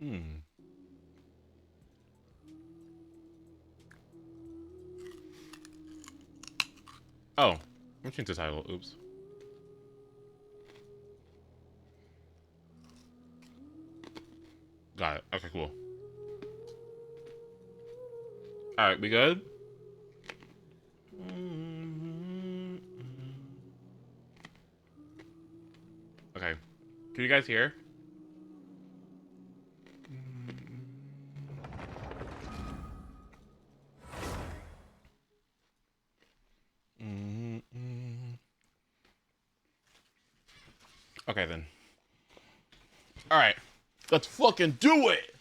Hmm. Oh, I'm changing the title. Oops. Got it. Okay, cool. Alright, we good? Okay. Can you guys hear? Okay, then. Alright. Let's fucking do it!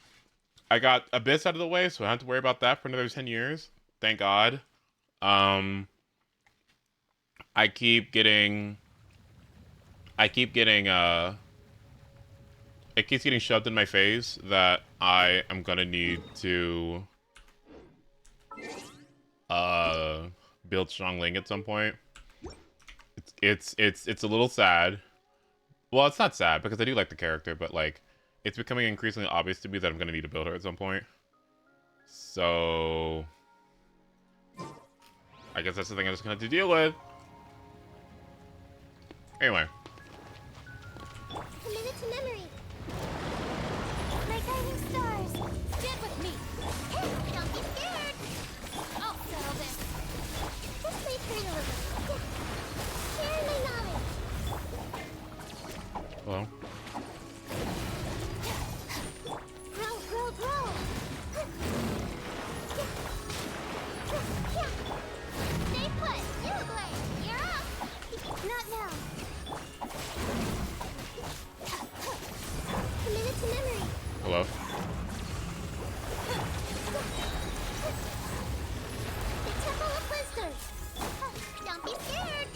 I got Abyss out of the way, so I don't have to worry about that for another 10 years. Thank God. Um, I keep getting... I keep getting, It keeps getting shoved in my face that I am gonna need to, uh, build Strong Ling at some point. It's a little sad. Well, it's not sad, because I do like the character, but, like, it's becoming increasingly obvious to me that I'm gonna need to build her at some point. So... I guess that's the thing I'm just gonna have to deal with. Anyway. Committed to memory. My guiding stars. Stand with me. Hey, don't be scared. I'll settle this. Just leave her a little. Share my knowledge. Hello? Grow, grow, grow. Stay put. You blade. You're up. Not now. Committed to memory. Hello? The Temple of Wisdom. Don't be scared.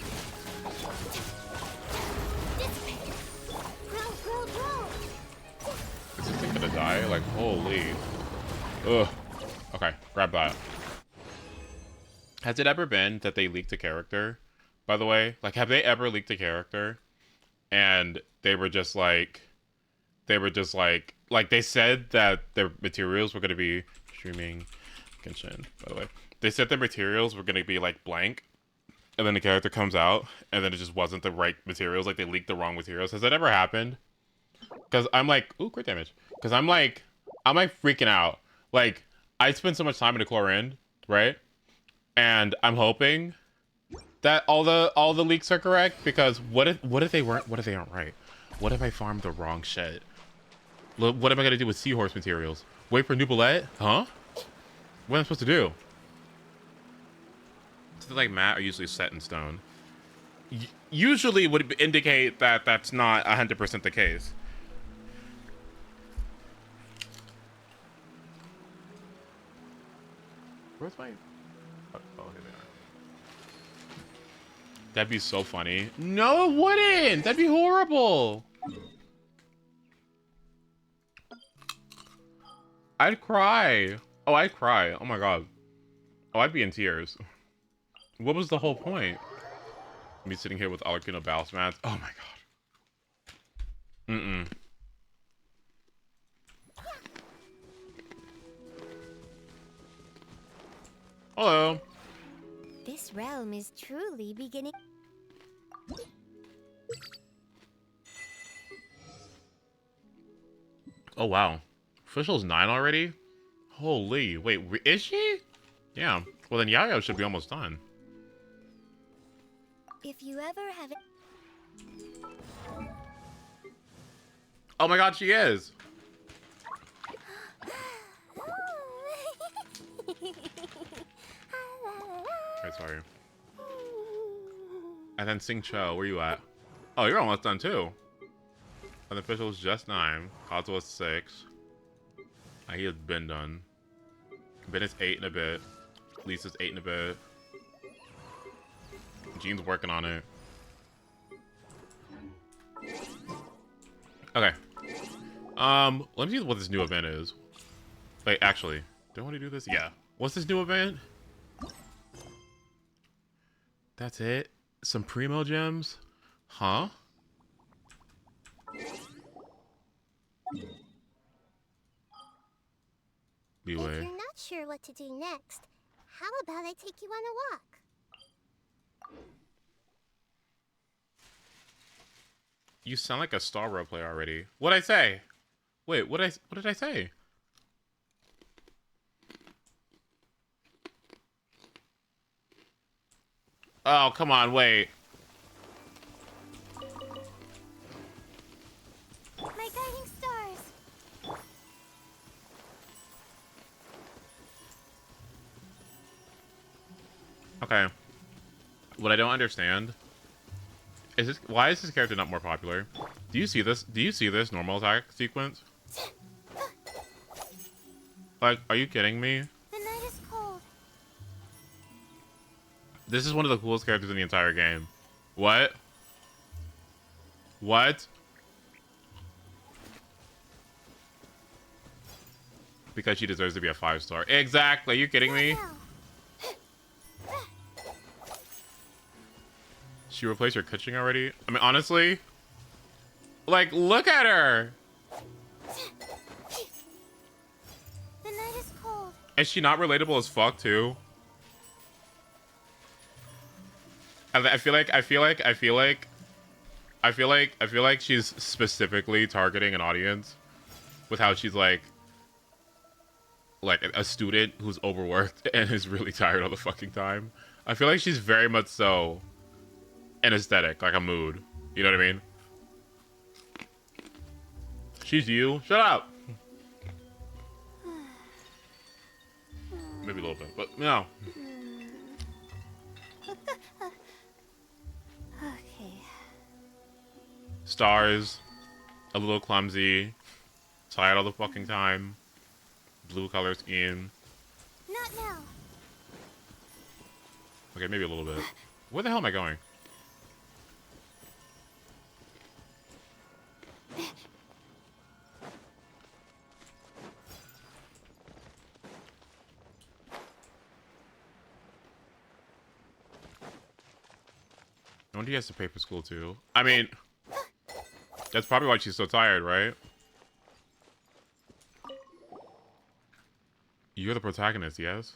Dissipate. Grow, grow, grow. Is this thing gonna die? Like, holy. Ugh. Okay, grab that. Has it ever been that they leaked a character, by the way? Like, have they ever leaked a character and they were just like, they said that their materials were going to be streaming GENSHIN, by the way. They said their materials were going to be, like, blank, and then the character comes out, and then it just wasn't the right materials, like, they leaked the wrong materials. Has that ever happened? Because I'm like, ooh, crit damage. Because I'm like freaking out. Like, I spent so much time in the core end, right? And I'm hoping that all the leaks are correct, because what if they weren't? What if they aren't right? What if I farmed the wrong shit? What am I gonna do with seahorse materials? Wait for new bullet? Huh? What am I supposed to do? Something like matte are usually set in stone. Usually would indicate that that's not 100% the case. Where's my... Oh, here they are. That'd be so funny. No, it wouldn't! That'd be horrible! I'd cry. Oh, I'd cry. Oh my god. Oh, I'd be in tears. What was the whole point? Me sitting here with Arlecchino Balismats. Oh my god. Mm-mm. Hello. This realm is truly beginning. Oh wow. Official's 9 already? Holy. Wait, is she? Yeah. Well then Yayo should be almost done. If you ever have it. Oh my god, she is. Okay, sorry. And then Sing Cho, where you at? Oh, you're almost done too. And the official's just 9. Kazua's 6. He has been done. Ben is 8 in a bit. Lisa's 8 in a bit. Jean's working on it. Okay. Let me see what this new event is. Wait, actually, do I want to do this? Yeah. What's this new event? That's it? Some Primo gems? Huh? what to do next, how about I take you on a walk? You sound like a Star roleplay already. What'd I say? Wait, what did I say? Oh, come on, wait. My guiding stars. Okay. What I don't understand is this, why is this character not more popular? Do you see this? Do you see this normal attack sequence? Like, are you kidding me? The night is cold. This is one of the coolest characters in the entire game. What? What? Because she deserves to be a 5-star. Exactly. Are you kidding me? She replaced her kitchen already? I mean, honestly, like, look at her. The night is cold. Is she not relatable as fuck too? I feel like she's specifically targeting an audience with how she's like a student who's overworked and is really tired all the fucking time. I feel like she's very much so an aesthetic, like a mood. You know what I mean? She's you. Shut up. Maybe a little bit, but no. Okay. Stars, a little clumsy, tired all the fucking time, blue color scheme. Not now. Okay, maybe a little bit. Where the hell am I going? I wonder he has to pay for school too. I mean, that's probably why she's so tired, right? You're the protagonist, yes?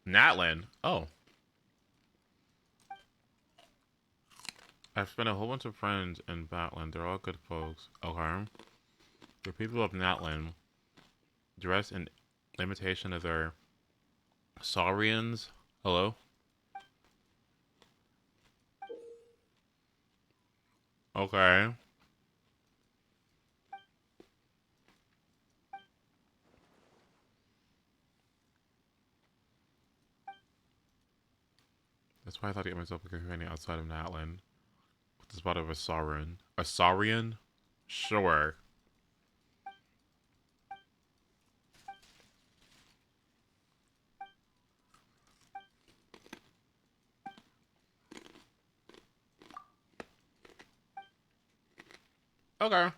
Natlin. Oh. I've spent a whole bunch of friends in Batlin. They're all good folks. Okay. The people of Natlin dress in imitation of their Saurians. Hello? Okay. That's why I thought to get myself a companion outside of Natlin. With the spot of a Saurian. A Saurian? Sure. Okay.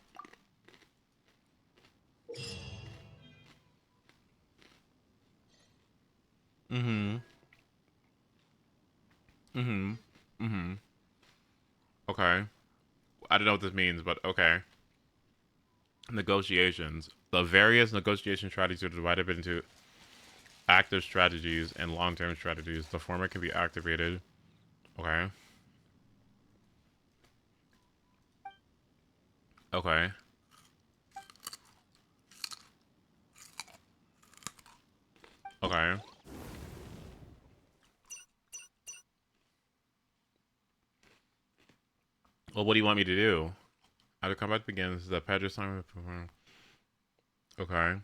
Mm-hmm. Mm-hmm. Mm-hmm. Okay. I don't know what this means, but okay. Negotiations. The various negotiation strategies are divided into active strategies and long-term strategies. The former can be activated. Okay. Okay. Okay. Well, what do you want me to do? After combat begins, the Pedro Simon. Okay.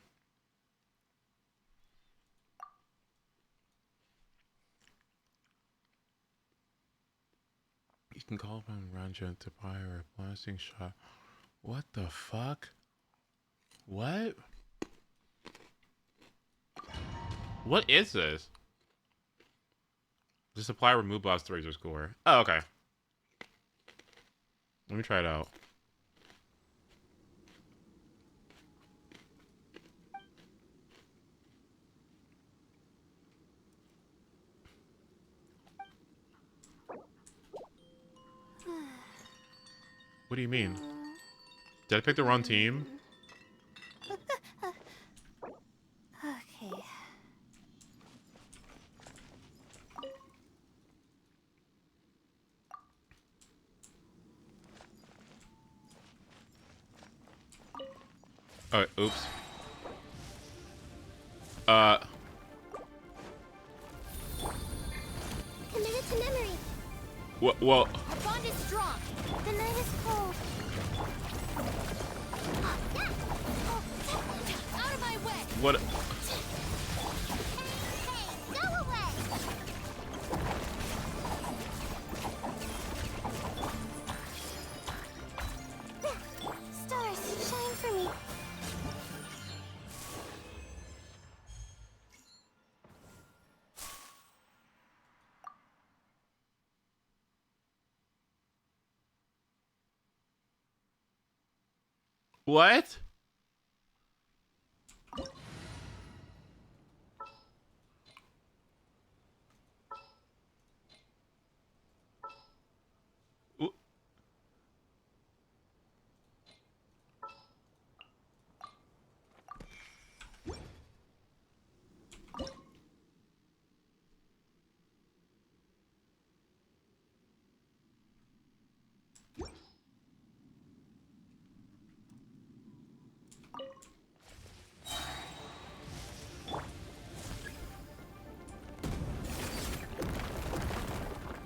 You can call upon Ranjan to fire a blasting shot. What the fuck? What? What is this? Just apply remove blast razor score. Oh, okay. Let me try it out. What do you mean? Did I pick the wrong team? Okay. Oh, oops. Committed to memory. Well, Our bond is strong. The night is cold. Out of my way. what? Hey, go away. Stars, shine for me. What?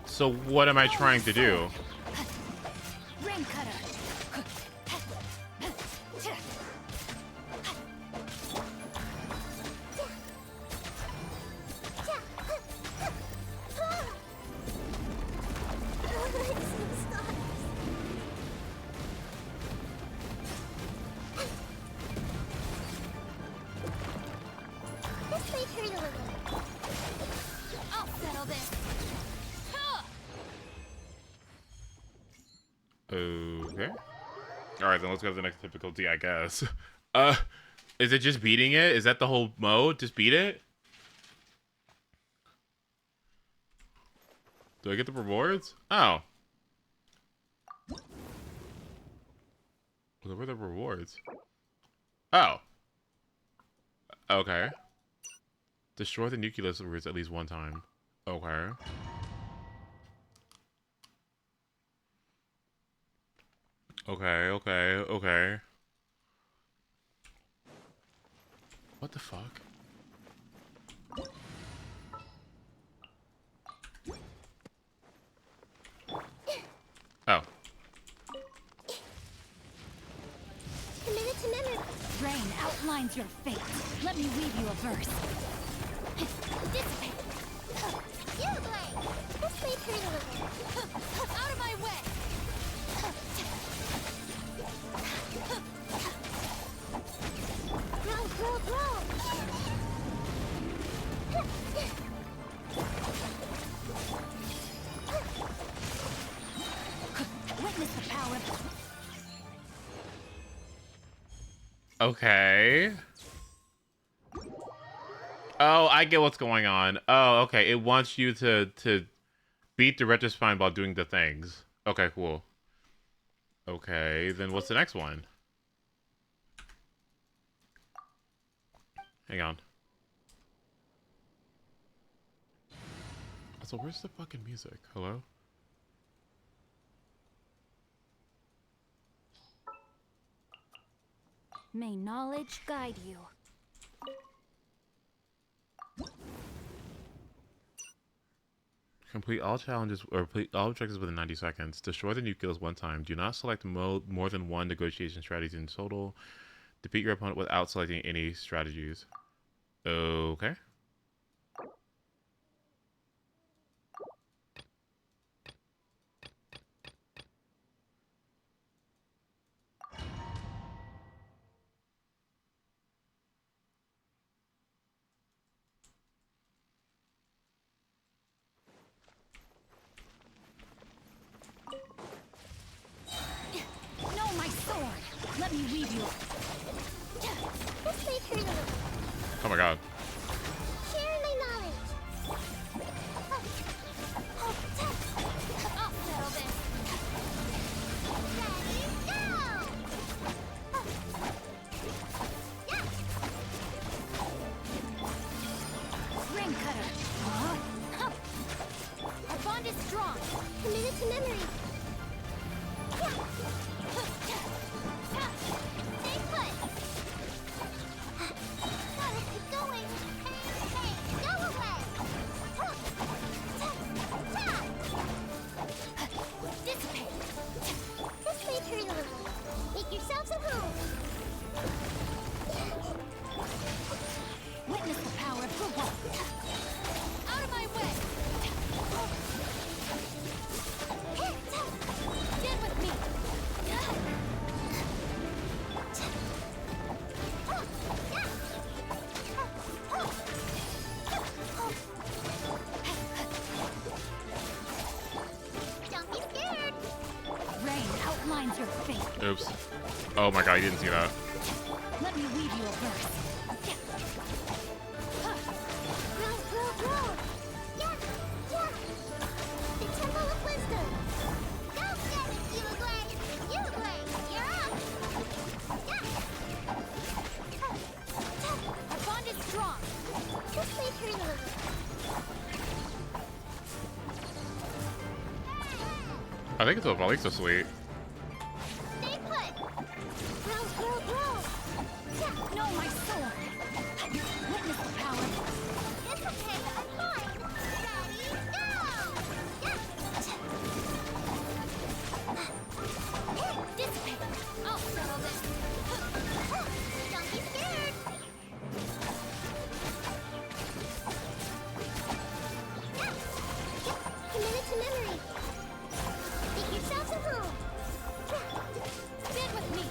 So what am I trying to do? Rain cutter. This may hurt a little. I'll settle this. Okay. Alright, then let's go to the next difficulty, I guess. Is it just beating it? Is that the whole mode? Just beat it? Do I get the rewards? Oh. What were the rewards? Oh. Okay. Destroy the nucleus at least one time. Okay. Okay. What the fuck? Oh. Committed to memory. Rain outlines your fate. Let me weave you a verse. Dissipate. You blade. This may hurt a little. Out of my way. Grow. Witness the power of... Okay. Oh, I get what's going on. Oh, okay. It wants you to beat the retro spine while doing the things. Okay, cool. Okay, then what's the next one? Hang on. So where's the fucking music? Hello? May knowledge guide you. Complete all challenges or complete all objectives within 90 seconds. Destroy the nucleus one time. Do not select more than one negotiation strategy in total. Defeat your opponent without selecting any strategies. Okay. No, my sword! Let me weave you. This may hurt a little. Oh my god. outlines your fate. Oops. Oh my god, I didn't see that. Let me weave you a verse. Roll. Yeah. The Temple of Wisdom. Go get it, Uglay. You're up. Our bond is strong. Just leave her alone. I think it's a Malik's so sweet. Stay put. Roll. Yeah. No, my sword. Witness the power. It's okay, I'm fine. Ready, go! Yeah. Dissipate. I'll settle this. Don't be scared. Commit it to memory. Make yourselves at home. Stand with me.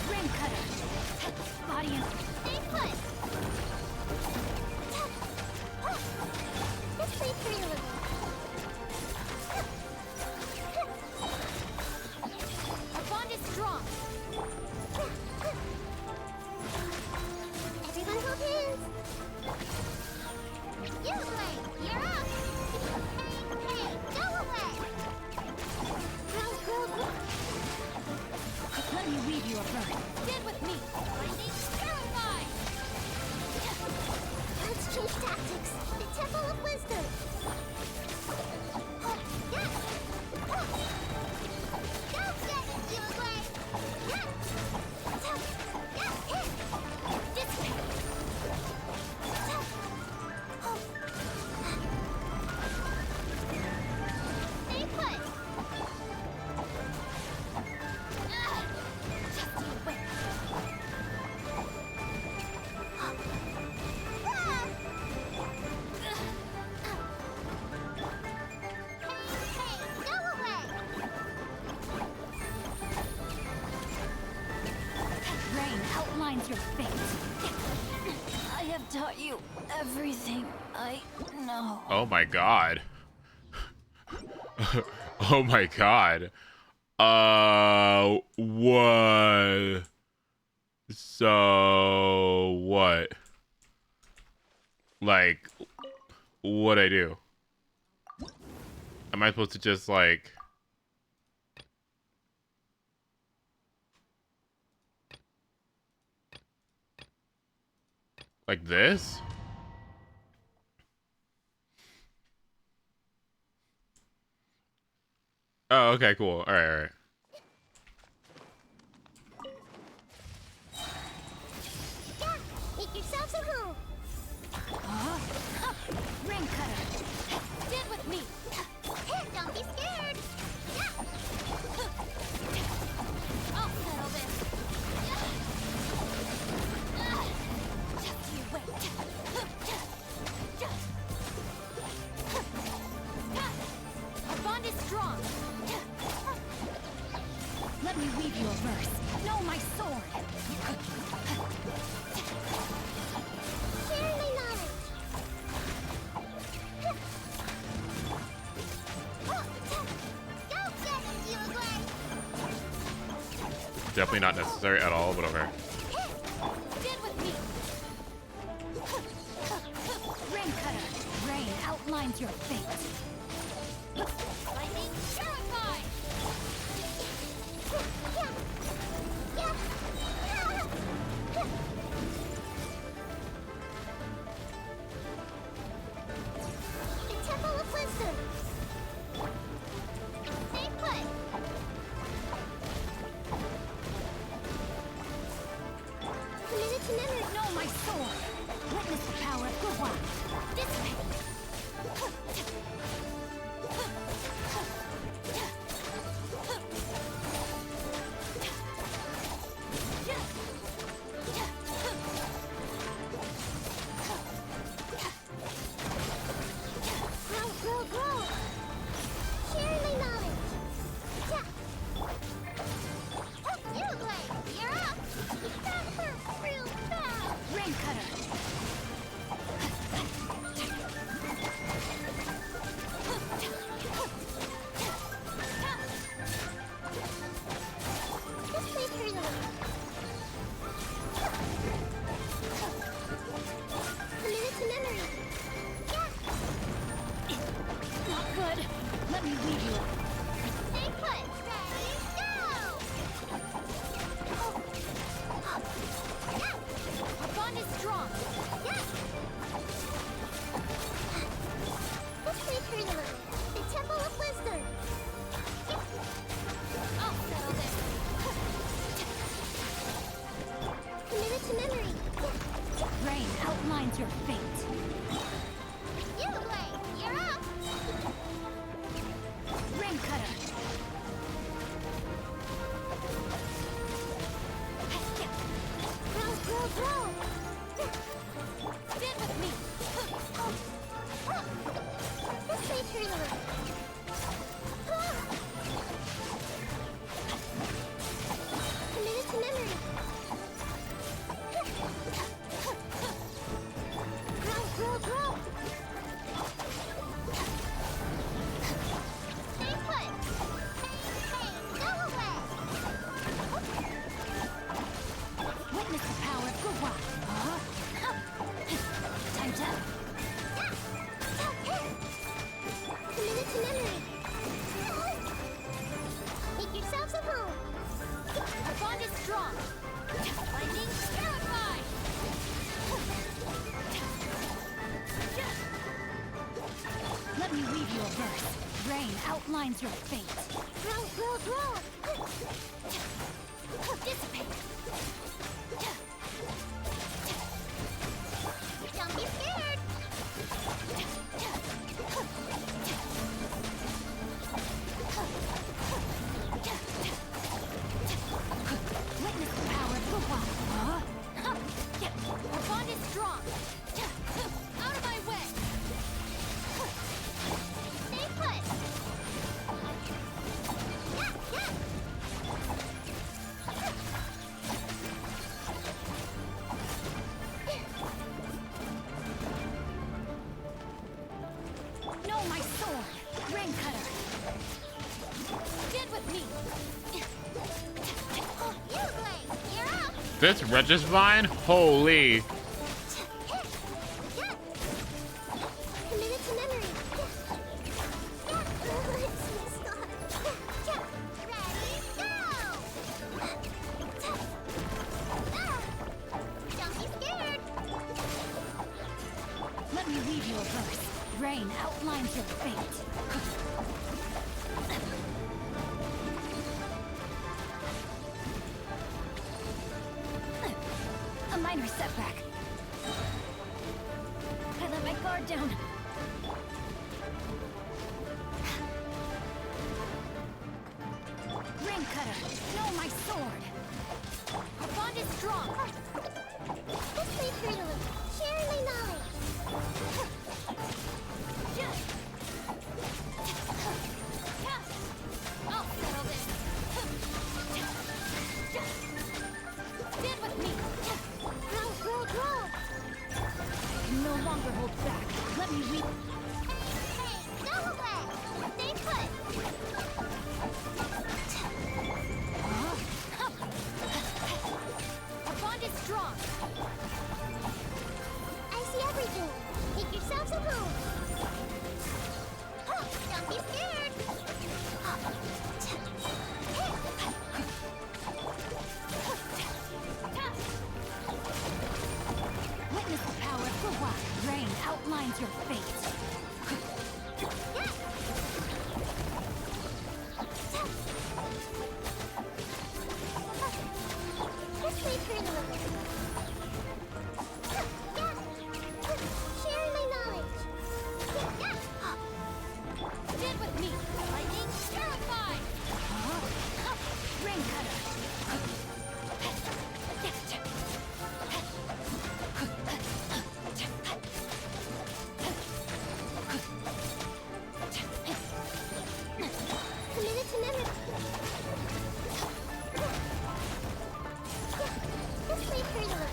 Ring cutter. Body and Stay put. Let's play free a little. our bond is strong. Everyone hold hands. Uglay, you're up. Hey, go away. Roll. Let me weave you a verse. Stand with me. Lightning terrified. Let's change tactics. The Temple of Wisdom. Yeah. Go get it, Uglay. Yeah. Dissipate. Stay put. Just you wait. Hey, go away. Rain outlines your fate. I have taught you everything I know. Oh my god. Oh my god. What? So, what? Like, what'd I do? Am I supposed to just, like... Like this? Oh, okay, cool. Alright. Yeah, make yourselves at home. Ring cutter. Stand with me. Don't be scared. Yeah. I'll settle this. Just you wait. Our bond is strong. Let me weave you a verse. No, my sword. Share my knowledge. Go get it, Uglay. Definitely not necessary at all, but okay. Stand with me. Rain cutter. Rain outlines your fate. Lightning terrified. The Temple of Wisdom. Stay put. Committed to memory. No, my sword. Witness the power of Gurwa. Dissipate. me lead you. Stay put. Ready, go! Our bond is strong. Yes! Let's play pretty little. The Temple of Wisdom. I'll settle this. Committed to memory. Rain outlines your fate. You, Blade. You're up. Rain cutter. Grow, grow, grow. Stand with me. Let's play pretty little. Committed to memory. Grow, grow, grow. Stay put. Hey, go away. Witness the power of Gua. Time to. Committed to memory. Make yourselves at home. Our bond is strong. Lightning terrified. Let me weave you a verse. Rain outlines your fate. Grow, grow, grow. Dissipate. Don't be scared. Witness the power of Gua. Our bond is strong. Out of my way. Stay put. Yeah, yeah. No, my sword. Rain cutter. Stand with me. You, Blade. You're up. This Regisvine? Holy. Yeah. Committed to memory. Yeah. Stop. Yeah. Ready, go. Don't be scared. Let me weave you a verse. Rain outlines your fate. A minor setback. I let my guard down. Rain cutter. No, my sword. Our bond is strong. Let's play pretty little. Sharing my knowledge. I'll settle this. Stand with me. Grow, grow, grow. No longer hold back. Let me weave. Hey, go away. Stay put. Our bond is strong. I see everything. Make yourselves at home. Don't be scared. Witness the power of Gua. Rain outlines your fate. Yeah. Let's play pretty little. Yeah. Sharing my knowledge. Yeah. Stand with me. Lightning terrified. Rain cutter. Committed to memory. Let's play pretty little.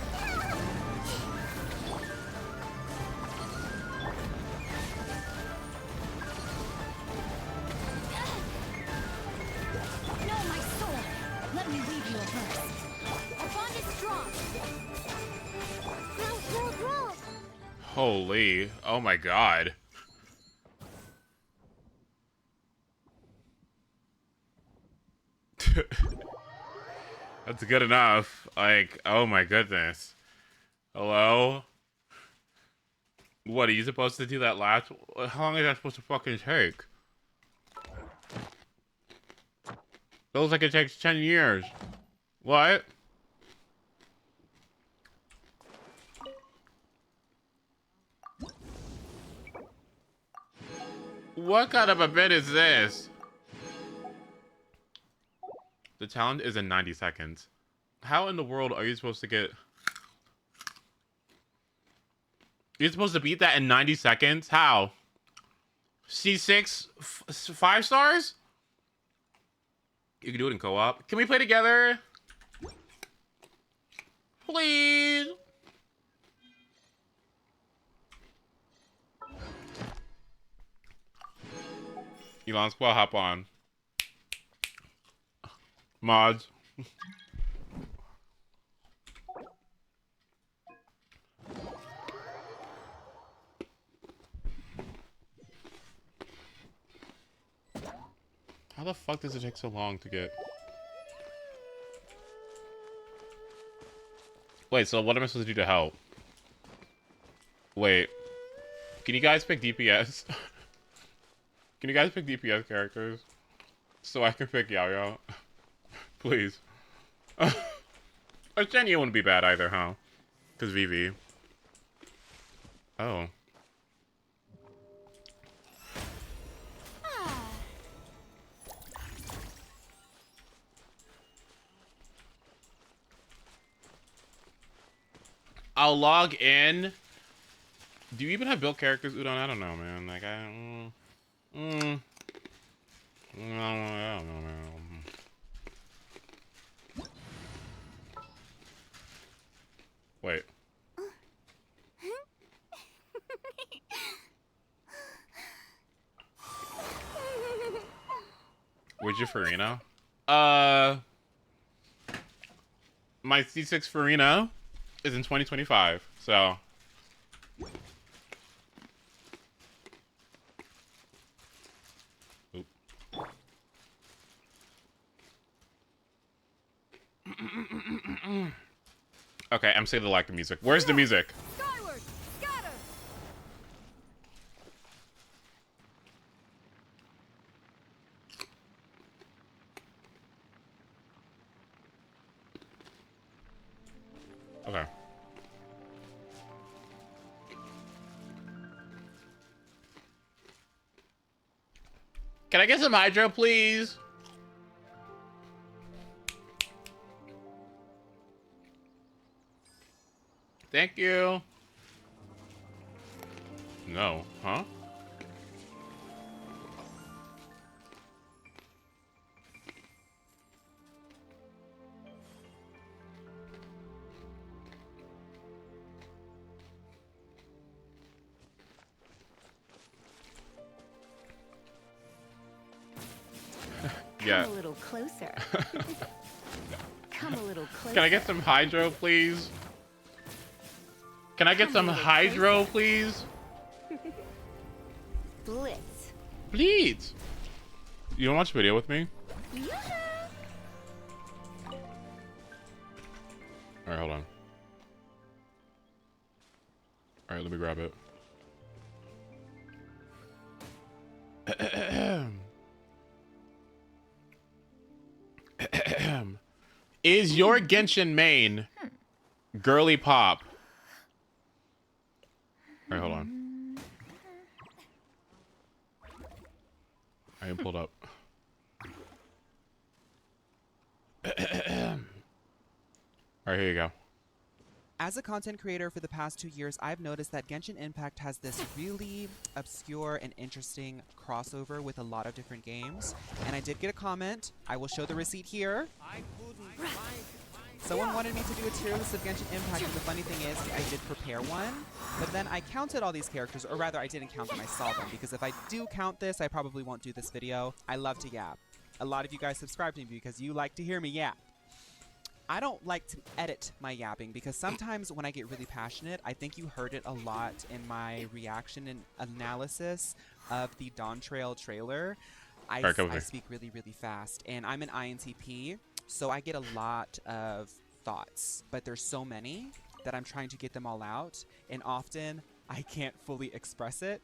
No, my sword. Let me weave you a verse. Our bond is strong. Grow, grow, grow. Holy. Oh my god. That's good enough. Like, oh my goodness. Hello? What, are you supposed to do that last? How long is that supposed to fucking take? Feels like it takes 10 years. What? What kind of a bit is this? The challenge is in 90 seconds. How in the world are you supposed to get... You're supposed to beat that in 90 seconds? How? C6? 5 stars? You can do it in co-op. Can we play together? Please? Elon Squall, hop on. Mods. How the fuck does it take so long to get... Wait, so what am I supposed to do to help? Wait. Can you guys pick DPS? Can you guys pick DPS characters? So I can pick Yao Yao? Please. Or Jenny wouldn't be bad either, huh? Because VV. Oh. I'll log in. Do you even have built characters, Udon? I don't know, man. Like, I don't know, man. Wait. Where's your Farina? My C6 Farina is in 2025, so... Oop. Okay, I'm saying the lack of music. Where's the music? Skyward, scatter. Okay. Can I get some hydro, please? Thank you. No, huh? Yeah. Come a little closer. Come a little closer. Can I get some hydro, please? Can I get some hydro, please? Blitz. Please. You wanna watch a video with me? Yeah. Alright, hold on. Alright, let me grab it. Is your Genshin main girly pop? Alright, hold on. I am pulled up. Alright, here you go. As a content creator for the past 2 years, I've noticed that Genshin Impact has this really obscure and interesting crossover with a lot of different games. And I did get a comment. I will show the receipt here. Someone wanted me to do a tier list of Genshin Impact, and the funny thing is, I did prepare one, but then I counted all these characters, or rather, I didn't count them, I saw them, because if I do count this, I probably won't do this video. I love to yap. A lot of you guys subscribe to me because you like to hear me yap. I don't like to edit my yapping because sometimes when I get really passionate, I think you heard it a lot in my reaction and analysis of the Dawn Trail trailer. Alright, come over I here. speak really, really fast, and I'm an INTP, so I get a lot of thoughts, but there's so many that I'm trying to get them all out, and often I can't fully express it,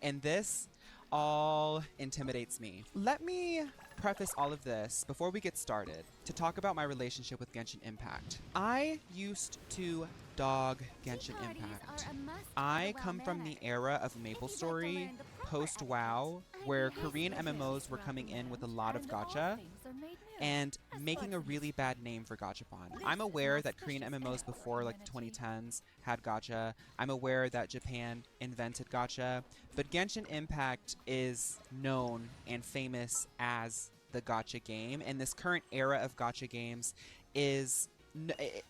and this all intimidates me. Let me preface all of this before we get started to talk about my relationship with Genshin Impact. I used to dog Genshin Impact. I come from the era of MapleStory, post-WoW, where Korean MMOs were coming in with a lot of gacha and making a really bad name for gachapon. I'm aware that Korean MMOs before like the 2010s had gacha. I'm aware that Japan invented gacha, but Genshin Impact is known and famous as the gacha game, and this current era of gacha games is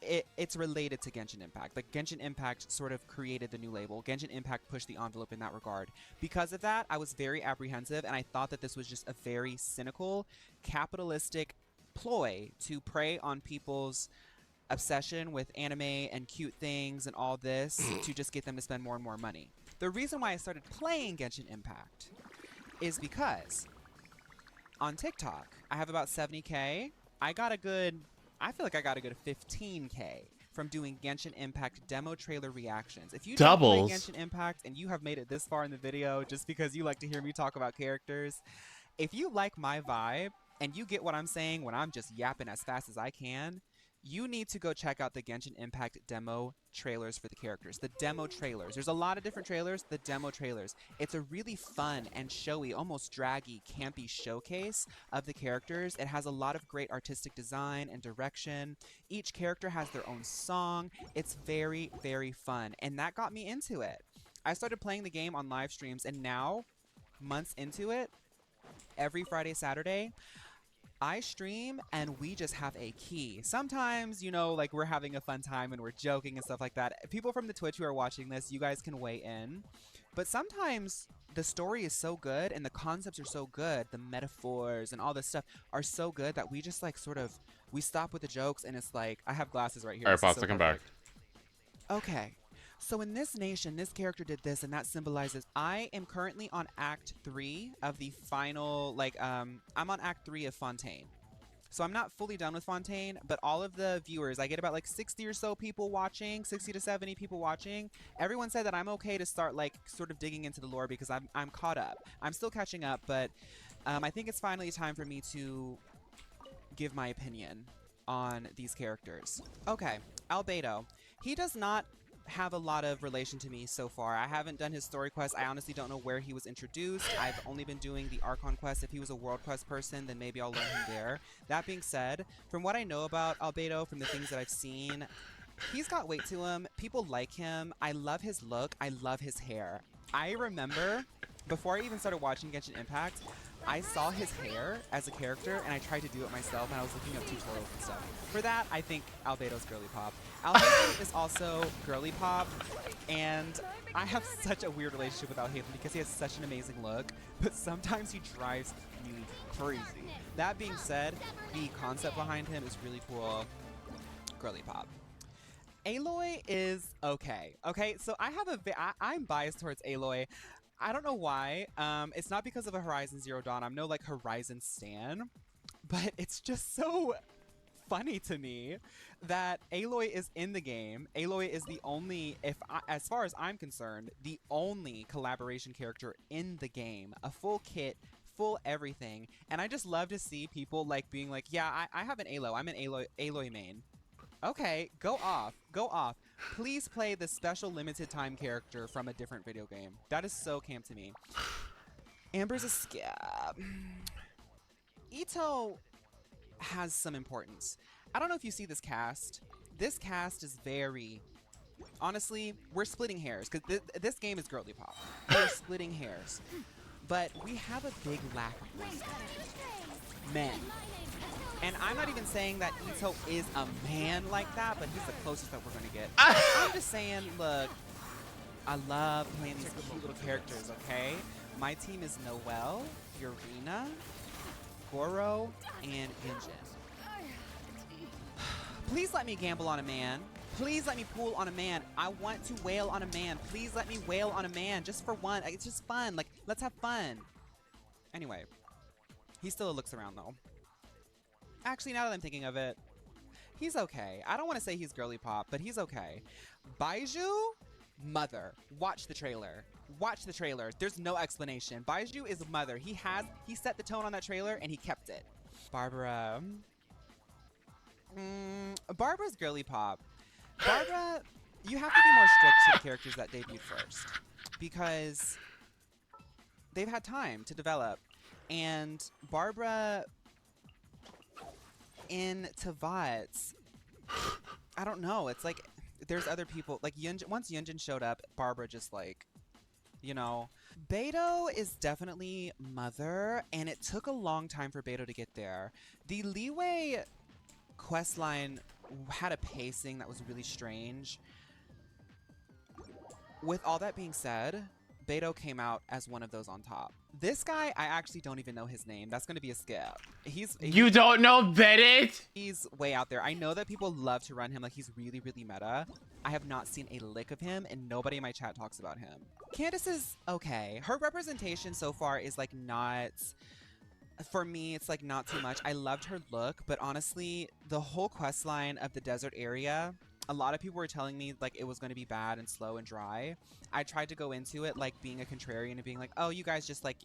it's related to Genshin Impact. Like, Genshin Impact sort of created the new label. Genshin Impact pushed the envelope in that regard. Because of that, I was very apprehensive, and I thought that this was just a very cynical, capitalistic ploy to prey on people's obsession with anime and cute things and all this to just get them to spend more and more money. The reason why I started playing Genshin Impact is because on TikTok, I have about 70K. I feel like I got a good 15K from doing Genshin Impact demo trailer reactions. If you don't play Genshin Impact and you have made it this far in the video just because you like to hear me talk about characters, if you like my vibe and you get what I'm saying when I'm just yapping as fast as I can, you need to go check out the Genshin Impact demo trailers for the characters. The demo trailers. There's a lot of different trailers. The demo trailers. It's a really fun and showy, almost draggy, campy showcase of the characters. It has a lot of great artistic design and direction. Each character has their own song. It's very, very fun. And that got me into it. I started playing the game on live streams, and now, months into it, every Friday, Saturday, I stream and we just have a key. Sometimes, you know, like we're having a fun time and we're joking and stuff like that. People from the Twitch who are watching this, you guys can weigh in. But sometimes the story is so good and the concepts are so good, the metaphors and all this stuff are so good that we just like sort of, we stop with the jokes and it's like, I have glasses right here. Alright, boss, come back. Okay. So in this nation, this character did this, and that symbolizes. I am currently on Act 3 of the final, like, I'm on Act 3 of Fontaine. So I'm not fully done with Fontaine, but all of the viewers, I get about like 60 or so people watching, 60 to 70 people watching. Everyone said that I'm okay to start like sort of digging into the lore because I'm caught up. I'm still catching up, but I think it's finally time for me to give my opinion on these characters. Okay, Albedo. He does not have a lot of relation to me so far. I haven't done his story quest. I honestly don't know where he was introduced. I've only been doing the Archon quest. If he was a world quest person, then maybe I'll learn him there. That being said, from what I know about Albedo, from the things that I've seen, he's got weight to him. People like him. I love his look. I love his hair. I remember, before I even started watching Genshin Impact, I saw his hair as a character, and I tried to do it myself, and I was looking up tutorials and stuff. For that, I think Albedo's girly pop. Albedo is also girly pop, and I have such a weird relationship with Albedo because he has such an amazing look, but sometimes he drives me crazy. That being said, the concept behind him is really cool. Girly pop. Aloy is okay. Okay, so I'm biased towards Aloy. I don't know why. It's not because of a Horizon Zero Dawn. I'm no like Horizon stan, but it's just so funny to me that Aloy is in the game. Aloy is the only, as far as I'm concerned, the only collaboration character in the game. A full kit, full everything, and I just love to see people like being like, yeah, I have an Aloy. I'm an Aloy main. Okay, go off. Go off. Please play the special limited time character from a different video game. That is so camp to me. Amber's a scab. Ito has some importance. I don't know if you see this cast. This cast is very... Honestly, we're splitting hairs, because this game is girly pop. We're splitting hairs. But we have a big lack of men. And I'm not even saying that Ito is a man like that, but he's the closest that we're going to get. I'm just saying, look, I love playing these cute little characters, okay? My team is Noelle, Yurina, Goro, and Genjin. Please let me gamble on a man. Please let me pool on a man. I want to wail on a man. Please let me wail on a man just for one. It's just fun. Like, let's have fun. Anyway, He still looks around though. Actually, now that I'm thinking of it, he's okay. I don't want to say he's girly pop, but he's okay. Baiju, mother. Watch the trailer. Watch the trailer. There's no explanation. Baiju is mother. He set the tone on that trailer and he kept it. Barbara. Barbara's girly pop. Barbara, you have to be more strict to the characters that debuted first because they've had time to develop. And Barbara in Tavats, I don't know. It's like there's other people. Like once Yunjin showed up, Barbara just like, you know. Beto is definitely mother, and it took a long time for Beto to get there. The Leeway questline had a pacing that was really strange. With all that being said, Beto came out as one of those on top. This guy, I actually don't even know his name. That's going to be a skip. You don't know Bennett? He's way out there. I know that people love to run him like he's really, really meta. I have not seen a lick of him, and nobody in my chat talks about him. Candace is okay. Her representation so far is like not... For me, it's like not too much. I loved her look, but honestly, the whole quest line of the desert area, a lot of people were telling me like it was going to be bad and slow and dry. I tried to go into it like being a contrarian and being like, oh, you guys just like,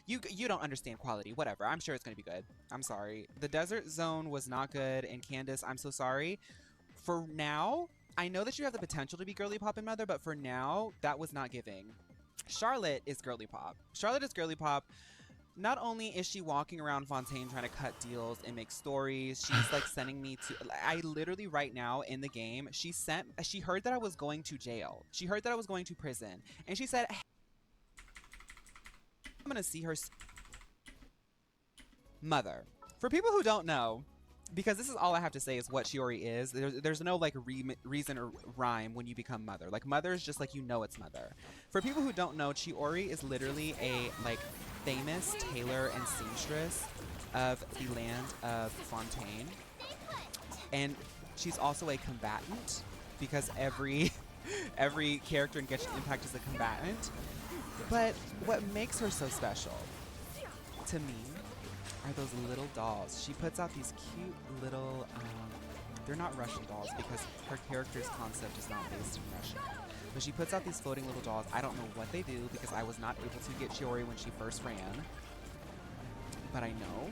you don't understand quality, whatever. I'm sure it's going to be good. I'm sorry. The desert zone was not good, and Candace, I'm so sorry. For now, I know that you have the potential to be girly pop and mother, but for now, that was not giving. Charlotte is girly pop. Charlotte is girly pop. Not only is she walking around Fontaine trying to cut deals and make stories, she's like sending me to... I literally right now in the game, she heard that I was going to jail. She heard that I was going to prison. And she said, hey, I'm going to see her mother. For people who don't know, because this is all I have to say is what Shiori is. There's no like reason or rhyme when you become mother. Like mother is just like, you know, it's mother. For people who don't know, Shiori is literally a like famous tailor and seamstress of the land of Fontaine. And she's also a combatant because every character in GENSHIN IMPACT is a combatant. But what makes her so special to me are those little dolls. She puts out these cute little, they're not Russian dolls because her character's concept is not based in Russia. But she puts out these floating little dolls. I don't know what they do because I was not able to get Shiori when she first ran. But I know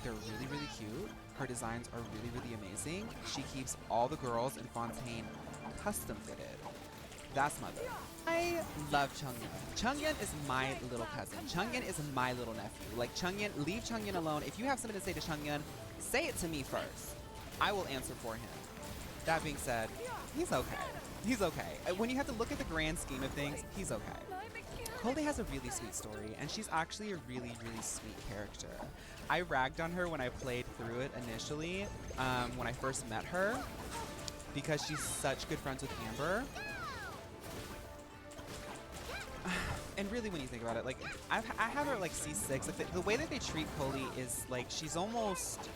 they're really, really cute. Her designs are really, really amazing. She keeps all the girls in Fontaine custom fitted. That's mother. I love Chungyun. Chungyun is my little cousin. Chungyun is my little nephew. Like Chungyun, leave Chungyun alone. If you have something to say to Chungyun, say it to me first. I will answer for him. That being said, he's okay. He's okay. When you have to look at the grand scheme of things, he's okay. Coley has a really sweet story, and she's actually a really, really sweet character. I ragged on her when I played through it initially, when I first met her, because she's such good friends with Amber. And really, when you think about it, like, I have her like C6. Like the way that they treat Coley is like she's almost,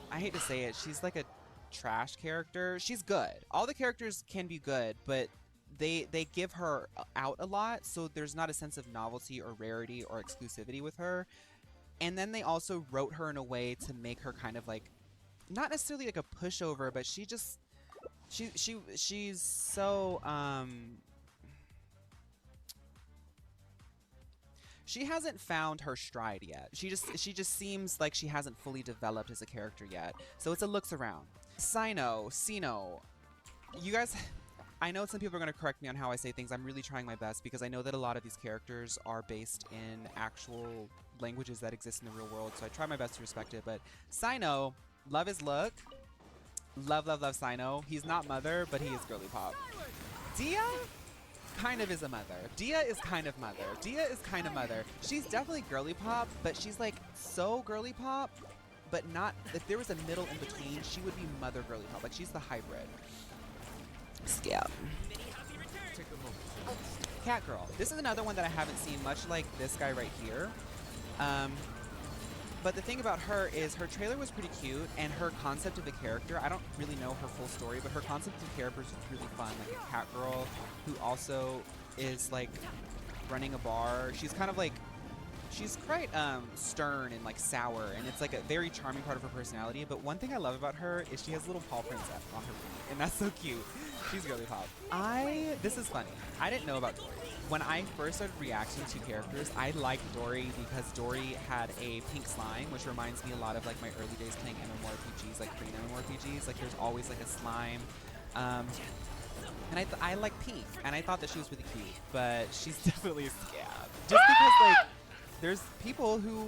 I hate to say it, she's like a trash character. She's good. All the characters can be good, but they give her out a lot, so there's not a sense of novelty or rarity or exclusivity with her. And then they also wrote her in a way to make her kind of like, not necessarily like a pushover, but she's so she hasn't found her stride yet. She just seems like she hasn't fully developed as a character yet. So it's a looks around. Sino, you guys, I know some people are going to correct me on how I say things. I'm really trying my best because I know that a lot of these characters are based in actual languages that exist in the real world. So I try my best to respect it. But Sino, love his look. Love, love, love Sino. He's not mother, but he is girly pop. Dia kind of is a mother. Dia is kind of mother. Dia is kind of mother. She's definitely girly pop, but she's like so girly pop, but not, if there was a middle in between, she would be mother girly pop. Like she's the hybrid. Scam. Cat Girl. This is another one that I haven't seen, much like this guy right here. But the thing about her is her trailer was pretty cute, and her concept of the character, I don't really know her full story, but her concept of character is really fun. Like a cat girl who also is like running a bar. She's kind of like, she's quite stern and like sour, and it's like a very charming part of her personality. But one thing I love about her is she has little paw prints on her feet, and that's so cute. She's girly pop. This is funny. I didn't know about Dory. When I first started reacting to characters, I liked Dory because Dory had a pink slime, which reminds me a lot of like my early days playing MMORPGs, like Korean MMORPGs. Like there's always like a slime. And I like pink, and I thought that she was really cute, but she's definitely a scab. Just because like there's people who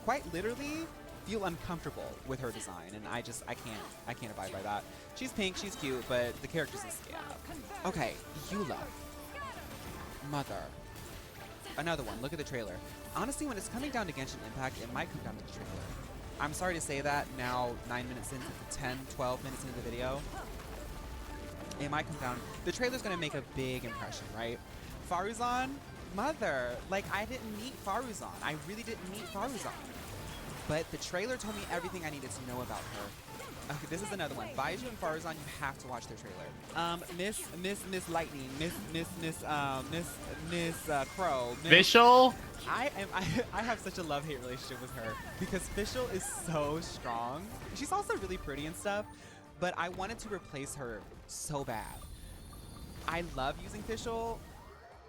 quite literally feel uncomfortable with her design, and I can't abide by that. She's pink, she's cute, but the character's a scab. Okay, Eula. Mother. Another one. Look at the trailer. Honestly, when it's coming down to Genshin Impact, it might come down to the trailer. I'm sorry to say that now 9 minutes into 10, 12 minutes into the video. It might come down. The trailer's gonna make a big impression, right? Faruzan, mother. Like, I didn't meet Faruzan. I really didn't meet Faruzan. But the trailer told me everything I needed to know about her. Okay, this is another one. Baiju and Faruzan, you have to watch their trailer. Miss Lightning, Miss Crow. Vishal? I have such a love-hate relationship with her because Vishal is so strong. She's also really pretty and stuff, but I wanted to replace her so bad. I love using Vishal,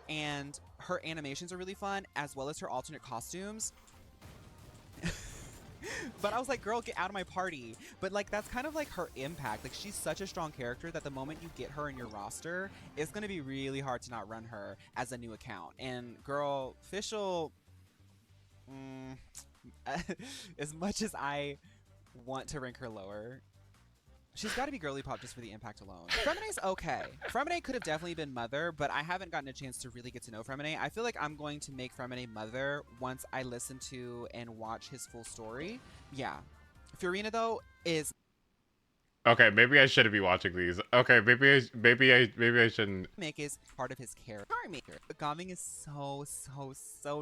and her animations are really fun, as well as her alternate costumes. But I was like, girl, get out of my party. But like, that's kind of like her impact. Like, she's such a strong character that the moment you get her in your roster, it's going to be really hard to not run her as a new account. And girl, Fischl, as much as I want to rank her lower, she's got to be girly pop just for the impact alone. Fremene's okay. Fremene could have definitely been Mother, but I haven't gotten a chance to really get to know Fremene. I feel like I'm going to make Fremene Mother once I listen to and watch his full story. Yeah. Fiorina, though, is... Okay, maybe I shouldn't be watching these. Okay, maybe I shouldn't. Make is part of his character. Charming. Gaming is so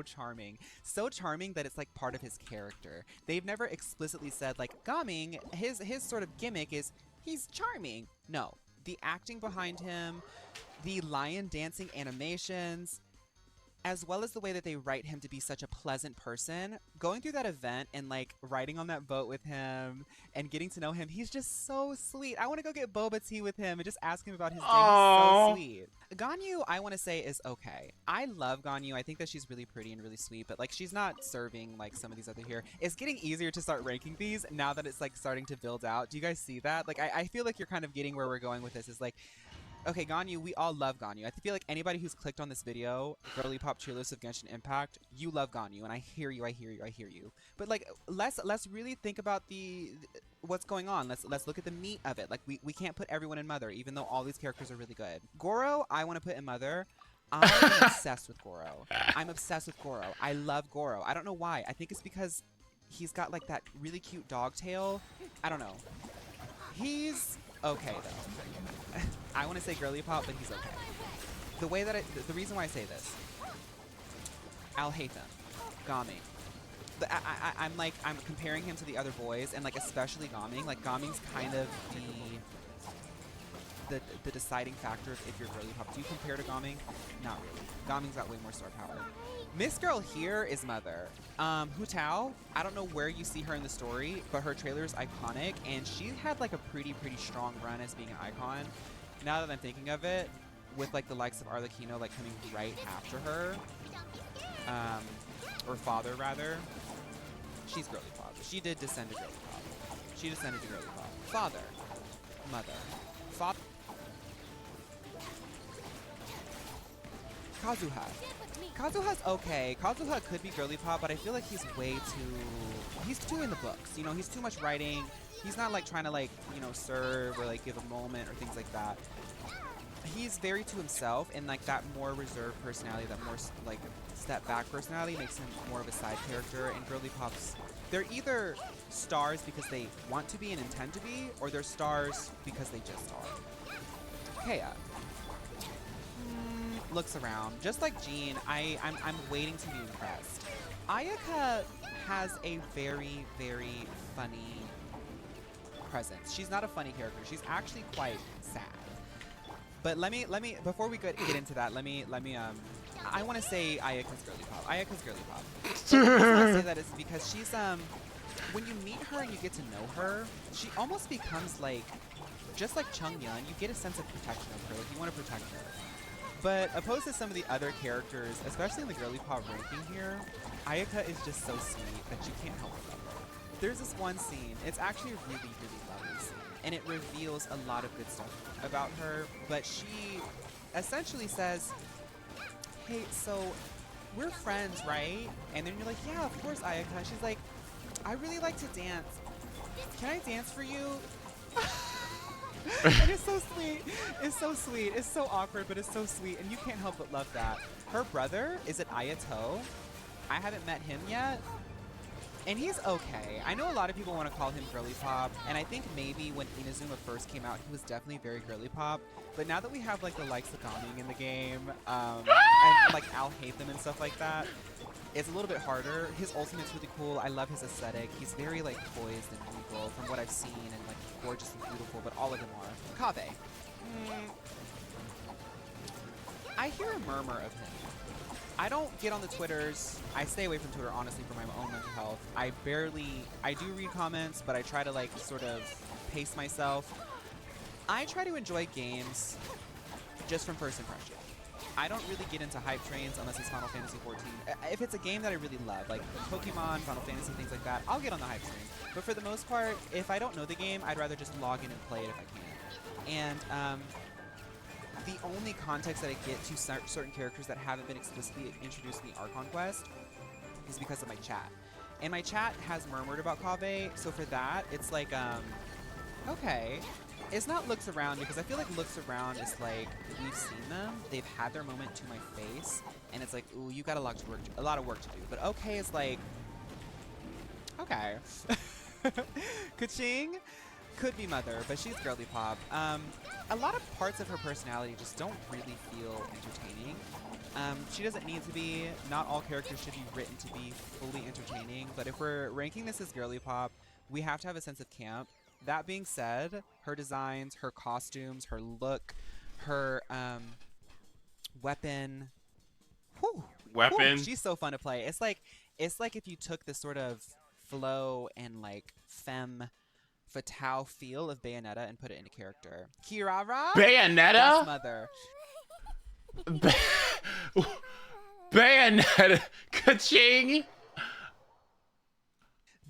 charming. So charming that it's like part of his character. They've never explicitly said like Gaming, his sort of gimmick is he's charming. No. The acting behind him, the lion dancing animations, as well as the way that they write him to be such a pleasant person. Going through that event and like riding on that boat with him and getting to know him, he's just so sweet. I want to go get boba tea with him and just ask him about his day. He's so sweet. Ganyu, I want to say, is okay. I love Ganyu. I think that she's really pretty and really sweet, but like she's not serving like some of these other here. It's getting easier to start ranking these now that it's like starting to build out. Do you guys see that? Like I feel like you're kind of getting where we're going with this is like, okay, Ganyu, we all love Ganyu. I feel like anybody who's clicked on this video, Girly Pop Cheer List of Genshin Impact, you love Ganyu, and I hear you. But like, let's really think about what's going on. Let's look at the meat of it. Like, we can't put everyone in Mother, even though all these characters are really good. Goro, I want to put in Mother. I'm obsessed with Goro. I'm obsessed with Goro. I love Goro. I don't know why. I think it's because he's got like that really cute dog tail. I don't know. He's okay though. I want to say girly pop, but he's okay. The way that the reason why I say this, I'll hate them. Gaming. I'm comparing him to the other boys, and like especially Gaming. Like Gaming's kind of the deciding factor of if you're girly pop. Do you compare to Gaming? Not really. Gaming's got way more star power. Miss Girl here is Mother. Hu Tao, I don't know where you see her in the story, but her trailer is iconic, and she had like a pretty strong run as being an icon. Now that I'm thinking of it, with like the likes of Arlecchino like coming right after her, or father rather, she's girly pop. She did descend to girly pop. She descended to girly pop. Father, Mother, father. Kazuha. Kazuha's okay. Kazuha could be girly pop, but I feel like he's too in the books. You know, he's too much writing. He's not like trying to like, you know, serve or like give a moment or things like that. He's very to himself, and like that more reserved personality, that more like step back personality makes him more of a side character. And girly pops, they're either stars because they want to be and intend to be, or they're stars because they just are. Kea. Looks around. Just like Jean, I'm waiting to be impressed. Ayaka has a very funny presence. She's not a funny character. She's actually quite sad. But let me before we get into that, let me I want to say Ayaka's girly pop. Ayaka's girly pop. But the reason I say that is because she's when you meet her and you get to know her, she almost becomes like, just like Chungyun, you get a sense of protection of her. Like you want to protect her. But opposed to some of the other characters, especially in the girly pop ranking here, Ayaka is just so sweet that you can't help but love her. There's this one scene, it's actually a really, really lovely scene, and it reveals a lot of good stuff about her, but she essentially says, hey, so we're friends, right? And then you're like, yeah, of course, Ayaka. She's like, I really like to dance. Can I dance for you? And it's so sweet. It's so sweet. It's so awkward, but it's so sweet, and you can't help but love that. Her brother, is it Ayato? I haven't met him yet, and he's okay. I know a lot of people want to call him girly pop, and I think maybe when Inazuma first came out, he was definitely very girly pop. But now that we have like the likes of Gaming in the game, and like Al Hatham and stuff like that, it's a little bit harder. His ultimate's really cool. I love his aesthetic. He's very like poised and regal from what I've seen, and like gorgeous and beautiful, but all of them are. Kaveh. I hear a murmur of him. I don't get on the Twitters. I stay away from Twitter, honestly, for my own mental health. I do read comments, but I try to like sort of pace myself. I try to enjoy games just from first impression. I don't really get into hype trains unless it's Final Fantasy XIV. If it's a game that I really love, like Pokemon, Final Fantasy, things like that, I'll get on the hype train. But for the most part, if I don't know the game, I'd rather just log in and play it if I can. And the only context that I get to certain characters that haven't been explicitly introduced in the Archon quest is because of my chat. And my chat has murmured about Kaveh, so for that, it's like, okay. It's not looks around, because I feel like looks around is like, we've seen them, they've had their moment to my face, and it's like, ooh, you got a lot of work to do. But okay is like, okay. Kuching could be mother, but she's girly pop. A lot of parts of her personality just don't really feel entertaining. She doesn't need to be. Not all characters should be written to be fully entertaining, but if we're ranking this as girly pop, we have to have a sense of camp. That being said, her designs, her costumes, her look, her weapon. Whew, Weapon. whew, she's so fun to play. It's like if you took this sort of flow and like femme fatale feel of Bayonetta and put it into character. Kirara? Bayonetta? That's mother. Bayonetta. Ka-ching.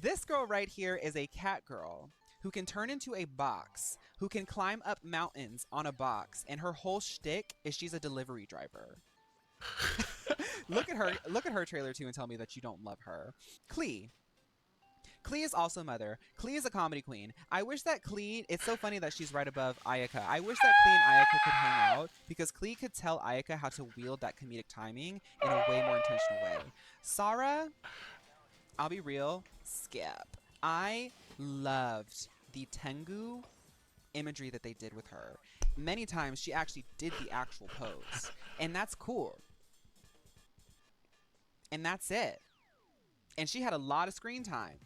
This girl right here is a cat girl who can turn into a box, who can climb up mountains on a box, and her whole shtick is she's a delivery driver. Look at her trailer too and tell me that you don't love her. Klee. Klee is also mother. Klee is a comedy queen. I wish that Klee, it's so funny that she's right above Ayaka. I wish that Klee and Ayaka could hang out, because Klee could tell Ayaka how to wield that comedic timing in a way more intentional way. Sarah, I'll be real, skip. I loved the Tengu imagery that they did with her. Many times she actually did the actual pose, and that's cool. And that's it. And she had a lot of screen time,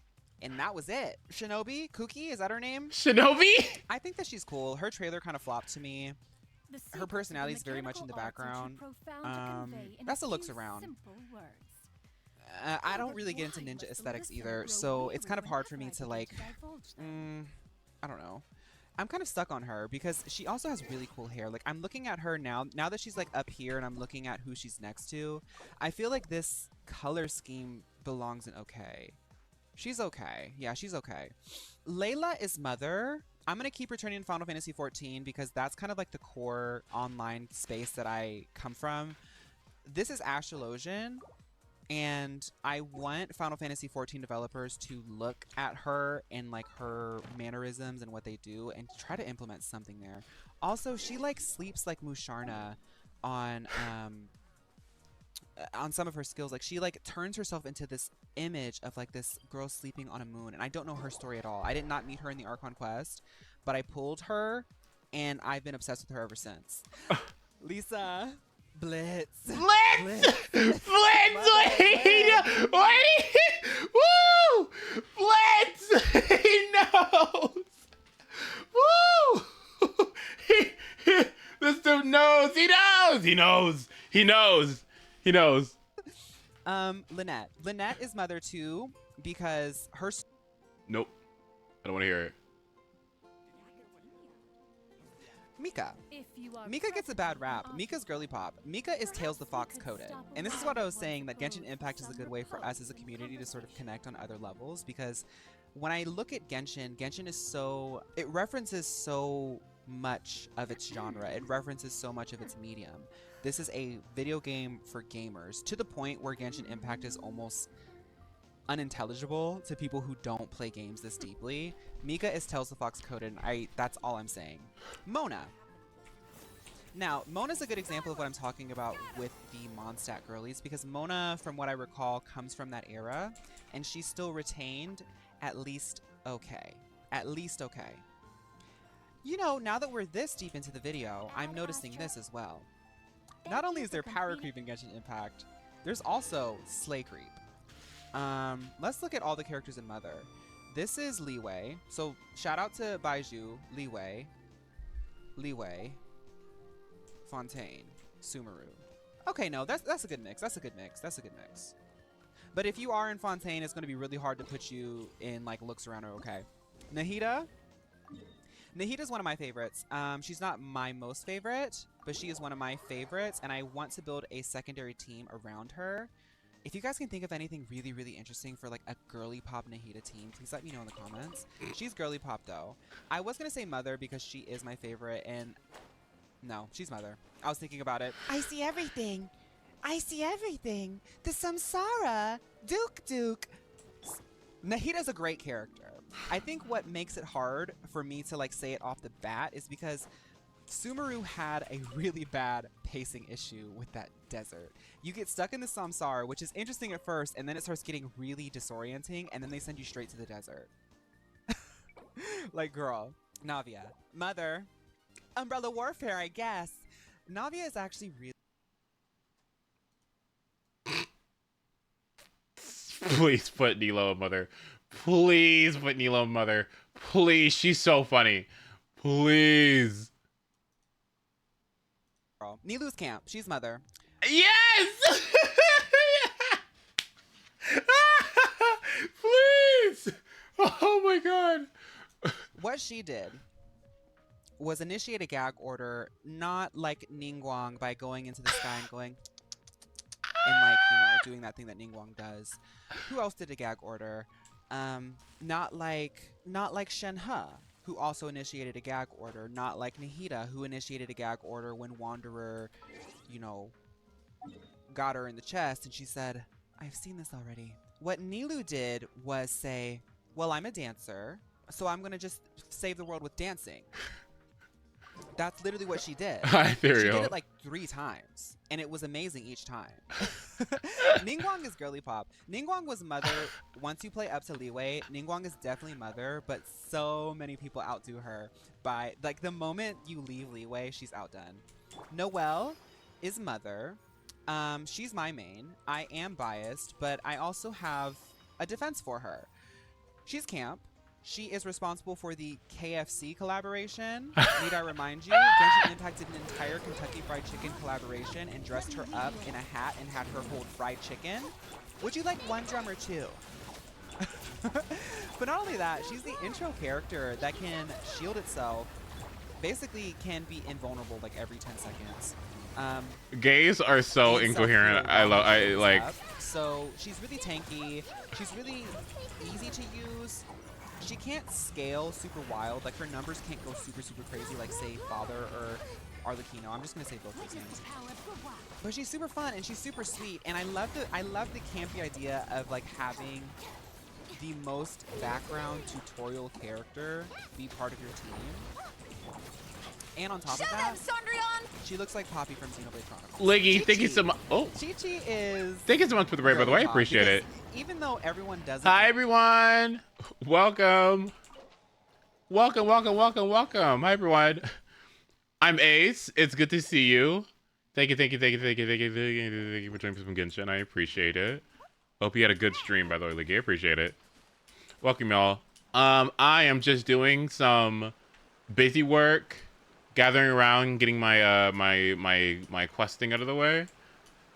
and that was it. Shinobi? Kuki? Is that her name? Shinobi? I think that she's cool. Her trailer kind of flopped to me. Her personality is very much in the background. That's a looks around. I don't really get into ninja aesthetics either, so it's kind of hard for me to like, I don't know. I'm kind of stuck on her because she also has really cool hair. Like, I'm looking at her now that she's like up here and I'm looking at who she's next to. I feel like this color scheme belongs in okay. She's okay. Yeah, she's okay. Layla is mother. I'm going to keep returning to Final Fantasy XIV because that's kind of like the core online space that I come from. This is Astrologian. And I want Final Fantasy XIV developers to look at her and like her mannerisms and what they do and try to implement something there. Also, she like sleeps like Musharna on some of her skills. Like, she like turns herself into this image of like this girl sleeping on a moon, and I don't know her story at all. I did not meet her in the Archon quest, but I pulled her and I've been obsessed with her ever since. Lisa. Blitz. Blitz! Blitz! Wait! Woo! Blitz! He knows! Woo! This dude knows! He knows! He knows! He knows! He knows. Lynette. Lynette is mother too because her. Nope. I don't want to hear it. Mika. If you are Mika gets a bad present rap. in Mika's girly pop. Mika is Tails the Fox coded. And this is what I was saying, that Genshin Impact is a good way for us as a community to sort of connect on other levels, because when I look at Genshin, Genshin is so... it references so much of its genre. It references so much of its medium. This is a video game for gamers, to the point where Genshin Impact is almost unintelligible to people who don't play games this deeply. Mika is Tails the Fox coded, and that's all I'm saying. Mona. Now, Mona's a good example of what I'm talking about with the Mondstadt girlies, because Mona, from what I recall, comes from that era, and she's still retained at least okay. At least okay. You know, now that we're this deep into the video, I'm noticing this as well. Not only is there power creep in Genshin Impact, there's also slay creep. Let's look at all the characters in Mother. This is Liwei. So shout out to Baiju, Liwei, Fontaine, Sumeru. Okay, no, that's a good mix. That's a good mix. That's a good mix. But if you are in Fontaine, it's going to be really hard to put you in like looks around her. Okay, Nahida. Nahida's one of my favorites. She's not my most favorite, but she is one of my favorites, and I want to build a secondary team around her. If you guys can think of anything really, really interesting for like a girly pop Nahida team, please let me know in the comments. She's girly pop though. I was gonna say Mother because she is my favorite, and no, she's Mother. I was thinking about it. I see everything. I see everything. The Samsara. Duke. Nahida's a great character. I think what makes it hard for me to like say it off the bat is because Sumeru had a really bad pacing issue with that desert. You get stuck in the Samsara, which is interesting at first, and then it starts getting really disorienting, and then they send you straight to the desert. Like, girl. Navia. Mother. Umbrella Warfare, I guess. Navia is actually really... Please put Nilo in Mother. Please put Nilo in Mother. Please, she's so funny. Please. Girl. Nilu's camp. She's Mother. Yes! Please! Oh my god. What she did was initiate a gag order, not like Ningguang by going into the sky and going and like, you know, doing that thing that Ningguang does. Who else did a gag order? Not like Shenhe, who also initiated a gag order. Not like Nahida, who initiated a gag order when Wanderer, you know, got her in the chest and she said, I've seen this already. What Nilou did was say, well, I'm a dancer, so I'm gonna just save the world with dancing. That's literally what she did. She did it like 3 times, and it was amazing each time. Ningguang is girly pop. Ningguang was Mother. Once you play up to Liwei, Ningguang is definitely Mother, but so many people outdo her by, like, the moment you leave Liwei, she's outdone. Noelle is Mother. She's my main. I am biased, but I also have a defense for her. She's camp. She is responsible for the KFC collaboration. Need I remind you, Genshin Impact did an entire Kentucky Fried Chicken collaboration and dressed her up in a hat and had her hold fried chicken. Would you like 1 drum or 2? But not only that, she's the intro character that can shield itself, basically can be invulnerable like every 10 seconds. Gays are so incoherent. I like. So she's really tanky. She's really easy to use. She can't scale super wild. Like, her numbers can't go super crazy like, say, Father or Arlecchino. I'm just gonna say both those names. But she's super fun and she's super sweet. And I love the campy idea of like having the most background tutorial character be part of your team. And on top of that, she looks like Poppy from Xenoblade Chronicles. Liggy, thank you so much. Oh, Chi-Chi is... Thank you so much for the raid, by the way. I appreciate it. Even though everyone doesn't... Hi, everyone. Welcome. Welcome. Hi, everyone. I'm Ace. It's good to see you. Thank you for joining us from Genshin. I appreciate it. Hope you had a good stream, by the way, Liggy. I appreciate it. Welcome, y'all. I am just doing some busy work, gathering around, getting my my questing out of the way.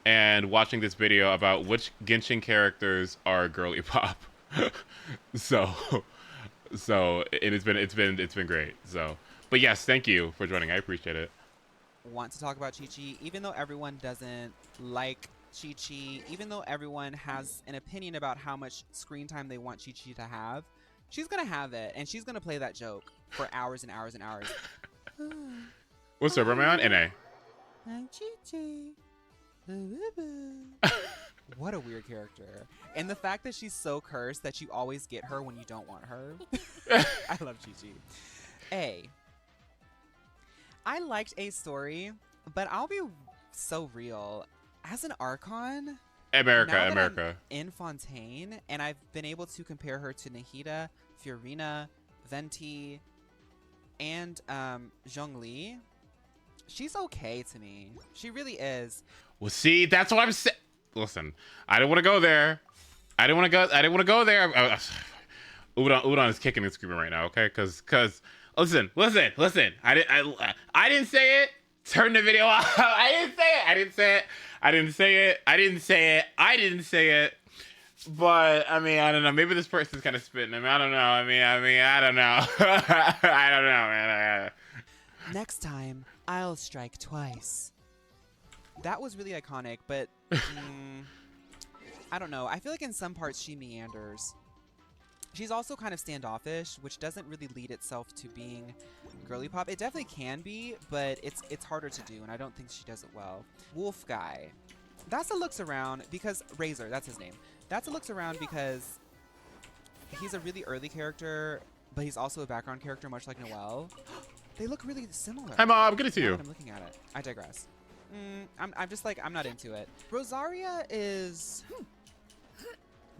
and watching this video about which Genshin characters are girly pop. so it's been great. So, but yes, thank you for joining. I appreciate it. Want to talk about Chi-Chi, even though everyone doesn't like Chi-Chi, even though everyone has an opinion about how much screen time they want Chi-Chi to have, she's gonna have it, and she's gonna play that joke for hours and hours and hours. What's server am I on? NA. I'm Chi-Chi. What a weird character. And the fact that she's so cursed that you always get her when you don't want her. I love Chi-Chi. I liked A's story, but I'll be so real. As an Archon, America. I'm in Fontaine, and I've been able to compare her to Nahida, Fiorina, Venti, and Zhongli. She's okay to me. She really is. Well, see, that's what I'm saying. Listen, I didn't want to go there. I didn't want to go there. Udon is kicking and screaming right now, okay? Cause listen. I didn't say it. Turn the video off. I didn't say it. But I mean, I don't know. Maybe this person's kind of spitting. I don't know. I don't know. I don't know, man. Next time, I'll strike twice. That was really iconic, but I don't know. I feel like in some parts she meanders. She's also kind of standoffish, which doesn't really lead itself to being girly pop. It definitely can be, but it's harder to do, and I don't think she does it well. Wolf guy. That's a looks around because Razor, that's his name. That's a looks around because he's a really early character, but he's also a background character, much like Noelle. They look really similar. Hi, Mom. Good to see you. I'm looking at it. I digress. I'm just like, I'm not into it. Rosaria is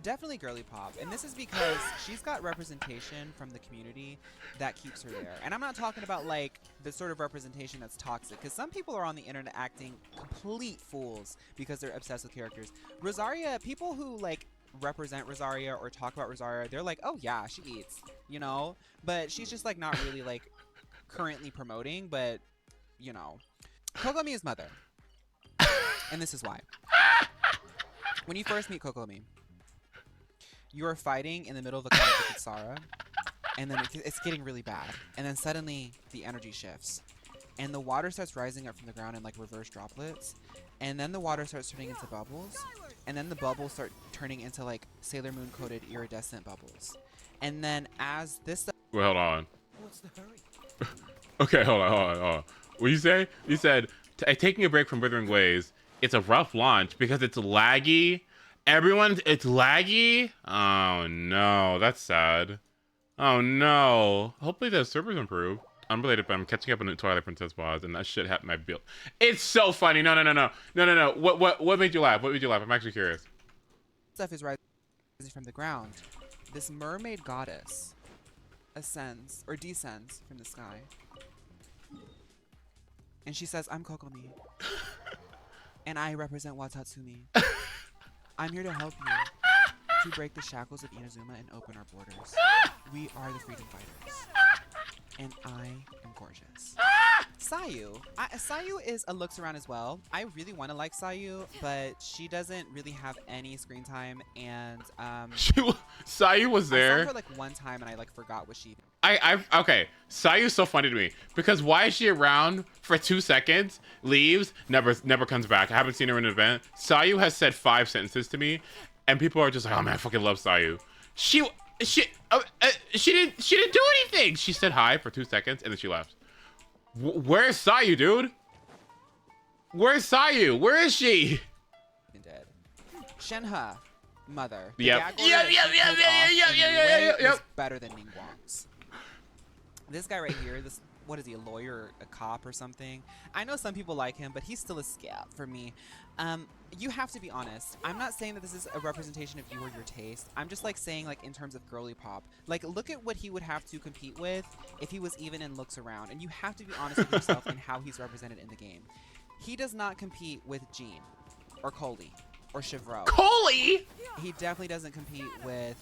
definitely girly pop, and this is because she's got representation from the community that keeps her there. And I'm not talking about like the sort of representation that's toxic, because some people are on the internet acting complete fools because they're obsessed with characters. Rosaria, people who like represent Rosaria or talk about Rosaria, they're like, oh yeah, she eats, you know? But she's just like not really like currently promoting, but you know. Kokomi's mother. And this is why. When you first meet Kokomi, you are fighting in the middle of a conflict with Sarah, and then it's getting really bad. And then suddenly the energy shifts, and the water starts rising up from the ground in like reverse droplets, and then the water starts turning into bubbles, and then the bubbles start turning into like Sailor Moon coated iridescent bubbles. And then as this Well, hold on. What's the hurry? Okay, hold on. What you say? You said taking a break from Withering Ways. It's a rough launch because it's laggy. It's laggy. Oh no, that's sad. Oh no. Hopefully the servers improve. Unrelated, but I'm catching up on the Twilight Princess boss, and that shit happened my build. It's so funny. No. What made you laugh? I'm actually curious. stuff is rising from the ground, this mermaid goddess ascends or descends from the sky. And she says, I'm Kokomi. And I represent Watatsumi. I'm here to help you to break the shackles of Inazuma and open our borders. We are the freedom fighters. And I am gorgeous. Sayu. Sayu is a looks around as well. I really want to like Sayu, but she doesn't really have any screen time. And Sayu was there. I saw her like one time and I like forgot what she. Okay. Sayu's so funny to me because why is she around for 2 seconds, leaves, never comes back? I haven't seen her in an event. Sayu has said 5 sentences to me, and people are just like, "Oh man, I fucking love Sayu." She didn't do anything. She said hi for 2 seconds and then she left. Where's Sayu, dude? Where's Sayu? Where is she? Dead. Shenhe, mother. Yep. Better than Ningguang's. This guy right here, what is he, a lawyer, a cop or something? I know some people like him, but he's still a scab for me. You have to be honest. I'm not saying that this is a representation of you or your taste. I'm just like saying like in terms of girly pop. Like look at what he would have to compete with if he was even in looks around. And you have to be honest with yourself in how he's represented in the game. He does not compete with Jean or Coley or Chevreau. Coley? He definitely doesn't compete with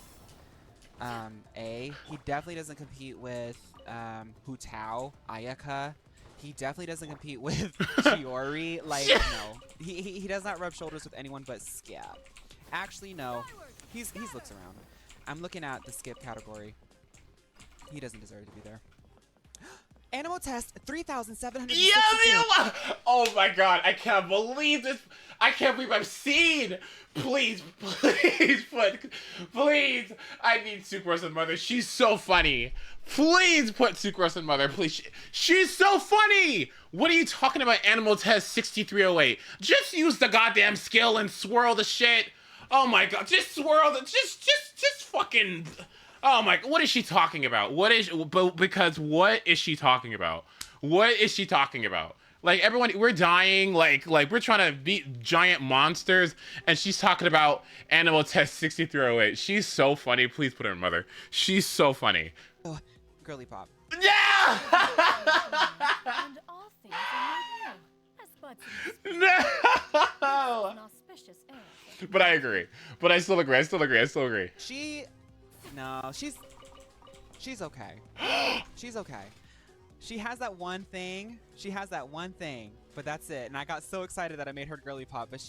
A. He definitely doesn't compete with Hu Tao, Ayaka. He definitely doesn't compete with Chiori. Like, no. He does not rub shoulders with anyone but Skip. Actually, no. He's looks around. I'm looking at the Skip category. He doesn't deserve to be there. Animal test 3,762. Yeah, oh my god, I can't believe this. I can't believe I've seen. Please, please, please. I need Sucrose and Mother. She's so funny. Please put Sucrose and Mother, please. She's so funny. What are you talking about? Animal test 6308. Just use the goddamn skill and swirl the shit. Oh my god, just swirl the, just fucking. Oh my, what is she talking about? Because what is she talking about? What is she talking about? Like, everyone, we're dying, like we're trying to beat giant monsters, and she's talking about Animal Test 6308. She's so funny. Please put her in Mother. She's so funny. Oh, girly pop. Yeah! And all things are made new, as buds in the spring. No! An auspicious era. But I agree. But I still agree. She's okay. She's okay. She has that one thing. But that's it. And I got so excited that I made her girly pop. But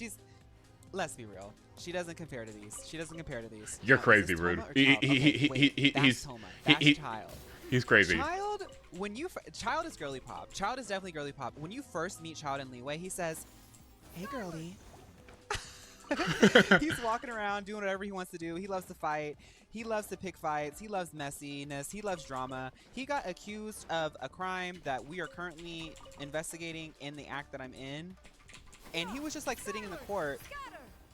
let's be real. She doesn't compare to these. You're Is crazy, this Rude. Toma or Child? Okay, wait, that's Toma. That's Child. He's crazy. Child, Child is girly pop. Child is definitely girly pop. When you first meet Child in Leeway, he says, "Hey, girly." He's walking around doing whatever he wants to do. He loves to fight. He loves to pick fights. He loves messiness. He loves drama. He got accused of a crime that we are currently investigating in the act that I'm in. And he was just like sitting in the court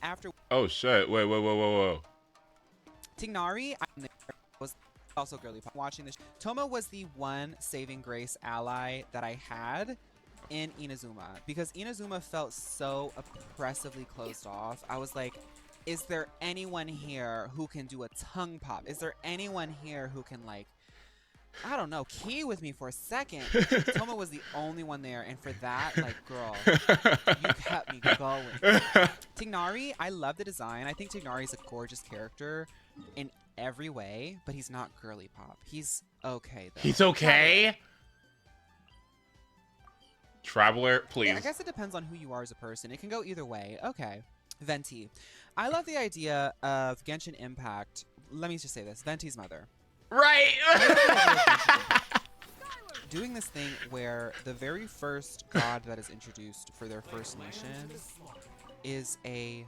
after. Oh shit! Wait! Whoa! Tignari was also girly pop. Watching this, Toma was the one saving grace ally that I had in Inazuma, because Inazuma felt so oppressively closed off. I was like, is there anyone here who can do a tongue pop? Is there anyone here who can, like, I don't know, key with me for a second? Toma was the only one there, and for that, like, girl, you kept me going. Tignari, I love the design. I think Tignari is a gorgeous character in every way, but he's not girly pop. He's okay, though. He's okay? Traveler, please. Yeah, I guess it depends on who you are as a person. It can go either way. Okay. Venti. I love the idea of Genshin Impact. Let me just say this. Venti's mother. Right! Doing this thing where the very first god that is introduced for their first nation is a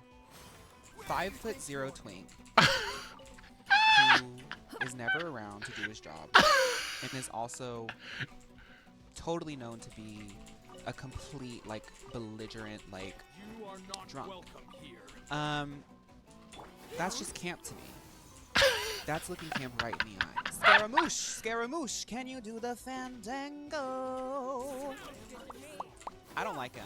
5'0" twink who is never around to do his job and is also totally known to be a complete, like, belligerent, like, drunk. That's just camp to me. That's looking camp right in the eye. Scaramouche, can you do the fandango? I don't like him,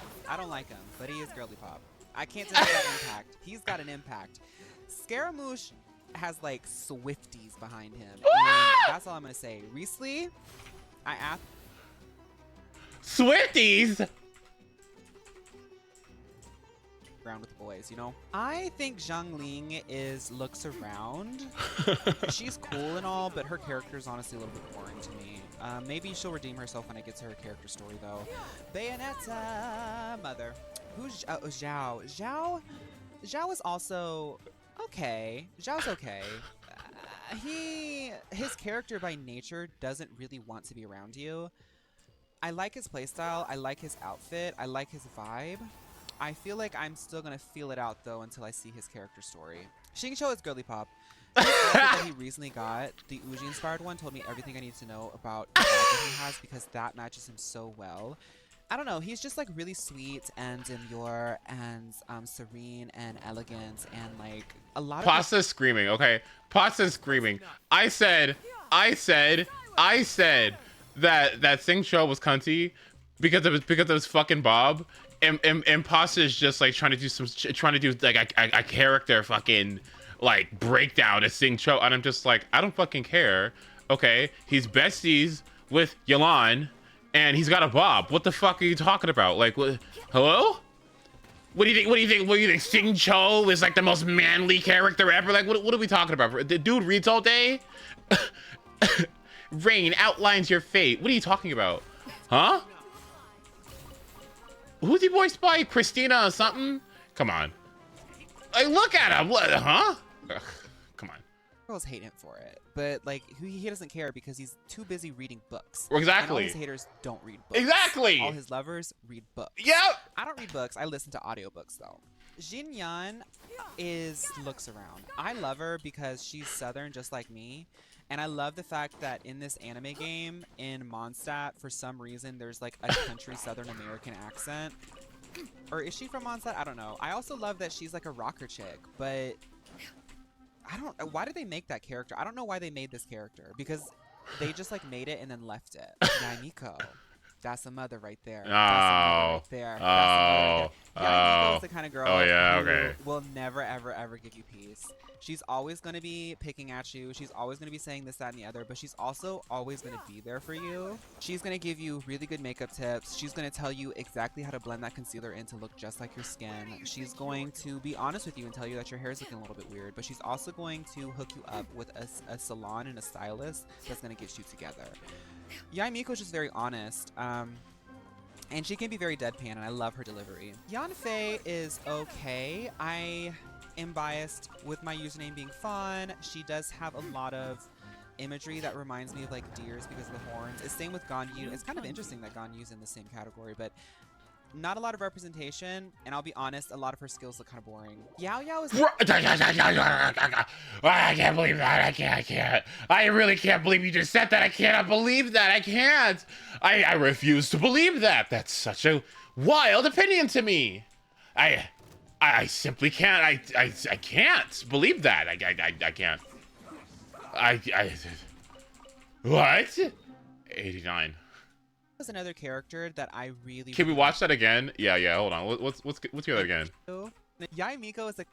but he is girly pop. I can't deny that impact. He's got an impact. Scaramouche has, like, Swifties behind him. And that's all I'm gonna say. Recently, I asked Swifties? ground with the boys, you know? I think Zhang Ling looks around. She's cool and all, but her character is honestly a little bit boring to me. Maybe she'll redeem herself when I get to her character story, though. Bayonetta, mother. Who's Zhao? Zhao is also okay. Zhao's okay. His character by nature doesn't really want to be around you. I like his playstyle. I like his outfit. I like his vibe. I feel like I'm still gonna feel it out though until I see his character story. Xingqiu is girly pop. The outfit that he recently got, the Uji inspired one, told me everything I need to know about the vibe that he has because that matches him so well. I don't know, he's just like really sweet and demure and serene and elegant and like a lot of Pasta's screaming, okay? Pasta's screaming. I said that Xingqiu was cunty because it was fucking Bob. And Pasta is just like trying to do like a character fucking like breakdown of Xingqiu, and I'm just like, I don't fucking care. Okay, he's besties with Yelan, and he's got a Bob. What the fuck are you talking about? Like, what, hello? What do you think? What do you think? Xingqiu is like the most manly character ever? Like, what are we talking about? The dude reads all day. Rain outlines your fate. What are you talking about? Huh? Who's he voiced by? Christina something? Come on. Like, look at him. What, huh? Ugh, come on. Girls hate him for it, but like he doesn't care because he's too busy reading books. Exactly. And all his haters don't read books. Exactly. All his lovers read books. Yep. I don't read books. I listen to audiobooks though. Jin Yan looks around. I love her because she's southern just like me. And I love the fact that in this anime game in Mondstadt, for some reason, there's like a country Southern American accent. Or is she from Mondstadt? I don't know. I also love that she's like a rocker chick, but I don't. Why did they make that character? I don't know why they made this character because they just like made it and then left it. Yaimiko. That's a mother right there. Oh. That's a mother right there. Yaimiko is the kind of girl who will never, ever, ever give you peace. She's always going to be picking at you. She's always going to be saying this, that, and the other, but she's also always going to be there for you. She's going to give you really good makeup tips. She's going to tell you exactly how to blend that concealer in to look just like your skin. She's going to be honest with you and tell you that your hair is looking a little bit weird, but she's also going to hook you up with a salon and a stylist that's going to get you together. Yaimiko is just very honest. And she can be very deadpan, and I love her delivery. Yanfei is okay. I am biased with my username being Fawn. She does have a lot of imagery that reminds me of like deers because of the horns. It's same with Ganyu. It's kind of interesting that Ganyu's in the same category, but not a lot of representation, and I'll be honest, a lot of her skills look kind of boring. Yao Yao is... I can't believe that. I can't. I really can't believe you just said that. I cannot believe that. I can't. I refuse to believe that. That's such a wild opinion to me. I simply can't. I can't believe that. I can't. What? 89. Was another character that I really... Can we watch that again? Yeah. Hold on. Let's hear that again. Yaimiko is the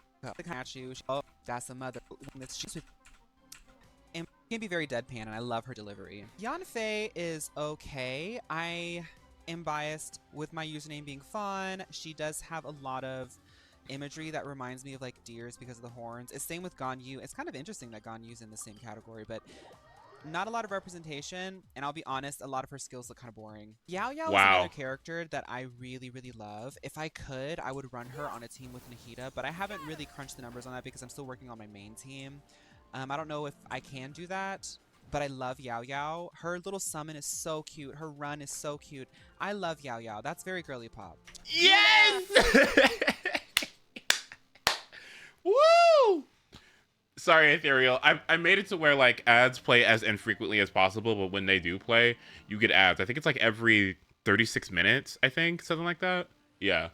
Kachu. Oh, that's a mother. And can be very deadpan, and I love her delivery. Yanfei is okay. I am biased with my username being Fawn. She does have a lot of imagery that reminds me of like deers because of the horns. It's same with Ganyu. It's kind of interesting that Ganyu's in the same category, but not a lot of representation, and I'll be honest, a lot of her skills look kind of boring. Yao Yao is another character that I really, really love. If I could, I would run her on a team with Nahida, but I haven't really crunched the numbers on that because I'm still working on my main team. I don't know if I can do that, but I love Yao Yao. Her little summon is so cute. Her run is so cute. I love Yao Yao. That's very girly pop. Yes! Woo! Sorry, Ethereal. I made it to where like ads play as infrequently as possible, but when they do play, you get ads. I think it's like every 36 minutes, I think, something like that. Yeah.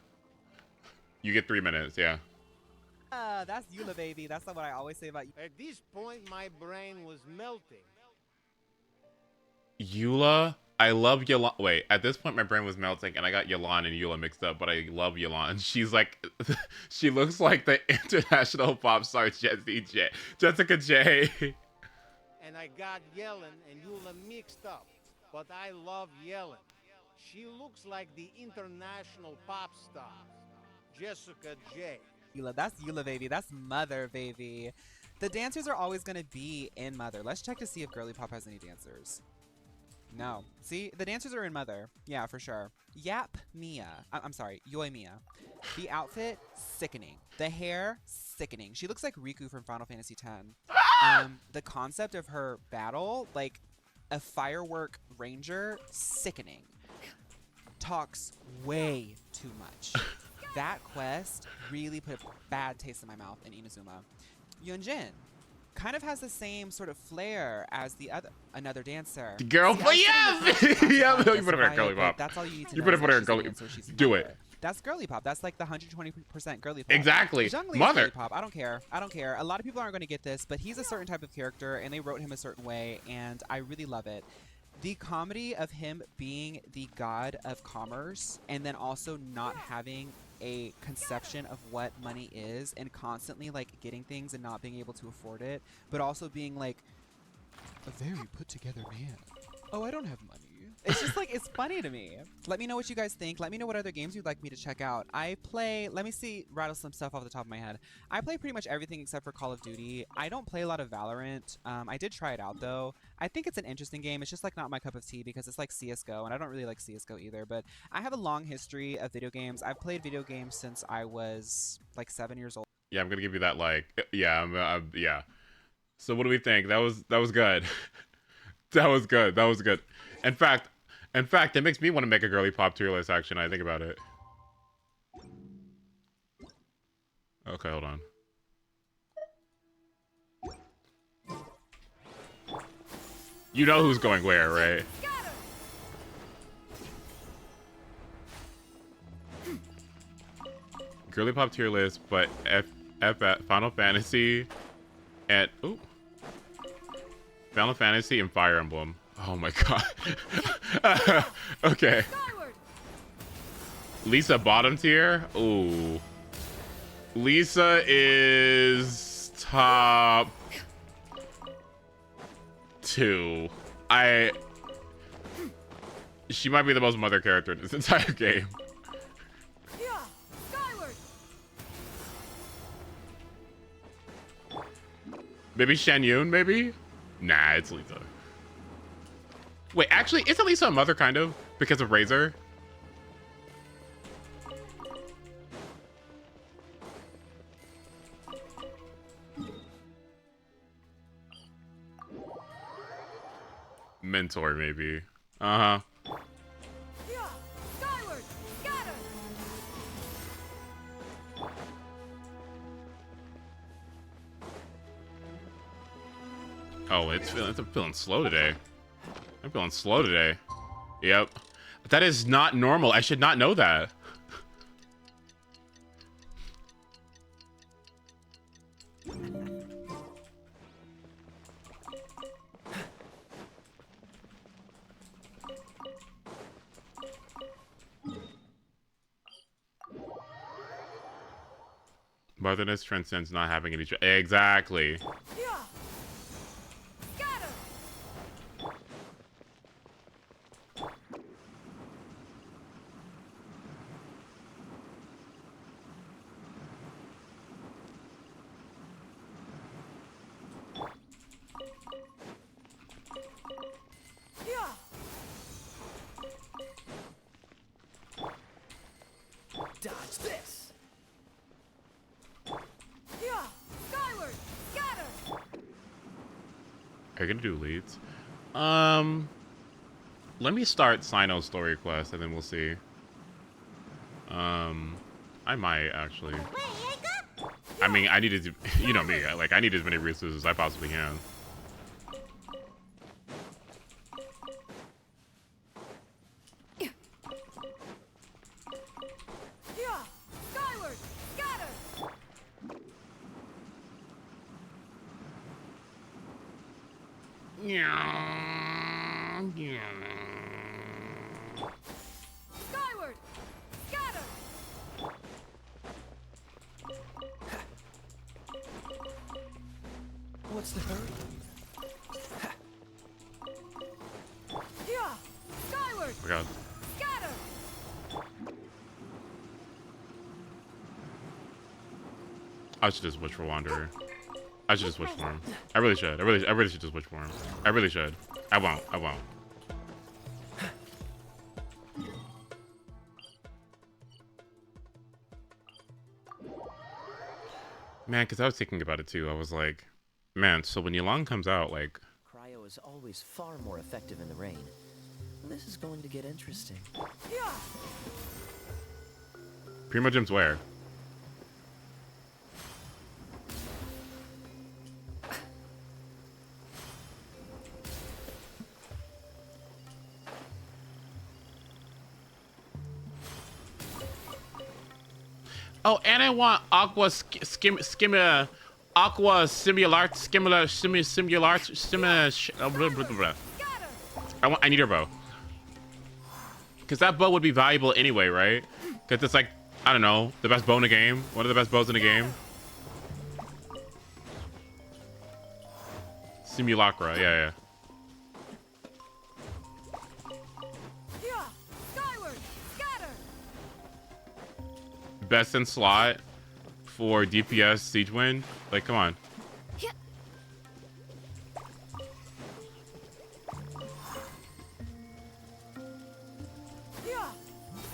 You get 3 minutes, yeah. That's Eula, baby. That's not what I always say about you. At this point, my brain was melting. Eula? I love Yelan. Wait, at this point, my brain was melting, and I got Yelan and Eula mixed up, but I love Yelan. She's like, she looks like the international pop star Jessica J. And I got Yellen and Eula mixed up, but I love Yellen. She looks like the international pop star, Jessica J. Eula, that's Eula, baby. That's Mother, baby. The dancers are always going to be in Mother. Let's check to see if Girly Pop has any dancers. No. See, the dancers are in Mother. Yeah, for sure. Yap Mia. I'm sorry, Yoi Mia. The outfit, sickening. The hair, sickening. She looks like Riku from Final Fantasy X. The concept of her battle, like a firework ranger, sickening. Talks way too much. That quest really put a bad taste in my mouth in Inazuma. Yunjin kind of has the same sort of flair as another dancer. The girl, yeah, yeah. You put her in Girly Pop. That's all you need to know. You put her in Girly. Do it. That's Girly Pop. That's like the 120% Girly Pop. Exactly. Mother. Girly Pop. I don't care. I don't care. A lot of people aren't going to get this, but he's a certain type of character, and they wrote him a certain way, and I really love it. The comedy of him being the god of commerce, and then also not having a conception of what money is, and constantly like getting things and not being able to afford it, but also being like a very put together man. Oh, I don't have money. It's just like, it's funny to me. Let me know what you guys think. Let me know what other games you'd like me to check out. I play, let me see, rattle some stuff off the top of my head. I play pretty much everything except for Call of Duty. I don't play a lot of Valorant. I did try it out though. I think it's an interesting game. It's just like not my cup of tea because it's like CSGO, and I don't really like CSGO either. But I have a long history of video games. I've played video games since I was like 7 years old. Yeah, I'm gonna give you that like. Yeah, yeah. So what do we think? That was good. That was good. That was good. In fact, it makes me want to make a girly pop tier list. Actually, now I think about it. Okay, hold on. You know who's going where, right? Girly pop tier list, but Final Fantasy and Final Fantasy and Fire Emblem. Oh my god. Okay. Lisa bottom tier. Ooh. Lisa is top 2. She might be the most mother character in this entire game. Maybe Shen Yun, maybe? Nah, it's Lisa. Wait, actually, isn't Lisa a mother, kind of? Because of Razor? Mentor, maybe. Uh-huh. Oh, it's feeling slow today. I'm feeling slow today. Yep. That is not normal. I should not know that. Motherness transcends not having any. Exactly. Dodge this. Skyward, scatter. Are you gonna do leads? Let me start Sino's story quest and then we'll see. I might actually. I mean, I need to, you know me, like I need as many resources as I possibly can. Skyward, scatter. Skyward, scatter. What's the hurry? Skyward, Oh my god. scatter. I should just wish for Wanderer. I should just wish for him. I really should. I really should just wish for him. I really should. I won't. I won't. Man, because I was thinking about it too. I was like, man, so when Yulong comes out, like... Cryo is always far more effective in the rain. This is going to get interesting. Primogem's where? Oh, and I want aqua skimmer, aqua simular, I need her bow. Because that bow would be valuable anyway, right? Because it's like, I don't know, the best bow in the game. One of the best bows in the game. Simulacra, yeah. best in slot for DPS Siege Wind. Like, come on.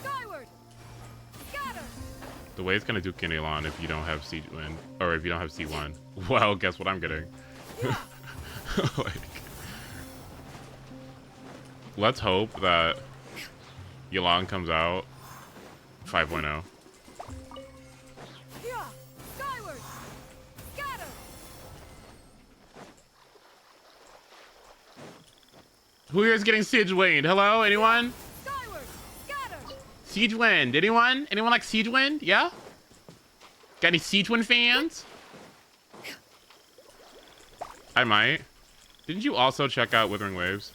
Skyward! Scatter! The way it's gonna do Kinelon if you don't have Siege Wind, or if you don't have C1. Well, guess what I'm getting. Like, let's hope that Yelan comes out 5.0. Skyward! Scatter! Who here is getting Siege Wind? Hello, anyone? Skyward! Scatter! Siege Wind, anyone? Anyone like Siege Wind? Yeah? Got any Siege Wind fans? I might. Didn't you also check out Withering Waves?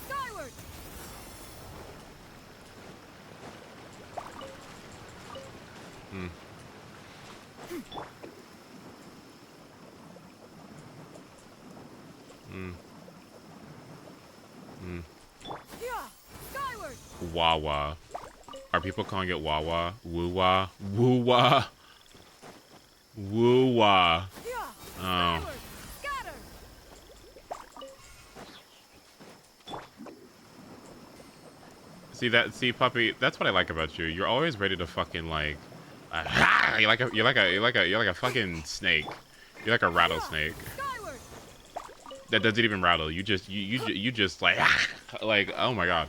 Skyward! Hmm. Hmm. Hmm. Skyward! Wawa. Are people calling it Wawa? Woo-wah? Woo-wah? Woo-wah. Oh. Scatter! See, puppy, that's what I like about you. You're always ready to fucking like you're like a fucking snake. You're like a rattlesnake. Skyward! That doesn't even rattle. You just like like, oh my god.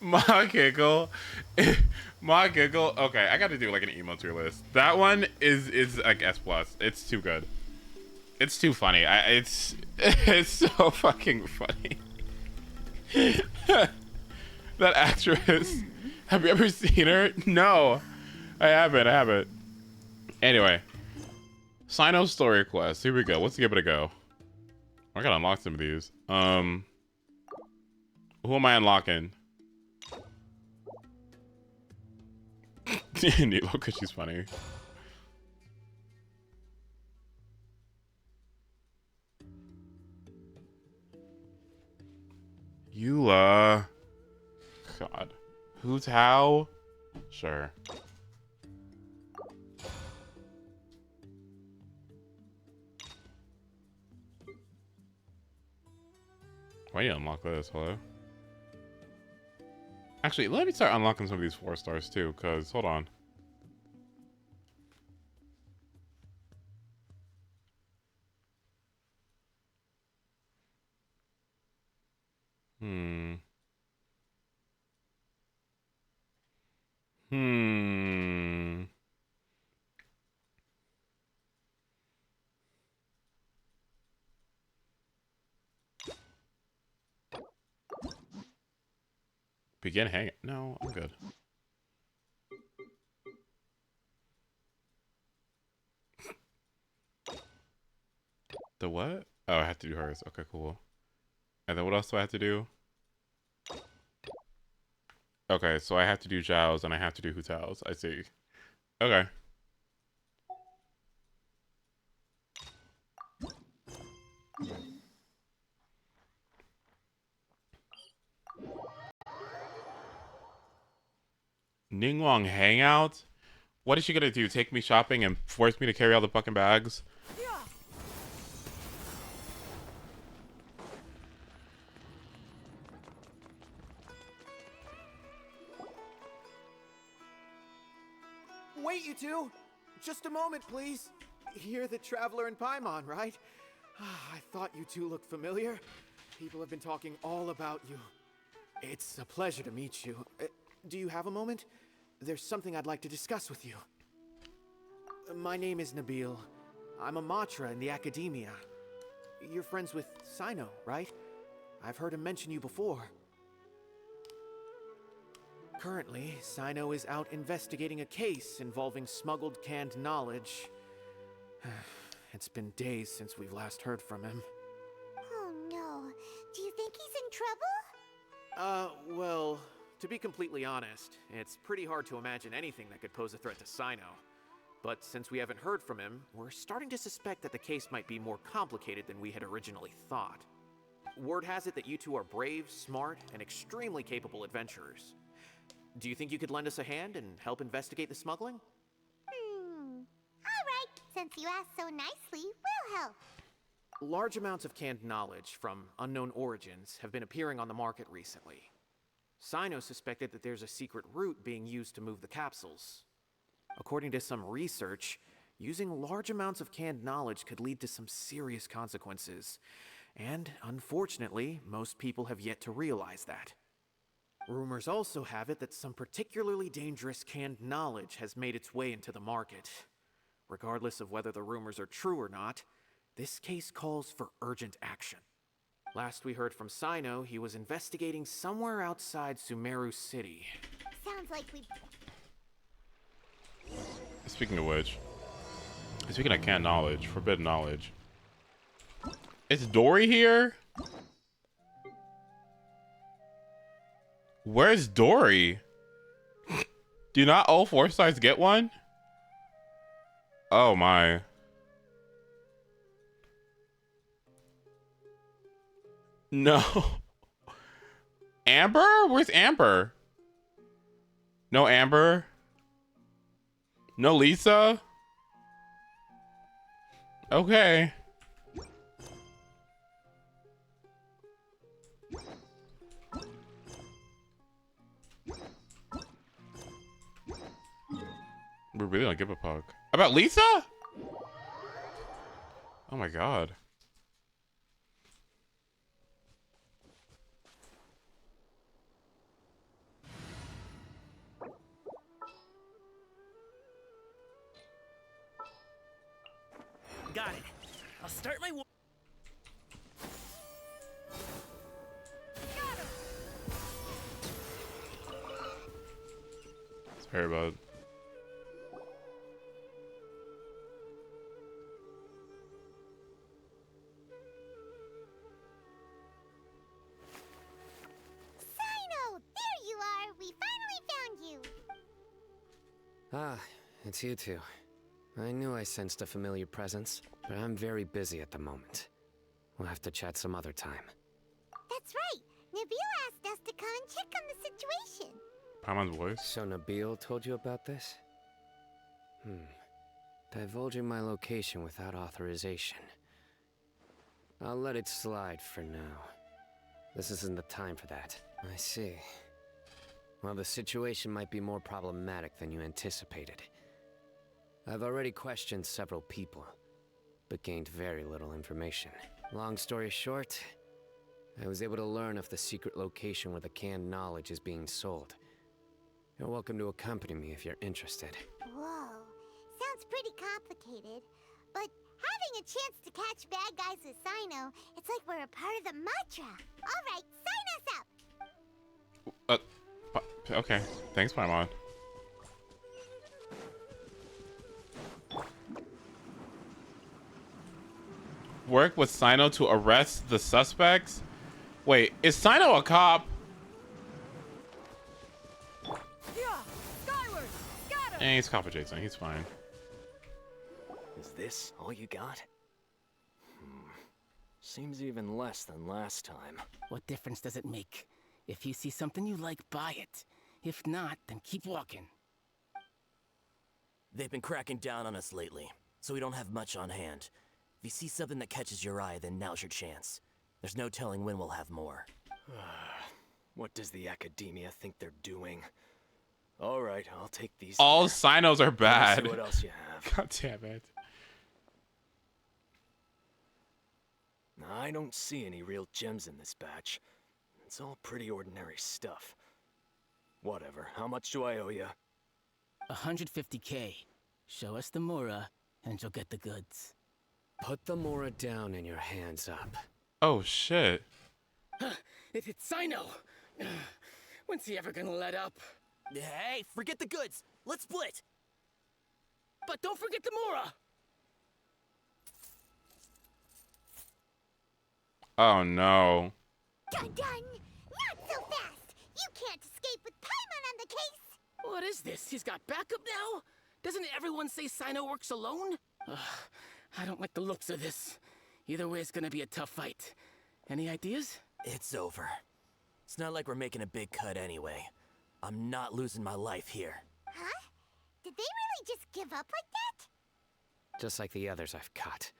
Ma giggle. Ma giggle. Okay, I gotta do like an emo tier list. That one is like S plus. It's too good. It's too funny. It's so fucking funny. That actress. Have you ever seen her? No, I haven't. Anyway, Sino story quest. Here we go. Let's give it a go. I gotta unlock some of these. Who am I unlocking? Nilo, because she's funny. Eula. God. Who's how? Sure. Why do you unlock this? Hello? Actually, let me start unlocking some of these 4 stars too, because, hold on. Hmm. Begin hanging. No, I'm good. The what? Oh, I have to do hers. Okay, cool. And then what else do I have to do? Okay, so I have to do Zhao's and I have to do Hu Tao's. I see. Okay. Ningguang Hangout? What is she gonna do? Take me shopping and force me to carry all the fucking bags? Wait, you two! Just a moment, please. You're the Traveler in Paimon, right? I thought you two looked familiar. People have been talking all about you. It's a pleasure to meet you. Do you have a moment? There's something I'd like to discuss with you. My name is Nabil. I'm a Matra in the Academia. You're friends with Sino, right? I've heard him mention you before. Currently, Sino is out investigating a case involving smuggled canned knowledge. It's been days since we've last heard from him. Oh no. Do you think he's in trouble? Well, to be completely honest, it's pretty hard to imagine anything that could pose a threat to Sino. But since we haven't heard from him, we're starting to suspect that the case might be more complicated than we had originally thought. Word has it that you two are brave, smart, and extremely capable adventurers. Do you think you could lend us a hand and help investigate the smuggling? Alright, since you asked so nicely, we'll help. Large amounts of canned knowledge from unknown origins have been appearing on the market recently. Sino suspected that there's a secret route being used to move the capsules. According to some research, using large amounts of canned knowledge could lead to some serious consequences. And unfortunately, most people have yet to realize that. Rumors also have it that some particularly dangerous canned knowledge has made its way into the market. Regardless of whether the rumors are true or not, this case calls for urgent action. Last we heard from Sino, he was investigating somewhere outside Sumeru City. Sounds like we... Speaking of which, speaking of canned knowledge, forbidden knowledge. Is Dory here? Where's Dory? Do not all 4 stars get one? Oh my. No. Amber? Where's Amber? No Amber? No Lisa? Okay. We really don't give a fuck. About Lisa? Oh my god. Got it. I'll start my war. Sorry about. Sino! There you are! We finally found you! Ah, it's you two. I knew I sensed a familiar presence, but I'm very busy at the moment. We'll have to chat some other time. That's right! Nabil asked us to come and check on the situation. Paimon's voice. So Nabil told you about this? Divulging my location without authorization. I'll let it slide for now. This isn't the time for that. I see. Well, the situation might be more problematic than you anticipated. I've already questioned several people, but gained very little information. Long story short, I was able to learn of the secret location where the canned knowledge is being sold. You're welcome to accompany me if you're interested. Whoa. Sounds pretty complicated. But having a chance to catch bad guys with Sino, it's like we're a part of the mantra. Alright, sign us up! Okay. Thanks, Paimon. Work with Sino to arrest the suspects? Wait, is Sino a cop? Yeah, skyward, scatter. He's cop adjacent. He's fine. Is this all you got? Seems even less than last time. What difference does it make? If you see something you like, buy it. If not, then keep walking. They've been cracking down on us lately, so we don't have much on hand. If you see something that catches your eye, then now's your chance. There's no telling when we'll have more. What does the academia think they're doing? All right, I'll take these. All Sinos are bad. See what else you have. God damn it. I don't see any real gems in this batch. It's all pretty ordinary stuff. Whatever. How much do I owe you? 150K. Show us the Mura, and you'll get the goods. Put the Mora down and your hands up. Oh shit. It's Sino. When's he ever gonna let up? Hey, forget the goods! Let's split! But don't forget the Mura! Oh no. Dun dun! Not so fast! You can't escape with Paimon on the case! What is this? He's got backup now? Doesn't everyone say Sino works alone? Ugh, I don't like the looks of this. Either way, it's gonna be a tough fight. Any ideas? It's over. It's not like we're making a big cut anyway. I'm not losing my life here. Huh? Did they really just give up like that? Just like the others I've caught.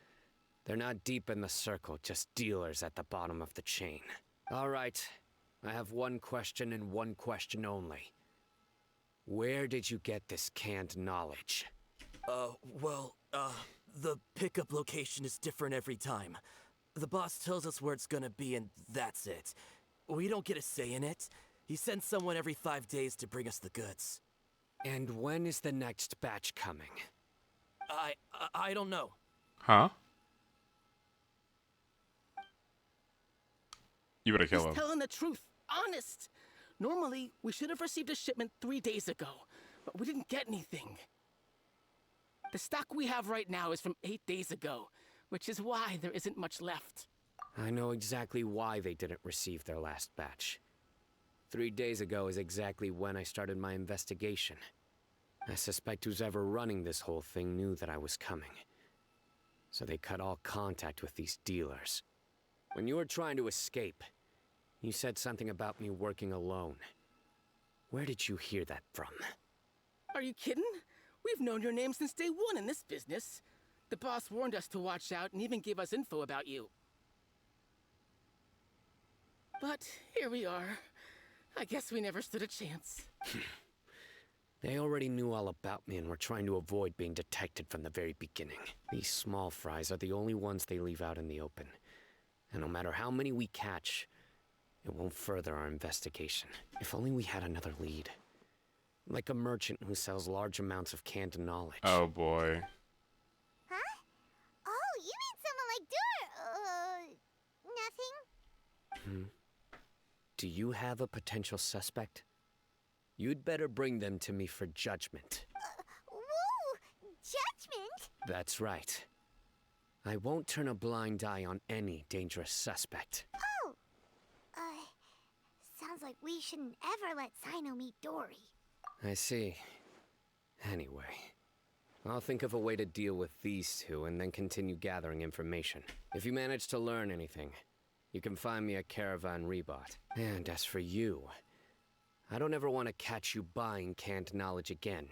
They're not deep in the circle, just dealers at the bottom of the chain. All right, I have one question and one question only. Where did you get this canned knowledge? The pickup location is different every time. The boss tells us where it's gonna be and that's it. We don't get a say in it. He sends someone every 5 days to bring us the goods. And when is the next batch coming? I don't know. Huh? You better kill He's him. telling the truth. Honest. Normally, we should have received a shipment 3 days ago, but we didn't get anything. The stock we have right now is from 8 days ago, which is why there isn't much left. I know exactly why they didn't receive their last batch. 3 days ago is exactly when I started my investigation. I suspect who's ever running this whole thing knew that I was coming. So they cut all contact with these dealers. When you were trying to escape, you said something about me working alone. Where did you hear that from? Are you kidding? We've known your name since day one in this business. The boss warned us to watch out and even gave us info about you. But here we are. I guess we never stood a chance. They already knew all about me and were trying to avoid being detected from the very beginning. These small fries are the only ones they leave out in the open. And no matter how many we catch, it won't further our investigation. If only we had another lead. Like a merchant who sells large amounts of canned knowledge. Oh boy. Huh? Oh, you mean someone like nothing? Do you have a potential suspect? You'd better bring them to me for judgment. Whoa! Judgment? That's right. I won't turn a blind eye on any dangerous suspect. Oh! Sounds like we shouldn't ever let Sino meet Dory. I see. Anyway, I'll think of a way to deal with these two and then continue gathering information. If you manage to learn anything, you can find me at Caravan Rebot. And as for you, I don't ever want to catch you buying canned knowledge again.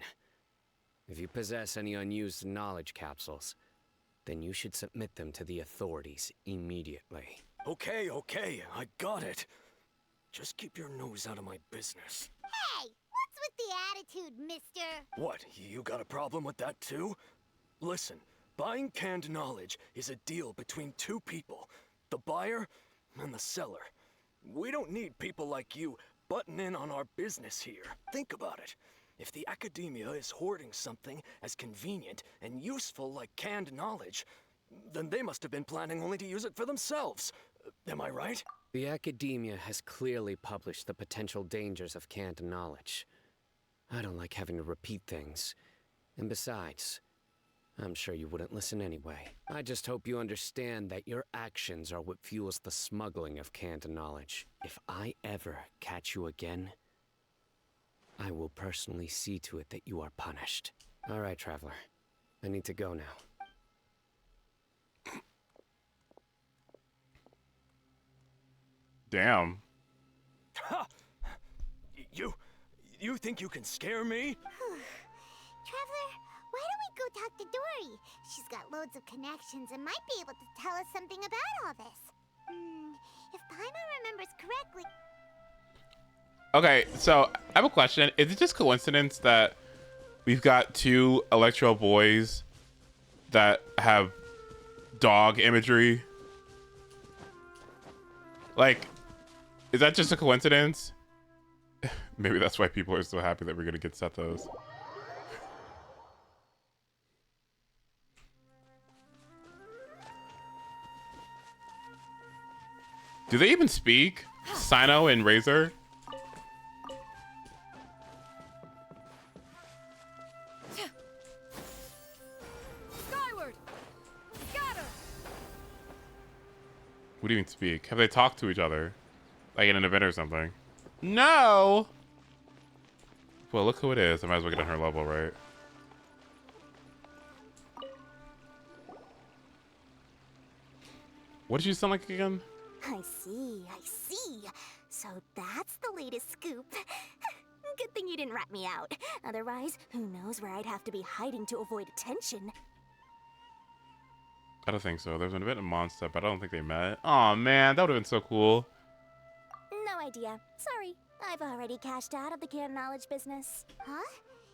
If you possess any unused knowledge capsules, then you should submit them to the authorities immediately. Okay, I got it. Just keep your nose out of my business. Hey! What's with the attitude, mister? What, you got a problem with that too? Listen, buying canned knowledge is a deal between two people, the buyer and the seller. We don't need people like you butting in on our business here. Think about it. If the academia is hoarding something as convenient and useful like canned knowledge, then they must have been planning only to use it for themselves. Am I right? The academia has clearly published the potential dangers of canned knowledge. I don't like having to repeat things. And besides, I'm sure you wouldn't listen anyway. I just hope you understand that your actions are what fuels the smuggling of canned knowledge. If I ever catch you again, I will personally see to it that you are punished. All right, Traveler. I need to go now. Damn. Ha! You think you can scare me? Traveler, why don't we go talk to Dory? She's got loads of connections and might be able to tell us something about all this. If Paimon remembers correctly... Okay, so I have a question. Is it just coincidence that we've got two Electro boys that have dog imagery? Like, is that just a coincidence? Maybe that's why people are so happy that we're gonna get Sethos. Do they even speak? Sino and Razor? Skyward! Scatter! What do you mean speak? Have they talked to each other? Like in an event or something? No! Well, look who it is. I might as well get on her level, right? What did you sound like again? I see, I see. So that's the latest scoop. Good thing you didn't rat me out. Otherwise, who knows where I'd have to be hiding to avoid attention. I don't think so. There's an event in Mondstadt, but I don't think they met. Oh man, that would have been so cool. No idea. Sorry. I've already cashed out of the canned knowledge business. Huh?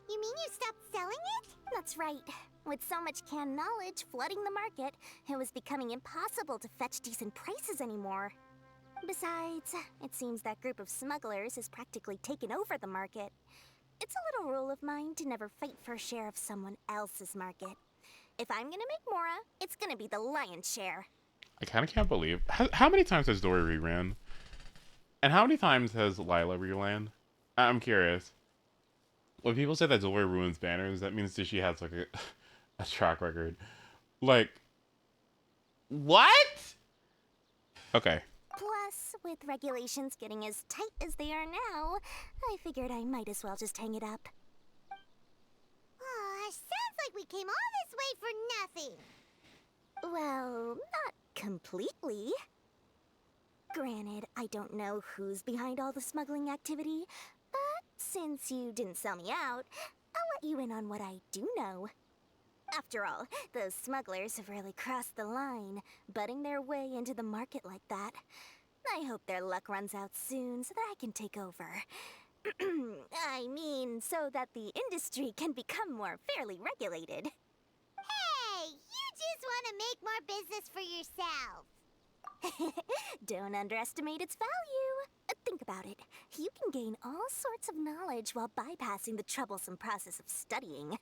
You mean you stopped selling it? That's right. With so much canned knowledge flooding the market, it was becoming impossible to fetch decent prices anymore. Besides, it seems that group of smugglers has practically taken over the market. It's a little rule of mine to never fight for a share of someone else's market. If I'm gonna make Mora, it's gonna be the lion's share. I kind of can't believe. How many times has Dory reran? And how many times has Lila reran? I'm curious. When people say that Dory ruins banners, that means that she has like a track record. Like, what? Okay. Plus, with regulations getting as tight as they are now, I figured I might as well just hang it up. Sounds like we came all this way for nothing. Well, not completely. Granted, I don't know who's behind all the smuggling activity, but since you didn't sell me out, I'll let you in on what I do know. After all, those smugglers have really crossed the line, butting their way into the market like that. I hope their luck runs out soon so that I can take over. I mean, so that the industry can become more fairly regulated. Hey, you just want to make more business for yourself. Don't underestimate its value. Think about it. You can gain all sorts of knowledge while bypassing the troublesome process of studying.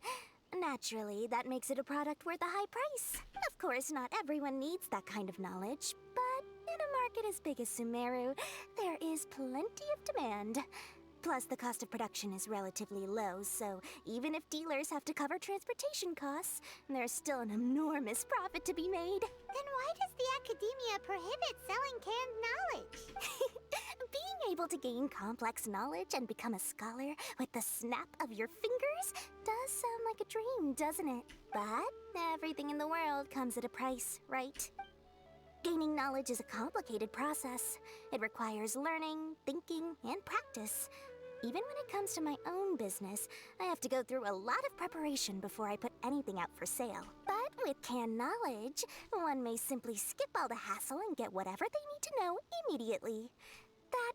Naturally, that makes it a product worth a high price. Of course, not everyone needs that kind of knowledge, but in a market as big as Sumeru, there is plenty of demand. Plus, the cost of production is relatively low, so even if dealers have to cover transportation costs, there's still an enormous profit to be made. Then why does the academia prohibit selling canned knowledge? Being able to gain complex knowledge and become a scholar with the snap of your fingers does sound like a dream, doesn't it? But everything in the world comes at a price, right? Gaining knowledge is a complicated process. It requires learning, thinking, and practice. Even when it comes to my own business, I have to go through a lot of preparation before I put anything out for sale. But with canned knowledge, one may simply skip all the hassle and get whatever they need to know immediately. That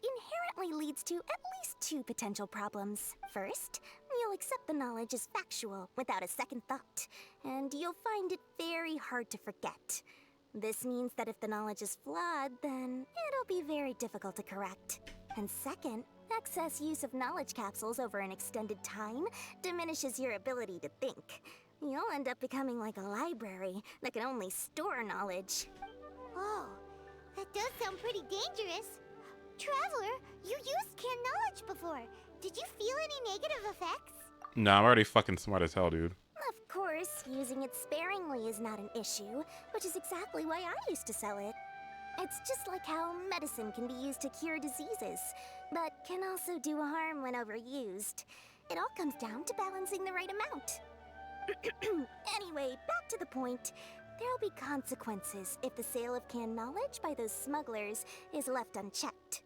inherently leads to at least two potential problems. First, you'll accept the knowledge as factual without a second thought, and you'll find it very hard to forget. This means that if the knowledge is flawed, then it'll be very difficult to correct. And second, excess use of knowledge capsules over an extended time diminishes your ability to think. You'll end up becoming like a library that can only store knowledge. Oh, that does sound pretty dangerous. Traveler, you used canned knowledge before. Did you feel any negative effects? Nah, I'm already fucking smart as hell, dude. Of course, using it sparingly is not an issue, which is exactly why I used to sell it. It's just like how medicine can be used to cure diseases, but can also do harm when overused. It all comes down to balancing the right amount. Anyway, back to the point. There'll be consequences if the sale of canned knowledge by those smugglers is left unchecked.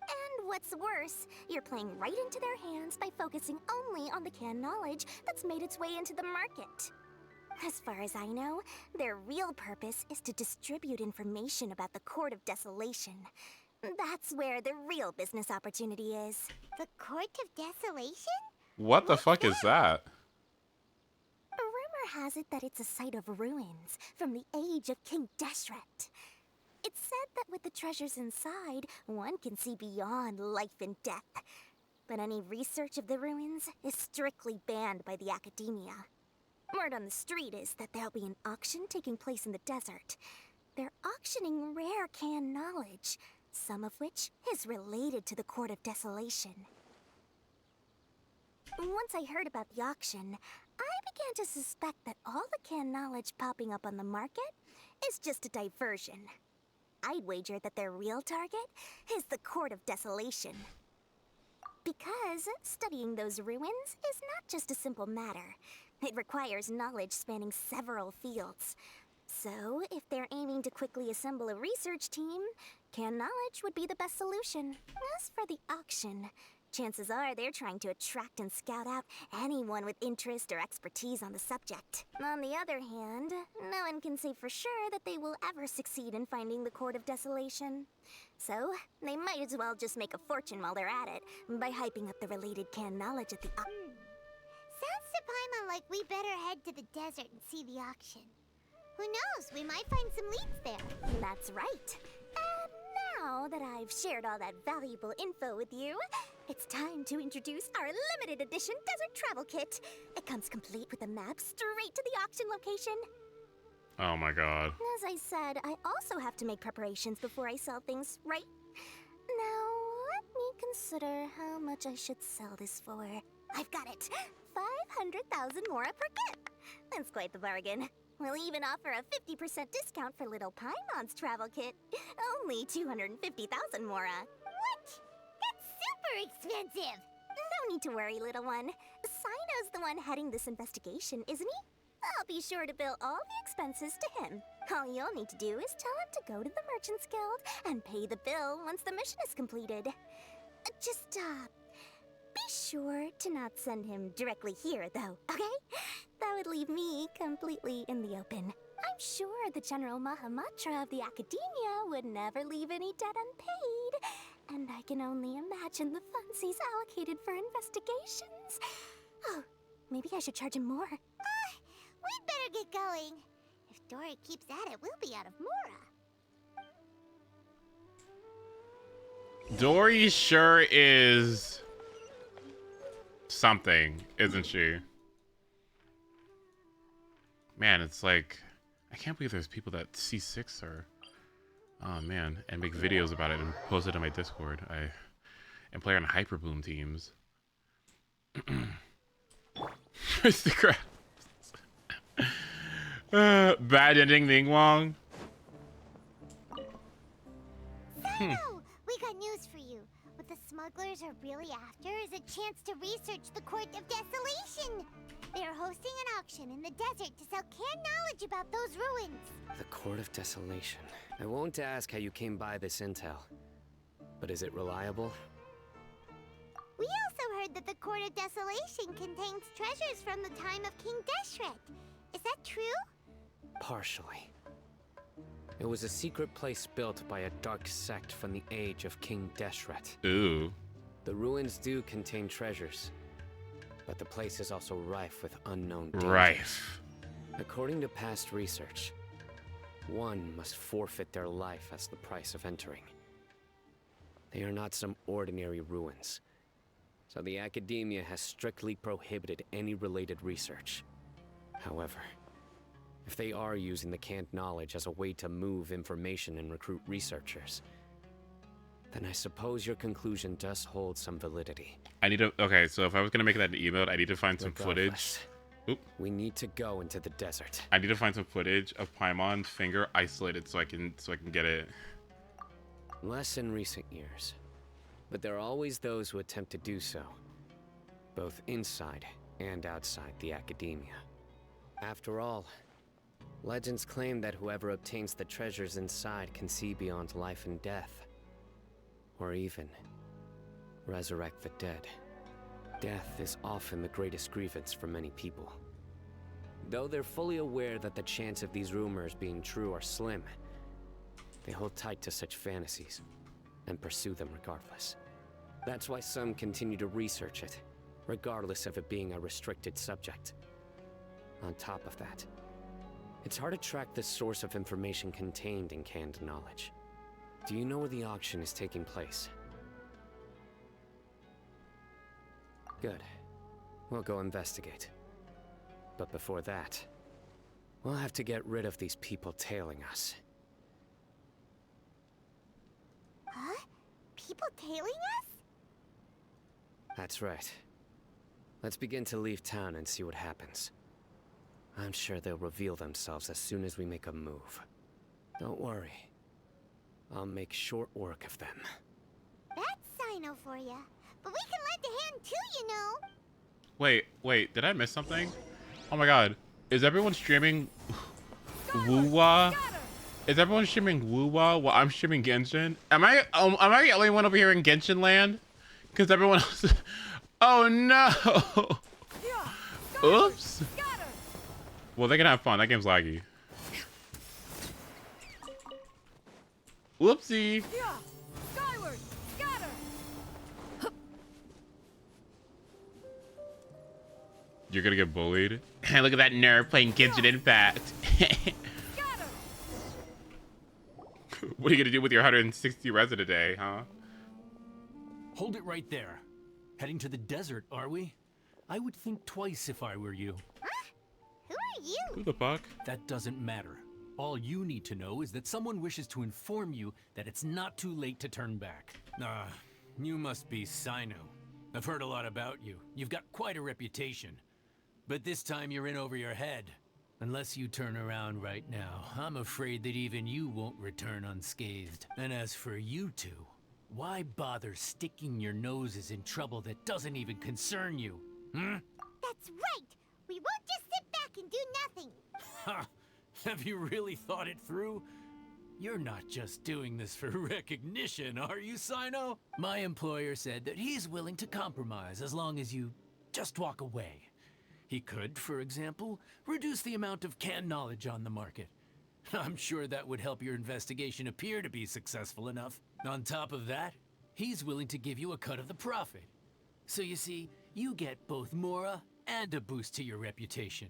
And what's worse, you're playing right into their hands by focusing only on the canned knowledge that's made its way into the market. As far as I know, their real purpose is to distribute information about the Court of Desolation. That's where the real business opportunity is. The Court of Desolation? What the fuck is that? Rumor has it that it's a site of ruins from the age of King Deshret. It's said that with the treasures inside, one can see beyond life and death. But any research of the ruins is strictly banned by the academia. Word on the street is that there'll be an auction taking place in the desert. They're auctioning rare canned knowledge, some of which is related to the Court of Desolation. Once I heard about the auction, I began to suspect that all the canned knowledge popping up on the market is just a diversion. I'd wager that their real target is the Court of Desolation. Because studying those ruins is not just a simple matter. It requires knowledge spanning several fields. So, if they're aiming to quickly assemble a research team, canned knowledge would be the best solution. As for the auction, chances are they're trying to attract and scout out anyone with interest or expertise on the subject. On the other hand, no one can say for sure that they will ever succeed in finding the Court of Desolation. So, they might as well just make a fortune while they're at it by hyping up the related canned knowledge at the Sounds to Paimon like we better head to the desert and see the auction. Who knows, we might find some leads there. That's right. And now that I've shared all that valuable info with you, it's time to introduce our limited edition desert travel kit. It comes complete with a map straight to the auction location. Oh my god. As I said, I also have to make preparations before I sell things, right? Now, let me consider how much I should sell this for. I've got it! 500,000 mora per kit! That's quite the bargain. We'll even offer a 50% discount for little Paimon's travel kit. Only 250,000 mora. What? That's super expensive! No need to worry, little one. Sino's the one heading this investigation, isn't he? I'll be sure to bill all the expenses to him. All you'll need to do is tell him to go to the Merchants Guild and pay the bill once the mission is completed. Just, be sure to not send him directly here, though, okay? That would leave me completely in the open. I'm sure the General Mahamatra of the Academia would never leave any debt unpaid. And I can only imagine the funds he's allocated for investigations. Oh, maybe I should charge him more. We'd better get going. If Dory keeps at it, we'll be out of mora. Dory sure is something, isn't she? Man, it's like, I can't believe there's people that C6 her. Oh man, and make videos about it and post it on my Discord. And play on Hyperboom teams. Mr. Krabs. Bad ending, Ning Wong. Sino, we got news for you. What the smugglers are really after is a chance to research the Court of Desolation. They are hosting an auction in the desert to sell canned knowledge about those ruins. The Court of Desolation. I won't ask how you came by this intel, but is it reliable? We also heard that the Court of Desolation contains treasures from the time of King Deshret. Is that true? Partially. It was a secret place built by a dark sect from the age of King Deshret. Ooh. The ruins do contain treasures, but the place is also rife with unknown dangers. Rife. According to past research, one must forfeit their life as the price of entering. They are not some ordinary ruins, so the Academia has strictly prohibited any related research. However, if they are using the canned knowledge as a way to move information and recruit researchers, then I suppose your conclusion does hold some validity. I need to, okay, so if I was gonna make that an emote, I need to find some footage. Oop. We need to go into the desert. I need to find some footage of Paimon's finger isolated so I can get it. Less in recent years, but there are always those who attempt to do so, both inside and outside the Academia. After all, legends claim that whoever obtains the treasures inside can see beyond life and death, or even resurrect the dead. Death is often the greatest grievance for many people. Though they're fully aware that the chance of these rumors being true are slim, they hold tight to such fantasies and pursue them regardless. That's why some continue to research it, regardless of it being a restricted subject. On top of that, it's hard to track the source of information contained in canned knowledge. Do you know where the auction is taking place? Good. We'll go investigate. But before that, we'll have to get rid of these people tailing us. Huh? People tailing us? That's right. Let's begin to leave town and see what happens. I'm sure they'll reveal themselves as soon as we make a move. Don't worry. I'll make short work of them. That's Sino for ya. But we can lend a hand too, you know. Wait, did I miss something? Oh my god. Is everyone streaming Woo-wah? Is everyone streaming Woo-wah while I'm streaming Genshin? Am I the only one over here in Genshin land? Because everyone else... Oh no! Oops! Well, they can have fun. That game's laggy. Whoopsie! You're gonna get bullied? Look at that nerd playing Genshin Impact. What are you gonna do with your 160 res in a day, huh? Hold it right there. Heading to the desert, are we? I would think twice if I were you. Huh? Who are you? Who the fuck? That doesn't matter. All you need to know is that someone wishes to inform you that it's not too late to turn back. You must be Sino. I've heard a lot about you. You've got quite a reputation. But this time you're in over your head. Unless you turn around right now, I'm afraid that even you won't return unscathed. And as for you two, why bother sticking your noses in trouble that doesn't even concern you? That's right! We won't just sit back and do nothing! Ha! Have you really thought it through? You're not just doing this for recognition, are you, Sino? My employer said that he's willing to compromise as long as you just walk away. He could, for example, reduce the amount of canned knowledge on the market. I'm sure that would help your investigation appear to be successful enough. On top of that, he's willing to give you a cut of the profit. So you see, you get both Mora and a boost to your reputation.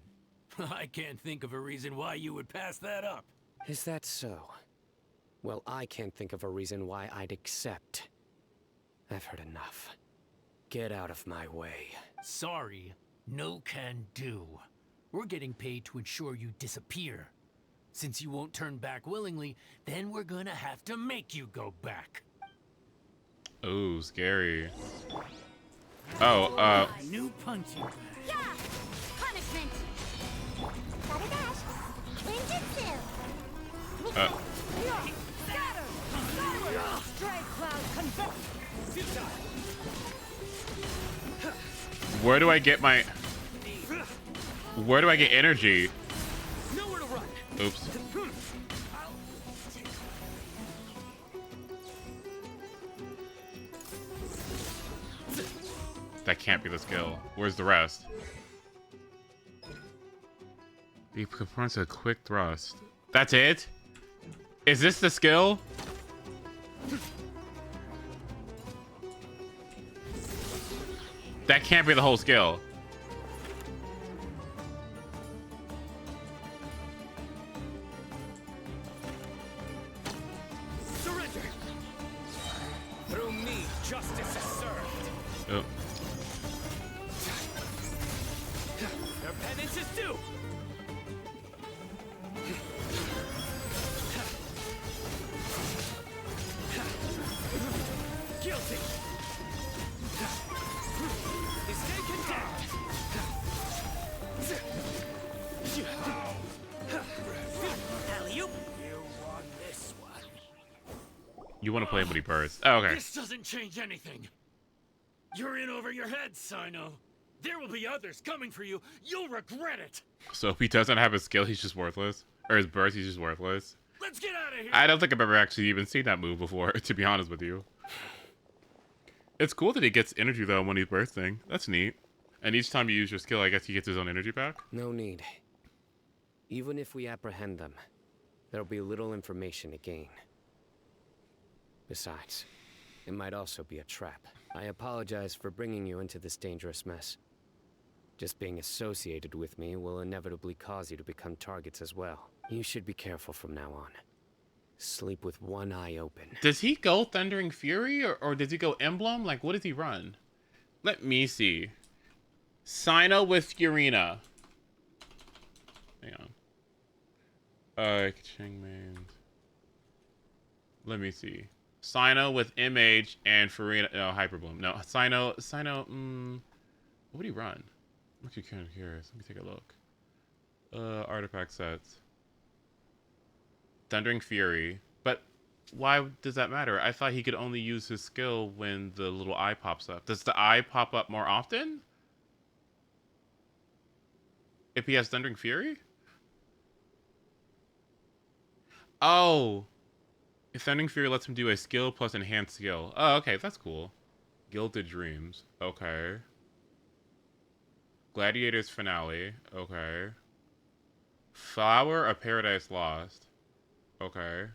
I can't think of a reason why you would pass that up. Is that so? Well, I can't think of a reason why I'd accept. I've heard enough. Get out of my way. Sorry, no can do. We're getting paid to ensure you disappear. Since you won't turn back willingly, then we're gonna have to make you go back. Oh, scary. Oh, New punching bag. Yeah! Punishment! Gotta dash! Ninjutsu! Scatter! Stray cloud convert! where do I get my... Where do I get energy? Nowhere to run. Oops. That can't be the skill. Where's the rest? He confronts a quick thrust. That's it? Is this the skill? That can't be the whole skill. Surrender. Through me, justice is served. Oh. Their penance is due. Guilty. They stay condemned. Alley-oop. You won this one. You want to play him when he bursts. Oh, okay. This doesn't change anything. You're in over your head, Sino. There will be others coming for you. You'll regret it. So if he doesn't have his skill, he's just worthless? Or his burst, he's just worthless? Let's get out of here. I don't think I've ever actually even seen that move before, to be honest with you. It's cool that he gets energy, though, when he's bursting. That's neat. And each time you use your skill, I guess he gets his own energy back? No need. Even if we apprehend them, there'll be little information to gain. Besides, it might also be a trap. I apologize for bringing you into this dangerous mess. Just being associated with me will inevitably cause you to become targets as well. You should be careful from now on. Sleep with one eye open. Does he go Thundering Fury, or does he go Emblem? Like, what does he run? Let me see. Sino with Furina. Hang on. Changman. Let me see. Sino with MH and Furina. No, Hyperbloom. No, Sino. What would he run? I'm actually kind of curious. Let me take a look. Artifact sets. Thundering Fury. But why does that matter? I thought he could only use his skill when the little eye pops up. Does the eye pop up more often? If he has Thundering Fury? Oh! Ascending Fury lets him do a skill plus enhanced skill. Oh, okay, that's cool. Gilded Dreams. Okay. Gladiator's Finale. Okay. Flower of Paradise Lost. Okay.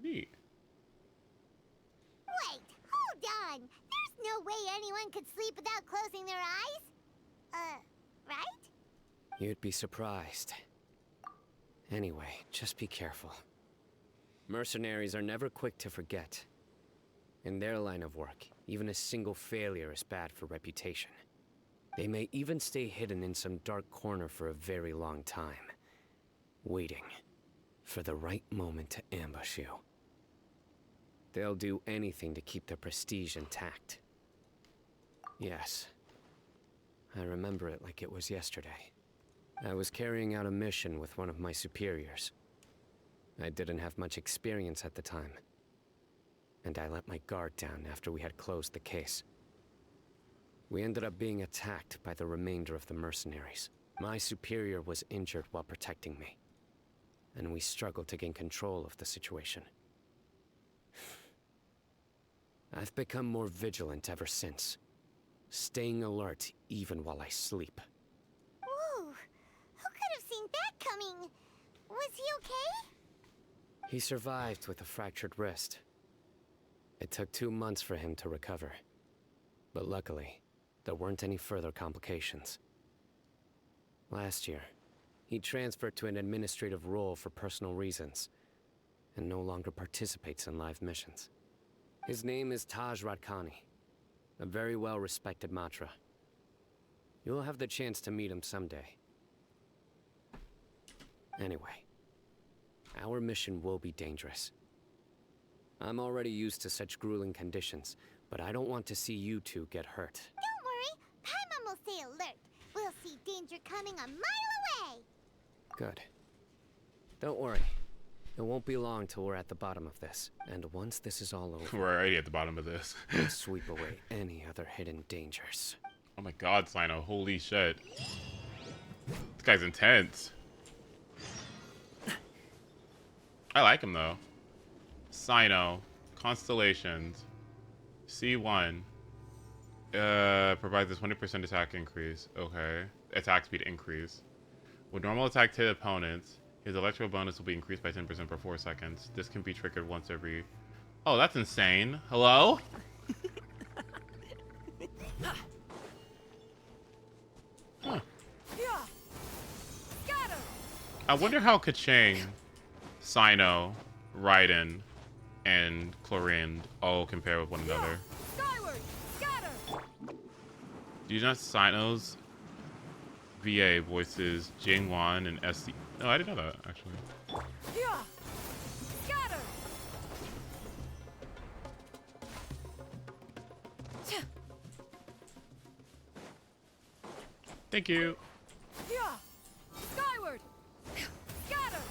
Neat. Wait, hold on. There's no way anyone could sleep without closing their eyes. Right? You'd be surprised. Anyway, just be careful. Mercenaries are never quick to forget. In their line of work, even a single failure is bad for reputation. They may even stay hidden in some dark corner for a very long time, waiting for the right moment to ambush you. They'll do anything to keep their prestige intact. Yes, I remember it like it was yesterday. I was carrying out a mission with one of my superiors. I didn't have much experience at the time, and I let my guard down after we had closed the case. We ended up being attacked by the remainder of the mercenaries. My superior was injured while protecting me, and we struggled to gain control of the situation. I've become more vigilant ever since, staying alert even while I sleep. Whoa, who could have seen that coming? Was he okay? He survived with a fractured wrist. It took 2 months for him to recover, but luckily, there weren't any further complications. Last year, he transferred to an administrative role for personal reasons, and no longer participates in live missions. His name is Taj Radkani, a very well-respected Matra. You'll have the chance to meet him someday. Anyway, our mission will be dangerous. I'm already used to such grueling conditions, but I don't want to see you two get hurt. Don't worry, Paimon will stay alert. We'll see danger coming a mile away. Good. Don't worry. It won't be long till we're at the bottom of this. And once this is all over, We're already at the bottom of this. we'll sweep away any other hidden dangers. Oh my god, Sino. Holy shit. This guy's intense. I like him, though. Sino. Constellations. C1. Provides a 20% attack increase. Okay. Attack speed increase. With normal attack to opponents, his electro bonus will be increased by 10% per 4 seconds. This can be triggered once every... Oh, that's insane. Hello? Huh. I wonder how Kachang, Sino, Raiden, and Clorinde all compare with one another. Do you know Sino's VA voices Jingwan and SC? No, I didn't know that, actually. Thank you. Skyward! Scatter!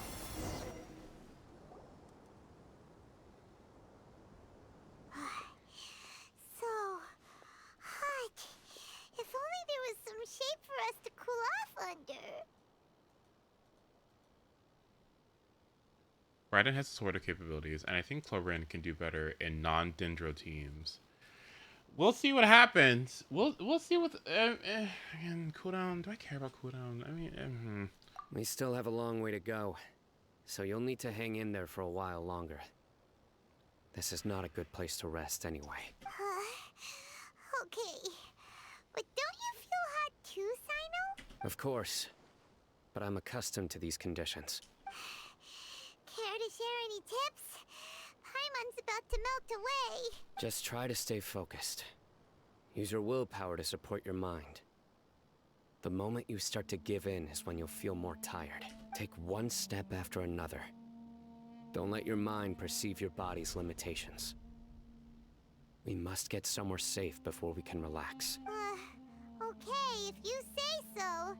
So hot. If only there was some shape for us to cool off under. Raiden has sort of capabilities, and I think Clorinde can do better in non-Dendro teams. We'll see what happens. We'll see what again, cooldown. Do I care about cooldown? I mean, We still have a long way to go, so you'll need to hang in there for a while longer. This is not a good place to rest anyway. Okay. But don't you feel hot too, Sino? Of course, but I'm accustomed to these conditions. Care to share any tips? Paimon's about to melt away. Just try to stay focused. Use your willpower to support your mind. The moment you start to give in is when you'll feel more tired. Take one step after another. Don't let your mind perceive your body's limitations. We must get somewhere safe before we can relax. Okay, if you say so.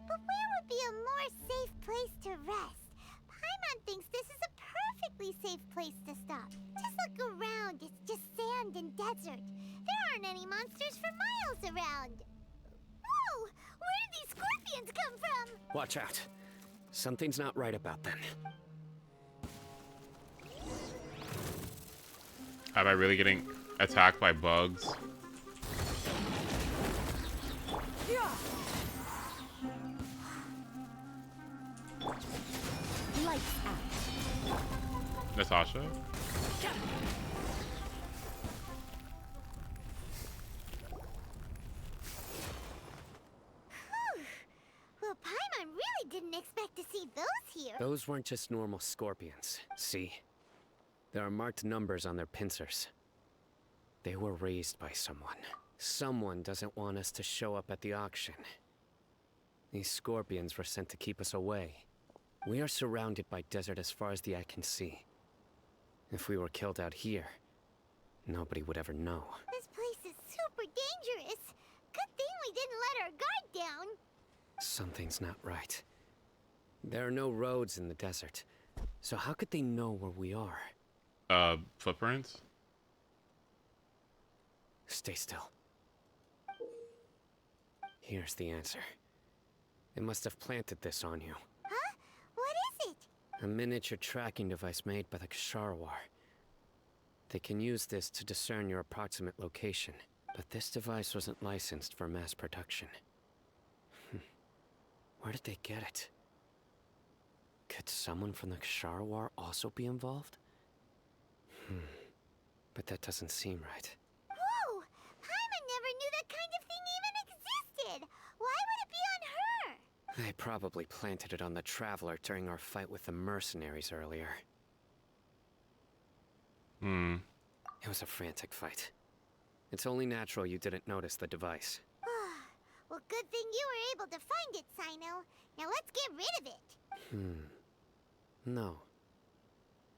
But where would be a more safe place to rest? Paimon thinks this is a perfectly safe place to stop. Just look around, it's just sand and desert. There aren't any monsters for miles around. Whoa! Where did these scorpions come from? Watch out. Something's not right about them. Am I really getting attacked by bugs? Lights out. Natasha? Well, Paimon really didn't expect to see those here. Those weren't just normal scorpions. See? There are marked numbers on their pincers. They were raised by someone. Someone doesn't want us to show up at the auction. These scorpions were sent to keep us away. We are surrounded by desert as far as the eye can see. If we were killed out here, nobody would ever know. This place is super dangerous. Good thing we didn't let our guard down. Something's not right. There are no roads in the desert, so how could they know where we are? Footprints? Stay still. Here's the answer. They must have planted this on you. Huh? What is it? A miniature tracking device made by the Ksharwar. They can use this to discern your approximate location, but this device wasn't licensed for mass production. Where did they get it? Could someone from the Ksharwar also be involved? But that doesn't seem right. Whoa! Paimon never knew that kind of thing even existed. Why would it be on her? They probably planted it on the Traveler during our fight with the mercenaries earlier. It was a frantic fight. It's only natural you didn't notice the device. Well, good thing you were able to find it, Sino. Now let's get rid of it. No.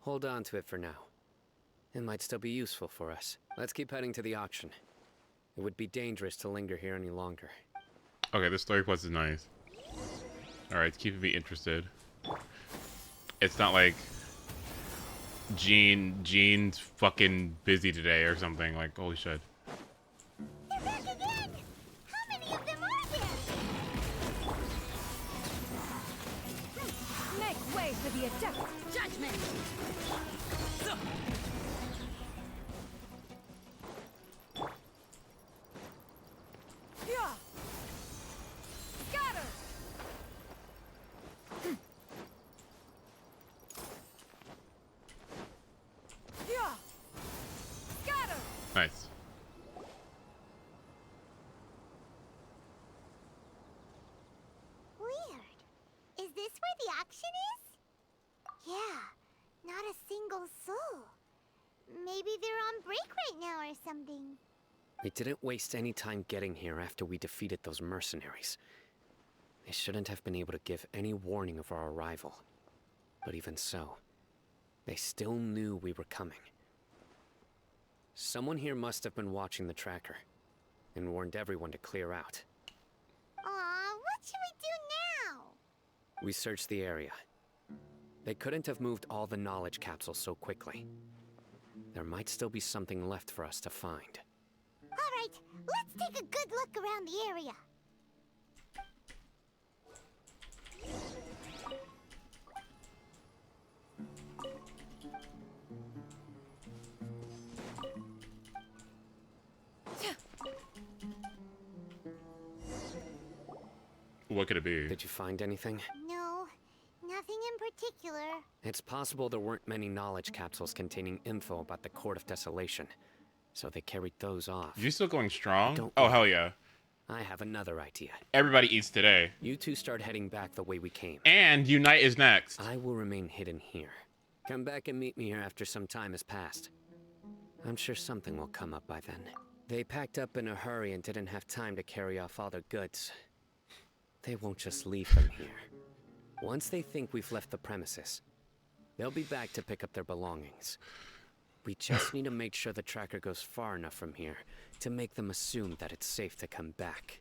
Hold on to it for now. It might still be useful for us. Let's keep heading to the auction. It would be dangerous to linger here any longer. Okay, this story quest is nice. Alright, it's keeping me interested. It's not like Jean's fucking busy today or something. Like, holy shit. They're back again! How many of them are there? Make way for the adept judgment. Scatter. Scatter. Nice. Weird. Is this where the auction is? Yeah, not a single soul. Maybe they're on break right now or something. We didn't waste any time getting here after we defeated those mercenaries. They shouldn't have been able to give any warning of our arrival. But even so, they still knew we were coming. Someone here must have been watching the tracker and warned everyone to clear out. Aw, what should we do now? We searched the area. They couldn't have moved all the knowledge capsules so quickly. There might still be something left for us to find. Alright, let's take a good look around the area. What could it be? Did you find anything? No, nothing in particular. It's possible there weren't many knowledge capsules containing info about the Court of Desolation, so they carried those off. You still going strong? Don't Oh, worry. hell yeah. I have another idea. Everybody eats today. You two start heading back the way we came. And Unite is next. I will remain hidden here. Come back and meet me here after some time has passed. I'm sure something will come up by then. They packed up in a hurry and didn't have time to carry off all their goods. They won't just leave them here. Once they think we've left the premises, they'll be back to pick up their belongings. We just need to make sure the tracker goes far enough from here to make them assume that it's safe to come back.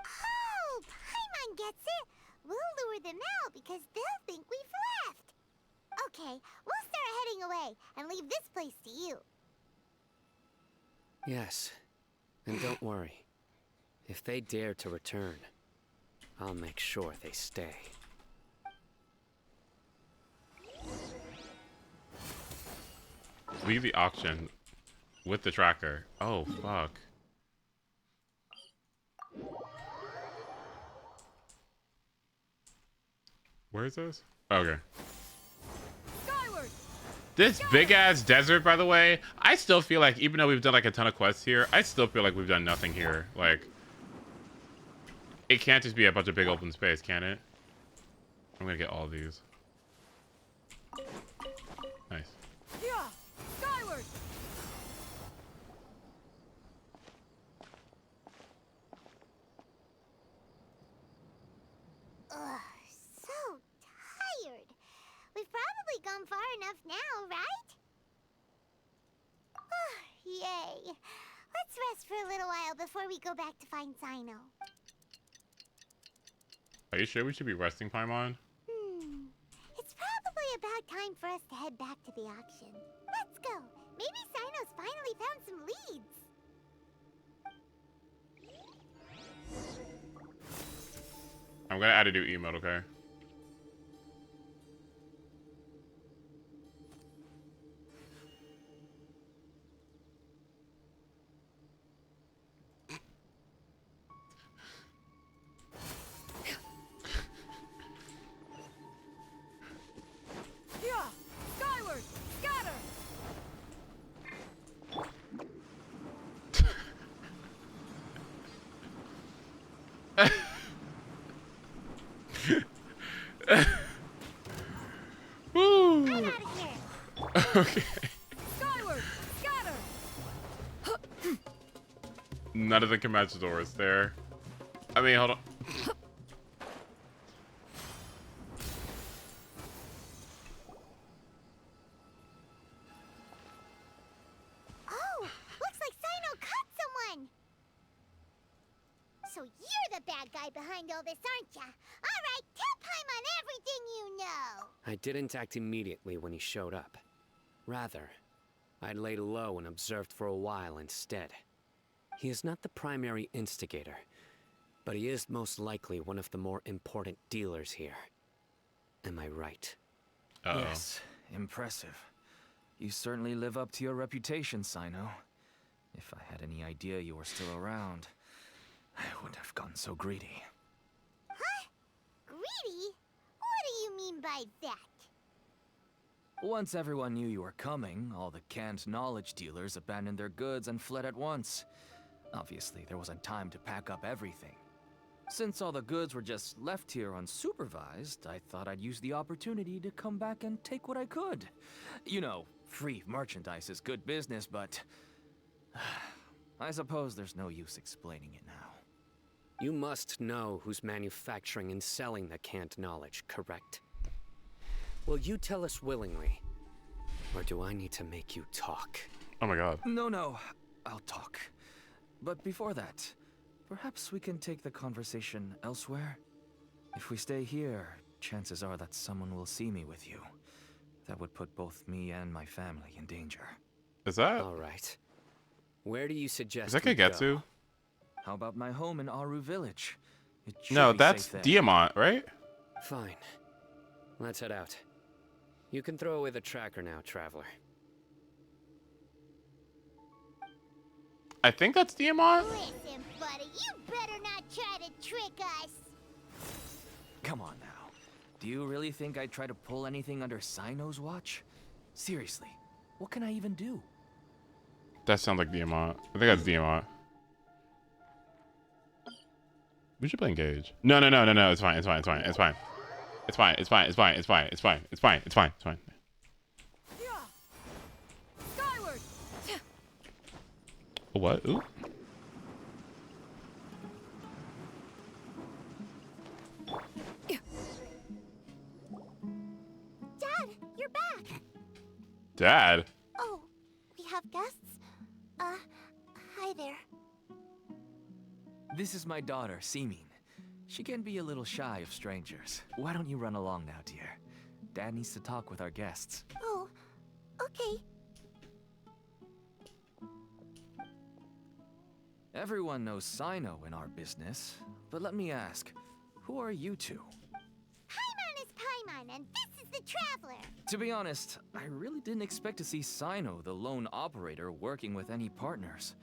Oh, Paimon gets it. We'll lure them out because they'll think we've left. Okay, we'll start heading away and leave this place to you. Yes, and don't worry. If they dare to return, I'll make sure they stay. Leave the auction. With the tracker. Oh, fuck. Where is this? Okay. Skyward! This big ass desert, by the way, I still feel like, even though we've done like a ton of quests here, I still feel like we've done nothing here. Like, it can't just be a bunch of big open space, can it? I'm gonna get all of these. Nice. Yeah! Skyward! Ugh, so tired. We've probably gone far enough now, right? Yay. Let's rest for a little while before we go back to find Sino. Are you sure we should be resting, Paimon? It's probably about time for us to head back to the auction. Let's go. Maybe Sino's finally found some leads. I'm gonna add a new emote, okay? Yeah! Skyward! Scatter! Woo! I'm out of here. Okay. Skyward! Scatter! None of the Comanchadors there. I mean, hold on. Oh, looks like Sino caught someone. So you're the bad guy behind all this, aren't ya? All right, tell Paimon everything you know. I didn't act immediately when he showed up. Rather, I laid low and observed for a while instead. He is not the primary instigator, but he is most likely one of the more important dealers here. Am I right? Uh-oh. Yes, impressive. You certainly live up to your reputation, Sino. If I had any idea you were still around, I wouldn't have gotten so greedy. Huh? Greedy? What do you mean by that? Once everyone knew you were coming, all the canned knowledge dealers abandoned their goods and fled at once. Obviously, there wasn't time to pack up everything. Since all the goods were just left here unsupervised, I thought I'd use the opportunity to come back and take what I could. You know, free merchandise is good business, but I suppose there's no use explaining it now. You must know who's manufacturing and selling the canned knowledge, correct? Will you tell us willingly? Or do I need to make you talk? Oh my god. No, I'll talk. But before that, perhaps we can take the conversation elsewhere? If we stay here, chances are that someone will see me with you. That would put both me and my family in danger. Is that? All right. Where do you suggest Is that we go? Kagetsu? How about my home in Aru Village? It should No, be that's safe there. Diamant, right? Fine. Let's head out. You can throw away the tracker now, traveler. I think that's Diamant. Listen, buddy, you better not try to trick us. Come on now. Do you really think I'd try to pull anything under Sino's watch? Seriously, what can I even do? That sounds like Diamant. I think that's Diamant. We should play Engage. No. It's fine. It's fine. It's fine. It's fine. It's fine. It's fine. It's fine. It's fine. It's fine. It's fine. It's fine. Yeah! Skyward! What? Ooh. Dad, you're back. Dad. Oh, we have guests? Hi there. This is my daughter, Seeming. She can be a little shy of strangers. Why don't you run along now, dear? Dad needs to talk with our guests. Oh, okay. Everyone knows Sino in our business, but let me ask, who are you two? Paimon is Paimon, and this is the a traveler. To be honest, I really didn't expect to see Sino, the lone operator, working with any partners.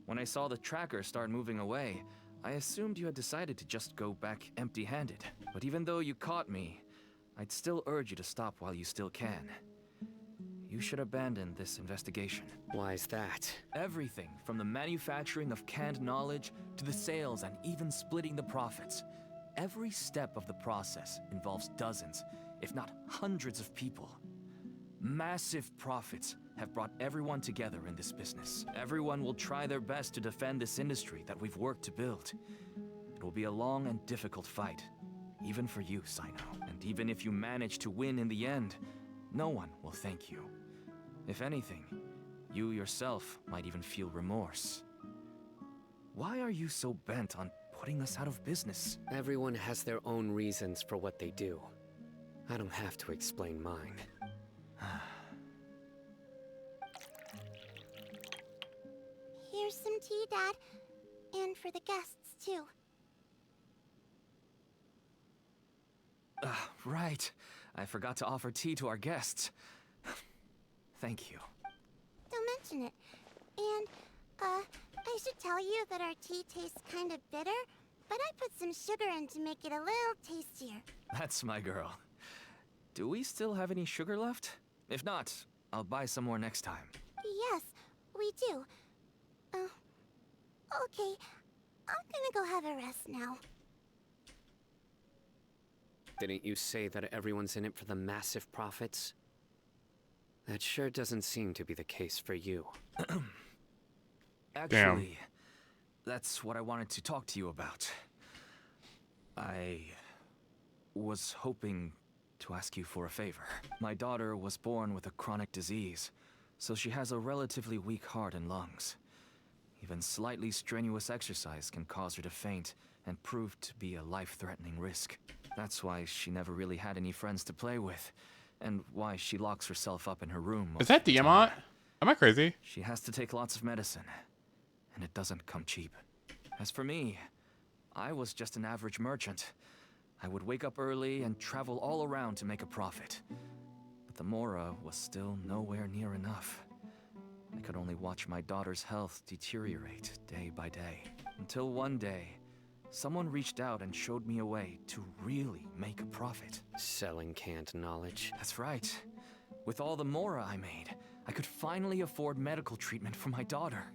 When I saw the tracker start moving away, I assumed you had decided to just go back empty-handed. But even though you caught me, I'd still urge you to stop while you still can. You should abandon this investigation. Why is that? Everything from the manufacturing of canned knowledge to the sales and even splitting the profits. Every step of the process involves dozens, if not hundreds of people. Massive profits have brought everyone together in this business. Everyone will try their best to defend this industry that we've worked to build. It will be a long and difficult fight, even for you, Sino. And even if you manage to win in the end, no one will thank you. If anything, you yourself might even feel remorse. Why are you so bent on putting us out of business? Everyone has their own reasons for what they do. I don't have to explain mine. Here's some tea, Dad. And for the guests, too. Right. I forgot to offer tea to our guests. Thank you. Don't mention it. And, I should tell you that our tea tastes kind of bitter, but I put some sugar in to make it a little tastier. That's my girl. Do we still have any sugar left? If not, I'll buy some more next time. Yes, we do. Okay. I'm gonna go have a rest now. Didn't you say that everyone's in it for the massive profits? That sure doesn't seem to be the case for you. Actually, that's what I wanted to talk to you about. I was hoping to ask you for a favor. My daughter was born with a chronic disease, so she has a relatively weak heart and lungs. Even slightly strenuous exercise can cause her to faint and prove to be a life-threatening risk. That's why she never really had any friends to play with, and why she locks herself up in her room. Is that Diamant? Am I crazy? She has to take lots of medicine, and it doesn't come cheap. As for me, I was just an average merchant. I would wake up early and travel all around to make a profit. But the Mora was still nowhere near enough. I could only watch my daughter's health deteriorate day by day. Until one day, someone reached out and showed me a way to really make a profit. Selling canned knowledge? That's right. With all the Mora I made, I could finally afford medical treatment for my daughter.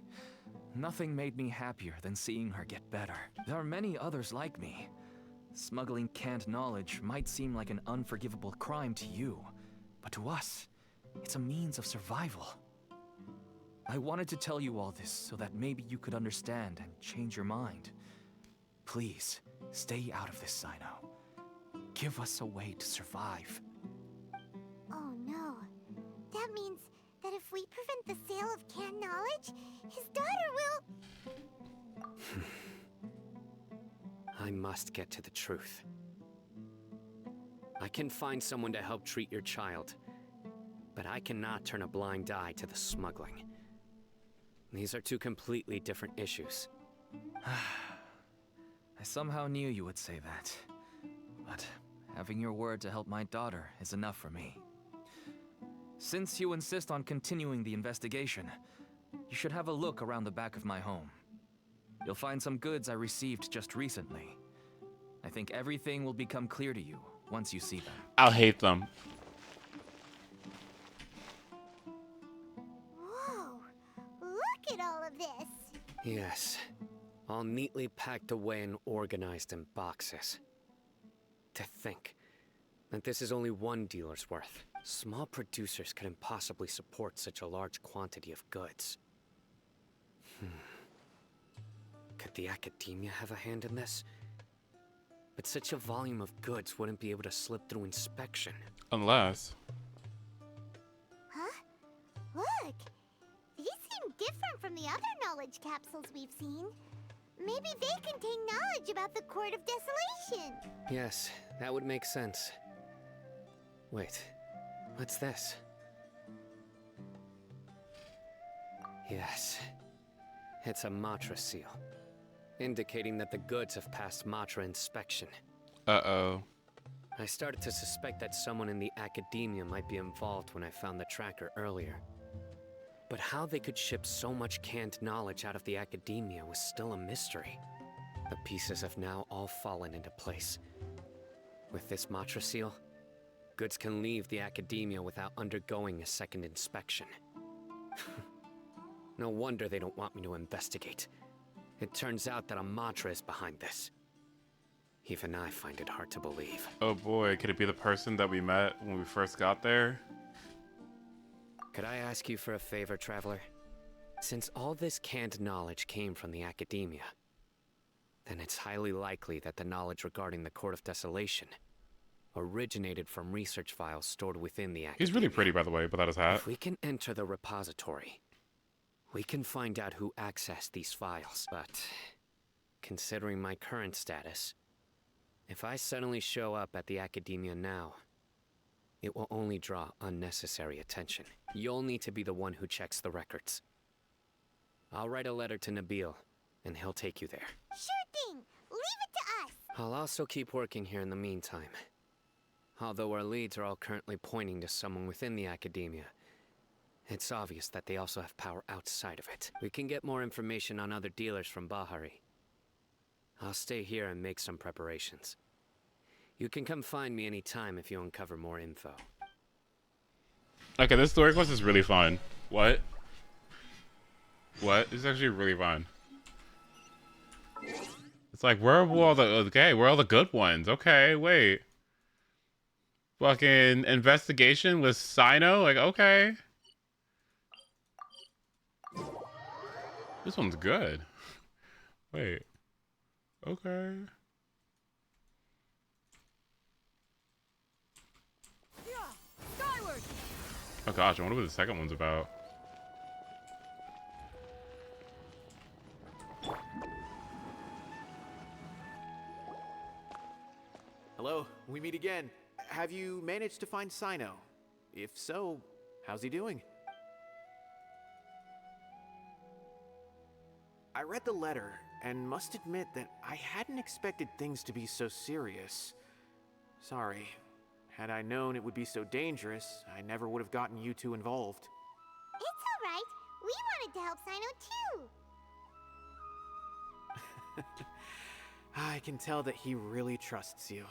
Nothing made me happier than seeing her get better. There are many others like me. Smuggling canned knowledge might seem like an unforgivable crime to you, but to us, it's a means of survival. I wanted to tell you all this so that maybe you could understand and change your mind. Please, stay out of this, Sino. Give us a way to survive. Oh no. That means that if we prevent the sale of canned knowledge, his daughter will... I must get to the truth. I can find someone to help treat your child, but I cannot turn a blind eye to the smuggling. These are two completely different issues. I somehow knew you would say that. But having your word to help my daughter is enough for me. Since you insist on continuing the investigation, you should have a look around the back of my home. You'll find some goods I received just recently. I think everything will become clear to you once you see them. I'll hate them. Whoa! Look at all of this! Yes, all neatly packed away and organized in boxes. To think that this is only one dealer's worth. Small producers couldn't possibly support such a large quantity of goods. Could the academia have a hand in this? But such a volume of goods wouldn't be able to slip through inspection. Unless... Huh? Look! These seem different from the other knowledge capsules we've seen. Maybe they contain knowledge about the Court of Desolation. Yes, that would make sense. Wait, what's this? Yes, it's a Matra seal, indicating that the goods have passed Matra inspection. Uh-oh. I started to suspect that someone in the academia might be involved when I found the tracker earlier. But how they could ship so much canned knowledge out of the academia was still a mystery. The pieces have now all fallen into place. With this Matra seal, goods can leave the academia without undergoing a second inspection. No wonder they don't want me to investigate. It turns out that a Matra is behind this. Even I find it hard to believe. Oh boy, could it be the person that we met when we first got there? Could I ask you for a favor, Traveler? Since all this canned knowledge came from the academia, then it's highly likely that the knowledge regarding the Court of Desolation originated from research files stored within the academia. He's really pretty, by the way, without his hat. If we can enter the repository, we can find out who accessed these files. But considering my current status, if I suddenly show up at the academia now, it will only draw unnecessary attention. You'll need to be the one who checks the records. I'll write a letter to Nabil, and he'll take you there. Sure thing. Leave it to us. I'll also keep working here in the meantime. Although our leads are all currently pointing to someone within the academia, it's obvious that they also have power outside of it. We can get more information on other dealers from Bahari. I'll stay here and make some preparations. You can come find me anytime if you uncover more info. Okay, this story quest is really fun. What? What? It's actually really fun. It's like, where are all the... Okay, where are all the good ones? Okay, wait. Fucking investigation with Sino? Like, okay. This one's good. Wait. Okay. Oh gosh, I wonder what the second one's about. Hello, we meet again. Have you managed to find Sino? If so, how's he doing? I read the letter and must admit that I hadn't expected things to be so serious. Sorry. Had I known it would be so dangerous, I never would have gotten you two involved. It's all right. We wanted to help Sino too. I can tell that he really trusts you.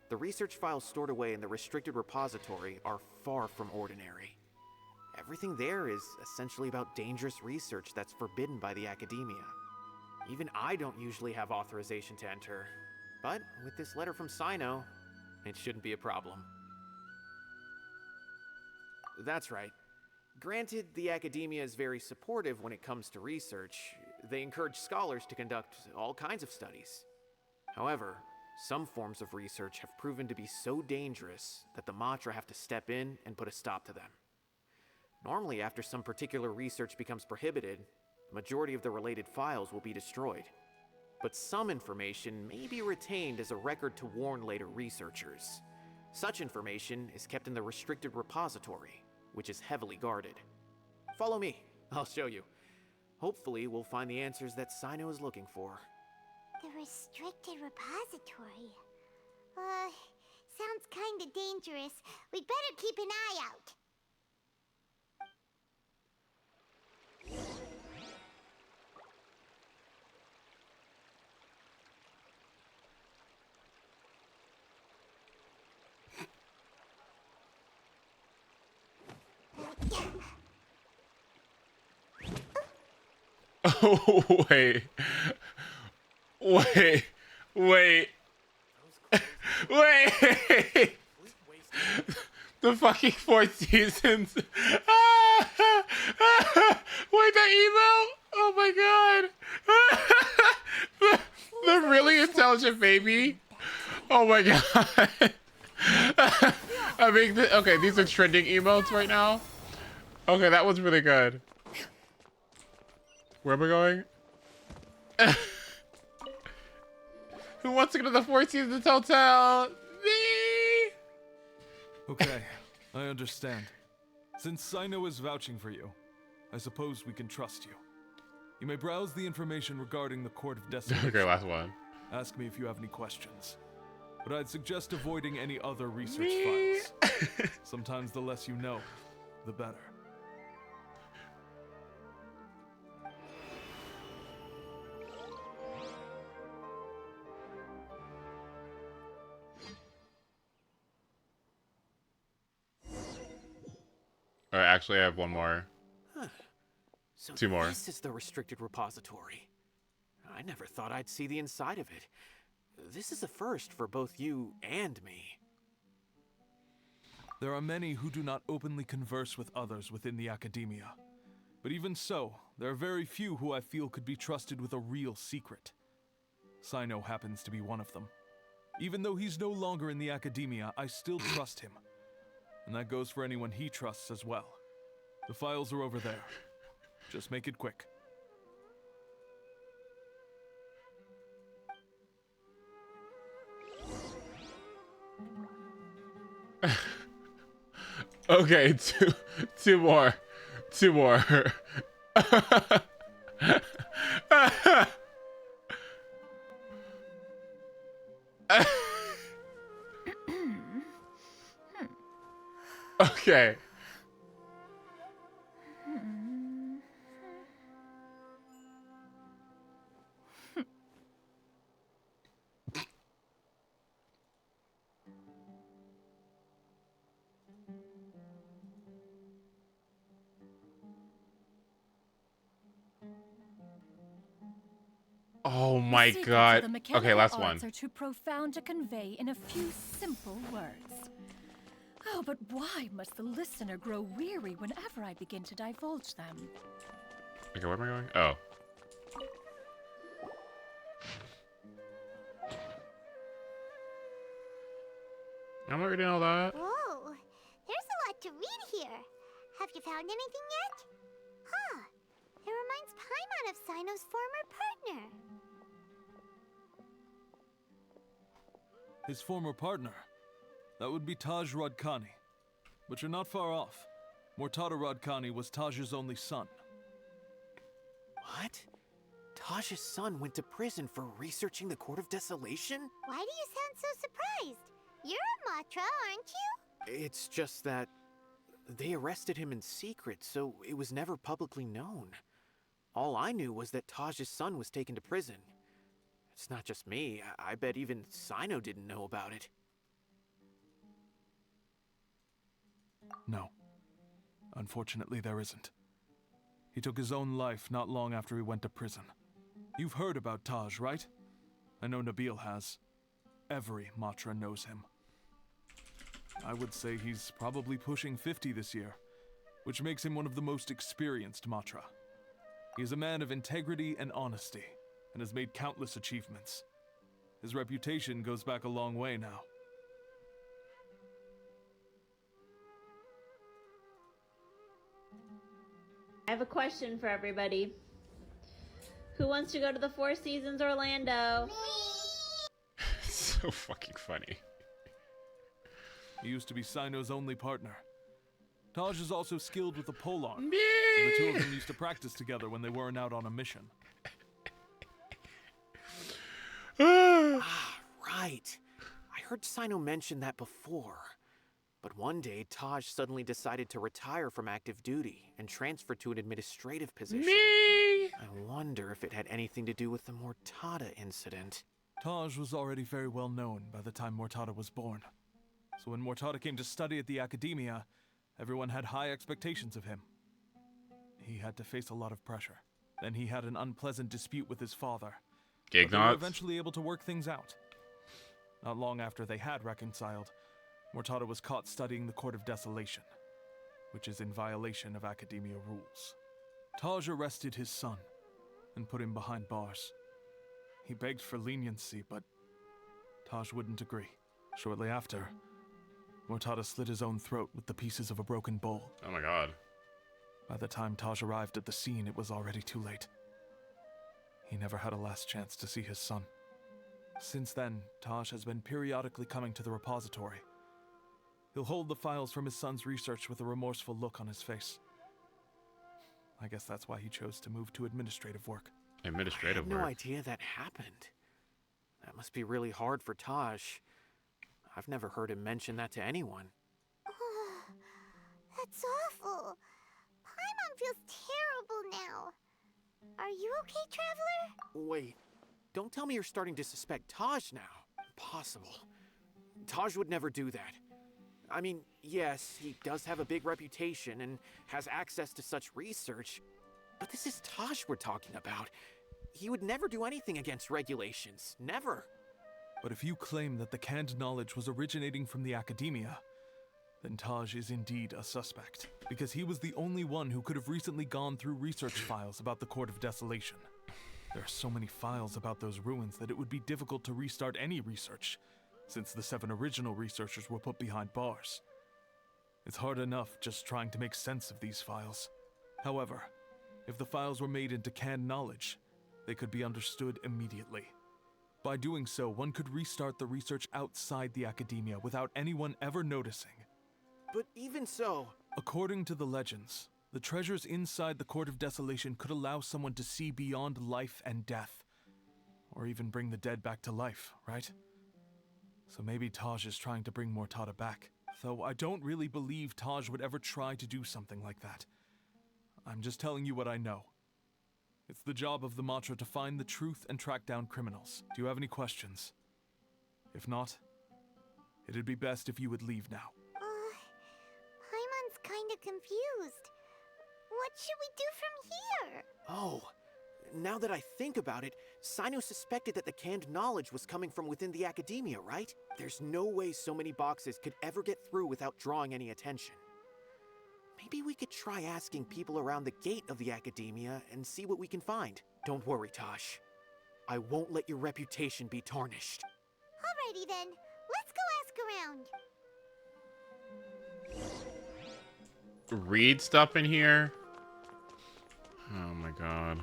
The research files stored away in the restricted repository are far from ordinary. Everything there is essentially about dangerous research that's forbidden by the academia. Even I don't usually have authorization to enter, but with this letter from Sino, it shouldn't be a problem. That's right. Granted, the academia is very supportive when it comes to research. They encourage scholars to conduct all kinds of studies. However, some forms of research have proven to be so dangerous that the Matra have to step in and put a stop to them. Normally, after some particular research becomes prohibited, the majority of the related files will be destroyed. But some information may be retained as a record to warn later researchers. Such information is kept in the restricted repository, which is heavily guarded. Follow me, I'll show you. Hopefully, we'll find the answers that Sino is looking for. The restricted repository. Sounds kinda dangerous. We'd better keep an eye out. Oh, wait. Wait. Wait. Wait. The fucking 4 seasons. Wait, that email? Oh my god. The really intelligent baby. Oh my god. I mean, okay, these are trending emotes right now. Okay, that was really good. Where am I going? Who wants to go to the 4 Seasons Hotel? Me! Okay, I understand. Since Sino is vouching for you, I suppose we can trust you. You may browse the information regarding the Court of Desolation. Okay, last one. Ask me if you have any questions. but I'd suggest avoiding any other research files. Sometimes the less you know, the better. Alright, actually I have one more. So 2 more. this is the restricted repository. I never thought I'd see the inside of it. This is a first for both you and me. There are many who do not openly converse with others within the academia. But even so, there are very few who I feel could be trusted with a real secret. Sino happens to be one of them. Even though he's no longer in the academia, I still trust him. And that goes for anyone he trusts as well. The files are over there. Just make it quick. Okay, two more. 2 more. Okay. Oh my god. Okay, last one. Are too profound to convey in a few simple words. Oh, but why must the listener grow weary whenever I begin to divulge them? Okay, where am I going? Oh. I'm not reading all that. Whoa, there's a lot to read here. Have you found anything yet? Huh, it reminds Paimon of Sino's former partner. His former partner? That would be Taj Radkani. But you're not far off. Mortada Radkani was Taj's only son. What? Taj's son went to prison for researching the Court of Desolation? Why do you sound so surprised? You're a Matra, aren't you? It's just that they arrested him in secret, so it was never publicly known. All I knew was that Taj's son was taken to prison. It's not just me. I bet even Sino didn't know about it. No. Unfortunately, there isn't. He took his own life not long after he went to prison. You've heard about Taj, right? I know Nabil has. Every Matra knows him. I would say he's probably pushing 50 this year, which makes him one of the most experienced Matra. He is a man of integrity and honesty, and has made countless achievements. His reputation goes back a long way now. I have a question for everybody. Who wants to go to the Four Seasons Orlando? So fucking funny. He used to be Sino's only partner. Taj is also skilled with the polearm, so the two of them used to practice together when they weren't out on a mission. Right. I heard Sino mention that before. But one day, Taj suddenly decided to retire from active duty and transfer to an administrative position. I wonder if it had anything to do with the Mortada incident. Taj was already very well known by the time Mortada was born. So when Mortada came to study at the academia, everyone had high expectations of him. He had to face a lot of pressure. Then he had an unpleasant dispute with his father. But they were eventually able to work things out. Not long after they had reconciled, Mortada was caught studying the Court of Desolation, which is in violation of academia rules. Taj arrested his son and put him behind bars. He begged for leniency, but Taj wouldn't agree. Shortly after, Mortada slit his own throat with the pieces of a broken bowl. Oh my god. By the time Taj arrived at the scene, it was already too late. He never had a last chance to see his son. Since then, Taj has been periodically coming to the repository. He'll hold the files from his son's research with a remorseful look on his face. I guess that's why he chose to move to administrative work. Administrative I had work? no idea that happened. That must be really hard for Taj. I've never heard him mention that to anyone. That's awful. Paimon feels terrible now. Are you okay, Traveler? Wait, don't tell me you're starting to suspect Taj now. Impossible. Taj would never do that. I mean, yes, he does have a big reputation and has access to such research, but this is Taj we're talking about. He would never do anything against regulations. Never. But if you claim that the canned knowledge was originating from the academia, then Taj is indeed a suspect, because he was the only one who could have recently gone through research files about the Court of Desolation. There are so many files about those ruins that it would be difficult to restart any research, since the 7 original researchers were put behind bars. It's hard enough just trying to make sense of these files. However, if the files were made into canned knowledge, they could be understood immediately. By doing so, one could restart the research outside the academia without anyone ever noticing. But even so... According to the legends, the treasures inside the Court of Desolation could allow someone to see beyond life and death, or even bring the dead back to life, right? So maybe Taj is trying to bring Mortada back, though I don't really believe Taj would ever try to do something like that. I'm just telling you what I know. It's the job of the Matra to find the truth and track down criminals. Do you have any questions? If not, it'd be best if you would leave now. Paimon's kinda confused. What should we do from here? Oh, now that I think about it, Sino suspected that the canned knowledge was coming from within the academia, right? There's no way so many boxes could ever get through without drawing any attention. Maybe we could try asking people around the gate of the academia and see what we can find. Don't worry, Tosh. I won't let your reputation be tarnished. Alrighty then, let's go ask around. Read stuff in here? Oh my god.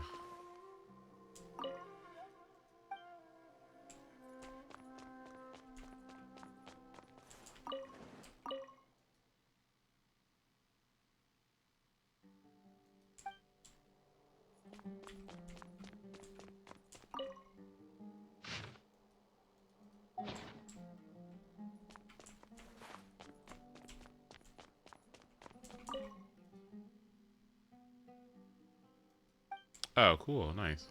Oh, cool. Nice.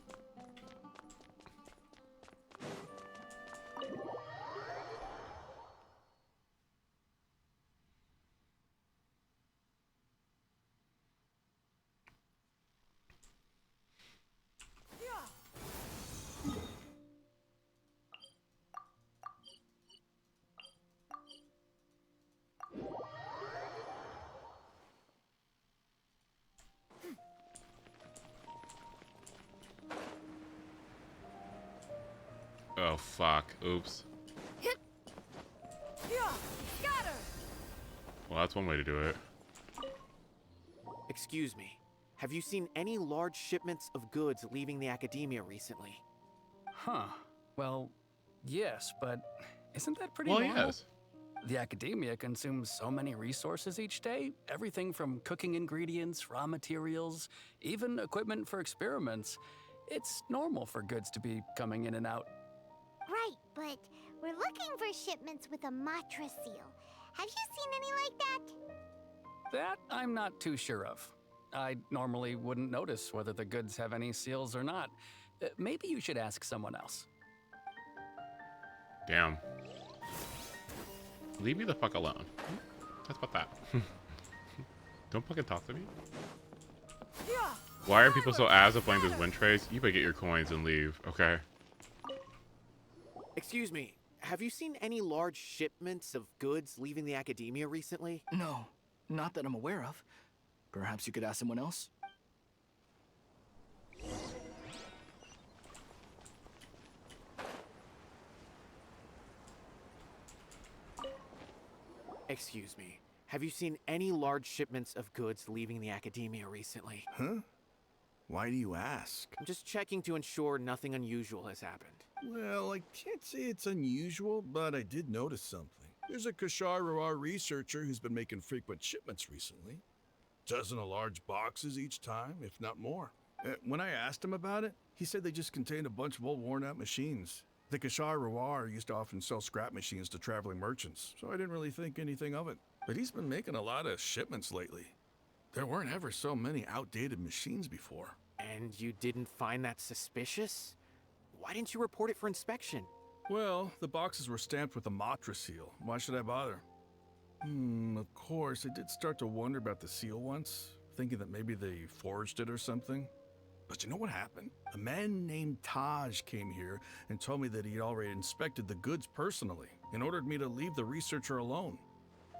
Oh, fuck. Oops. Well, that's one way to do it. Excuse me. Have you seen any large shipments of goods leaving the academia recently? Huh. Well, yes, but isn't that pretty Well, normal? yes. The academia consumes so many resources each day. Everything from cooking ingredients, raw materials, even equipment for experiments. It's normal for goods to be coming in and out. Right, but we're looking for shipments with a Matra seal. Have you seen any like that? That I'm not too sure of. I normally wouldn't notice whether the goods have any seals or not. Maybe you should ask someone else. Damn. Leave me the fuck alone. That's about that. Don't fucking talk to me. Why are people so ass at playing this win trace? You better get your coins and leave, okay? Excuse me, have you seen any large shipments of goods leaving the academia recently? No, not that I'm aware of. Perhaps you could ask someone else? Excuse me, have you seen any large shipments of goods leaving the academia recently? Huh? Why do you ask? I'm just checking to ensure nothing unusual has happened. Well, I can't say it's unusual, but I did notice something. There's a Kashar researcher who's been making frequent shipments recently. Dozen of large boxes each time, if not more. When I asked him about it, he said they just contained a bunch of old worn-out machines. The Kashar Rawar used to often sell scrap machines to traveling merchants, so I didn't really think anything of it. But he's been making a lot of shipments lately. There weren't ever so many outdated machines before. And you didn't find that suspicious? Why didn't you report it for inspection? Well, the boxes were stamped with a Matra seal. Why should I bother? Of course, I did start to wonder about the seal once, thinking that maybe they forged it or something. But you know what happened? A man named Taj came here and told me that he'd already inspected the goods personally and ordered me to leave the researcher alone.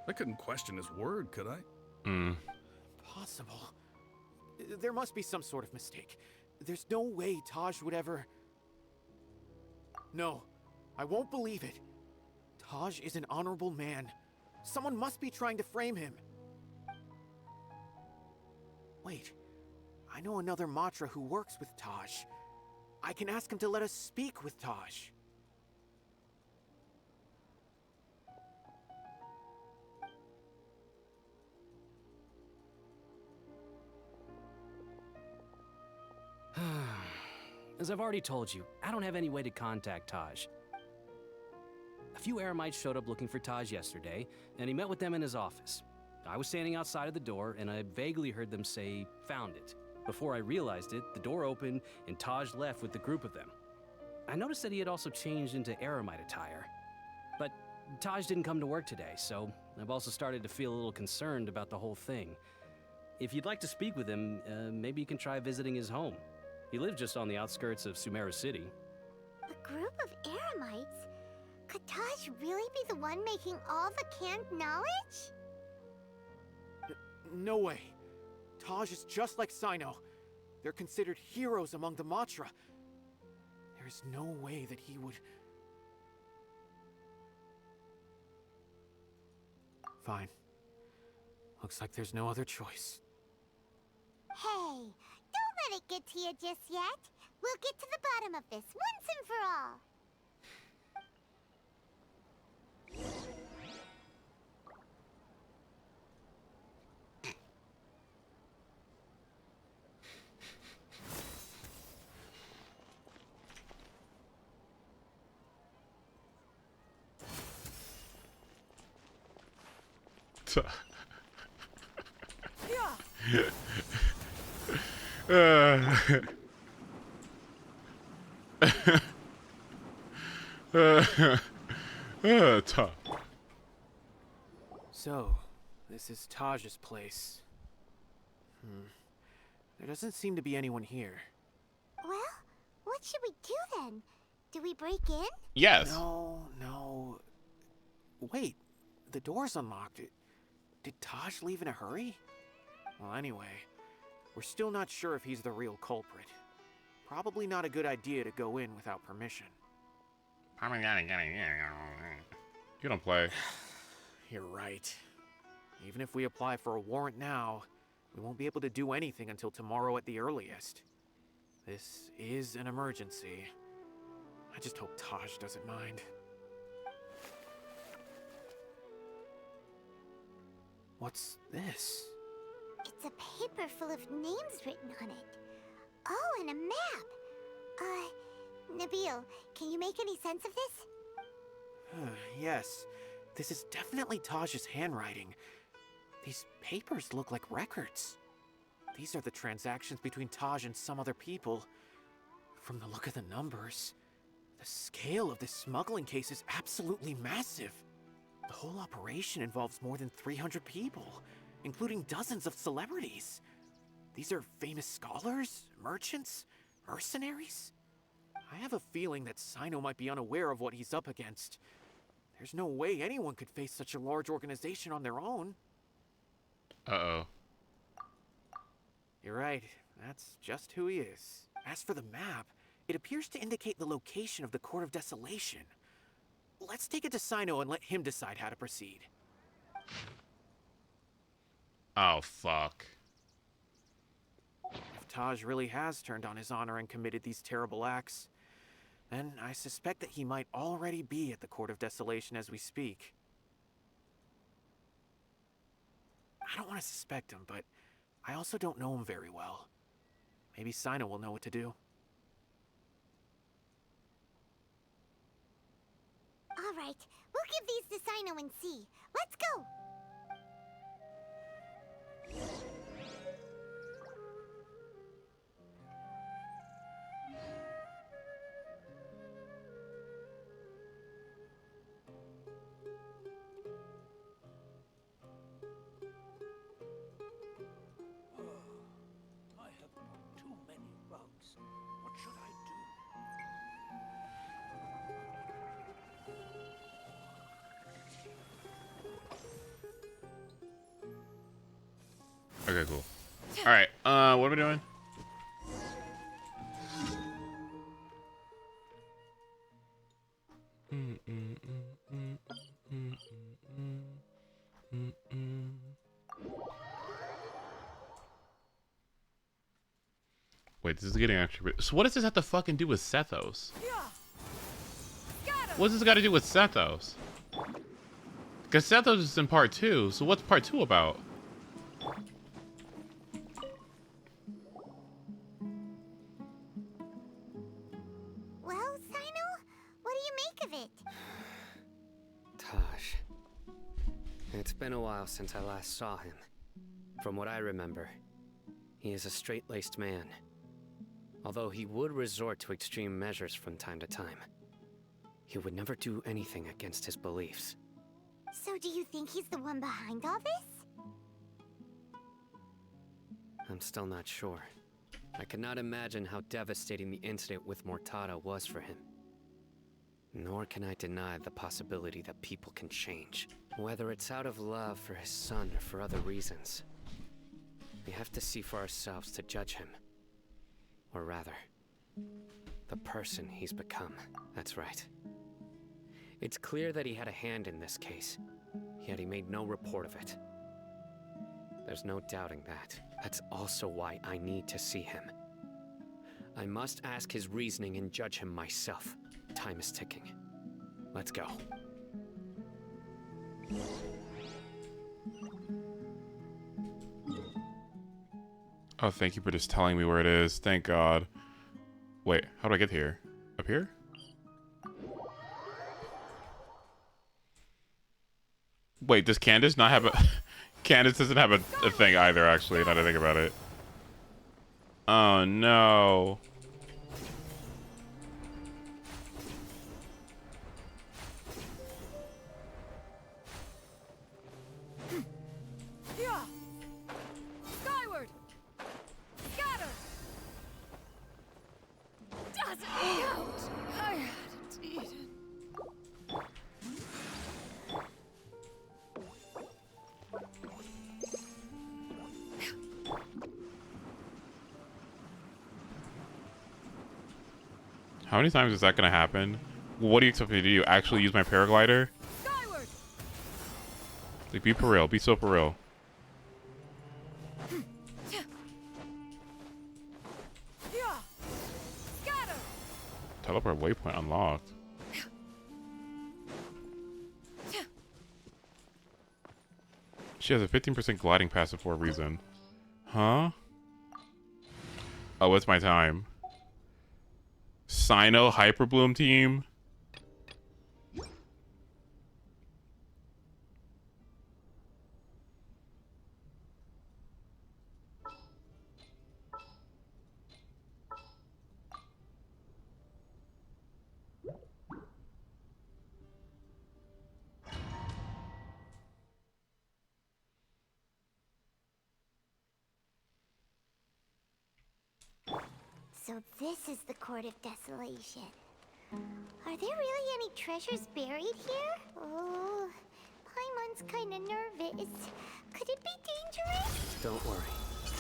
I couldn't question his word, could I? Possible. There must be some sort of mistake. There's no way Taj would ever... No, I won't believe it. Taj is an honorable man. Someone must be trying to frame him. Wait, I know another Matra who works with Taj. I can ask him to let us speak with Taj. As I've already told you, I don't have any way to contact Taj. A few Eremites showed up looking for Taj yesterday, and he met with them in his office. I was standing outside of the door, and I vaguely heard them say, "Found it." Before I realized it, the door opened, and Taj left with the group of them. I noticed that he had also changed into Eremite attire. But Taj didn't come to work today, so I've also started to feel a little concerned about the whole thing. If you'd like to speak with him, maybe you can try visiting his home. He lives just on the outskirts of Sumeru City. A group of Eremites? Could Taj really be the one making all the canned knowledge? No way. Taj is just like Sino. They're considered heroes among the Matra. There is no way that he would... Fine. Looks like there's no other choice. Hey, don't let it get to you just yet. We'll get to the bottom of this once and for all. Tough. So, this is Taj's place. There doesn't seem to be anyone here. Well, what should we do then? Do we break in? Yes. No. Wait, the door's unlocked. Did Taj leave in a hurry? Well, anyway, we're still not sure if he's the real culprit. Probably not a good idea to go in without permission. You don't play. You're right. Even if we apply for a warrant now, we won't be able to do anything until tomorrow at the earliest. This is an emergency. I just hope Taj doesn't mind. What's this? It's a paper full of names written on it. Oh, and a map. Nabil, can you make any sense of this? Yes, this is definitely Taj's handwriting. These papers look like records. These are the transactions between Taj and some other people. From the look of the numbers, the scale of this smuggling case is absolutely massive. The whole operation involves more than 300 people, including dozens of celebrities. These are famous scholars, merchants, mercenaries. I have a feeling that Sino might be unaware of what he's up against. There's no way anyone could face such a large organization on their own. Uh-oh. You're right. That's just who he is. As for the map, it appears to indicate the location of the Court of Desolation. Let's take it to Sino and let him decide how to proceed. Oh, fuck. If Taj really has turned on his honor and committed these terrible acts, then I suspect that he might already be at the Court of Desolation as we speak. I don't want to suspect him, but I also don't know him very well. Maybe Sino will know what to do. right, we'll give these to Sino and see. Let's go! I have too many rugs. What should I Okay, cool. All right. What are we doing? Wait, this is getting actually. So what does this have to fucking do with Sethos? What's this got to do with Sethos? Because Sethos is in part 2. So what's part 2 about? Well, Sino, what do you make of it? Taj. It's been a while since I last saw him. From what I remember, he is a straight-laced man. Although he would resort to extreme measures from time to time, he would never do anything against his beliefs. So do you think he's the one behind all this? I'm still not sure. I cannot imagine how devastating the incident with Mortada was for him. Nor can I deny the possibility that people can change. Whether it's out of love for his son or for other reasons. We have to see for ourselves to judge him. Or rather, the person he's become. That's right. It's clear that he had a hand in this case, yet he made no report of it. There's no doubting that. That's also why I need to see him. I must ask his reasoning and judge him myself. Time is ticking. Let's go. Oh, thank you for just telling me where it is. Thank God. Wait, how do I get here? Up here? Wait, does Candace not have a... Candace doesn't have a thing either, actually, now that I think about it. Oh, no. Yeah. Skyward. Scatter. Doesn't count. I hadn't eaten. How many times is that gonna happen? What do you expect me to do? Actually use my paraglider? Skyward. Like, be for real. Be so for real. Yeah. Scatter. Teleport waypoint unlocked. She has a 15% gliding passive for a reason. Huh? Oh, it's my time. Sino Hyperbloom team? So this is the Court of Desolation. Are there really any treasures buried here? Oh, Paimon's kinda nervous. Could it be dangerous? Don't worry.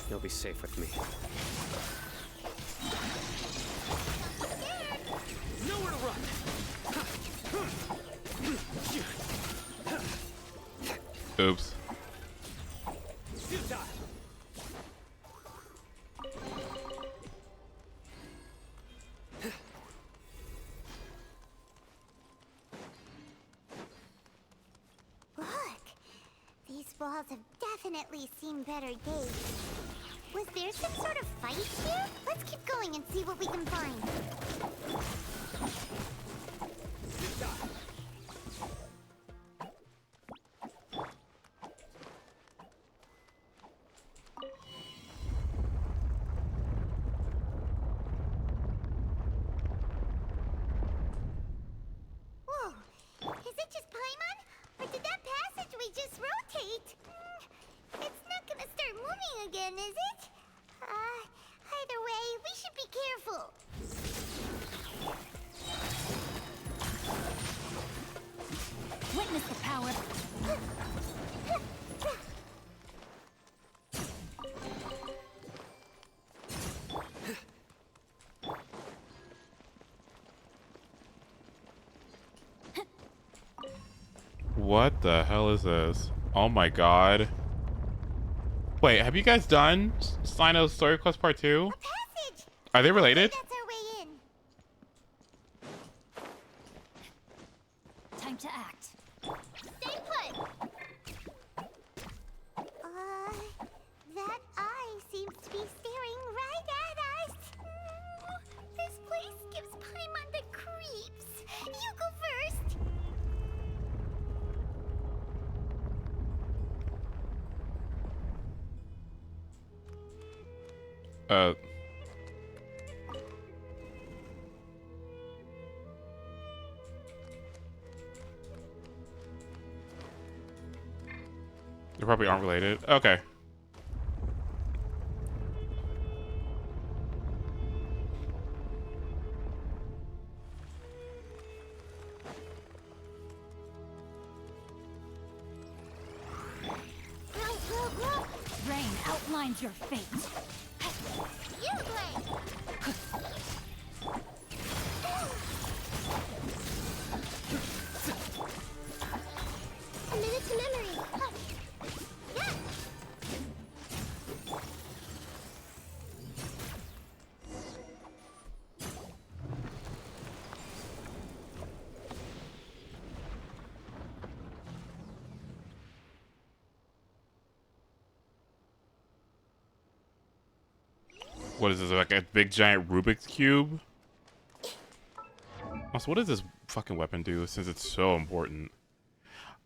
You'll be safe with me. Nowhere to run! Oops. Look! These walls have definitely seen better days. Was there some sort of fight here? Let's keep going and see what we can find. What the hell is this? Oh my god. Wait, have you guys done Sino's Story Quest Part 2? Are they related? That's our way in. Time to act. Stay put. That eye seems to be staring right at us. This place gives Paimon the creeps. You go first. They probably aren't related. Okay. Rain outlines your fate. You play. Commit it to memory. Yeah. What is this, like a big giant Rubik's Cube? Also, what does this fucking weapon do since it's so important?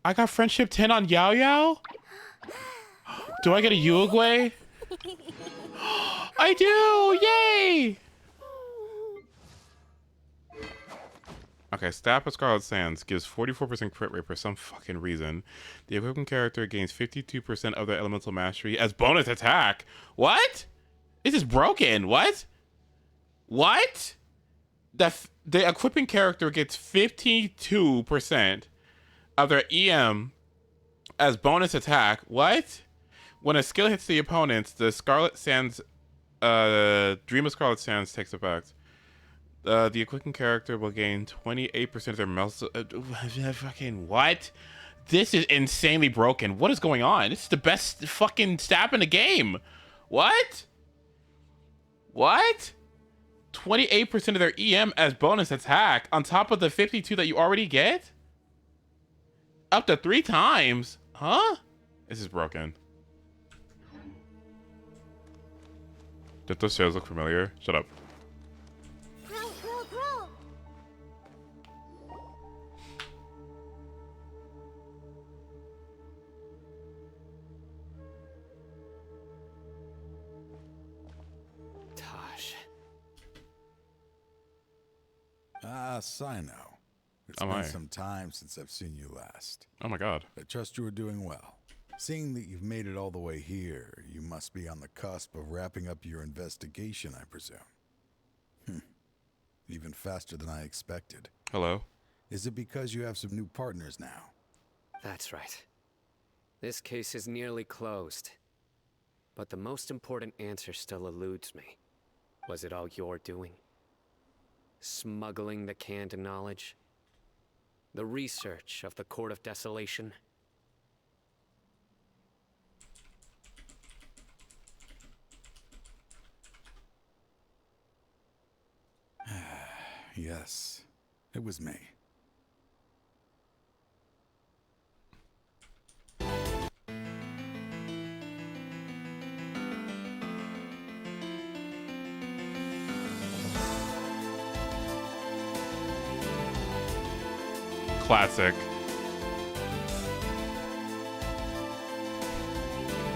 I got friendship 10 on Yao Yao? Do I get a Uruguay? I do! Yay! Okay, Staff of Scarlet Sands gives 44% crit rate for some fucking reason. The equipping character gains 52% of their elemental mastery as bonus attack. What? This is broken. What? What? The equipping character gets 52% of their EM as bonus attack. What? When a skill hits the opponents, the Scarlet Sands, Dream of Scarlet Sands takes effect. The equipping character will gain 28% of their muscle. Fucking what? This is insanely broken. What is going on? This is the best fucking stab in the game. What? What? 28% of their EM as bonus attack on top of the 52 that you already get? Up to 3 times? Huh? This is broken. Did those shows look familiar? Shut up. Grow. Taj. Ah, Sino. It's Oh been my. some time since I've seen you last. Oh my god. I trust you are doing well. Seeing that you've made it all the way here, you must be on the cusp of wrapping up your investigation, I presume. Even faster than I expected. Hello? Is it because you have some new partners now? That's right. This case is nearly closed. But the most important answer still eludes me. Was it all your doing? Smuggling the canned knowledge? The research of the Court of Desolation? Yes, it was me. Classic.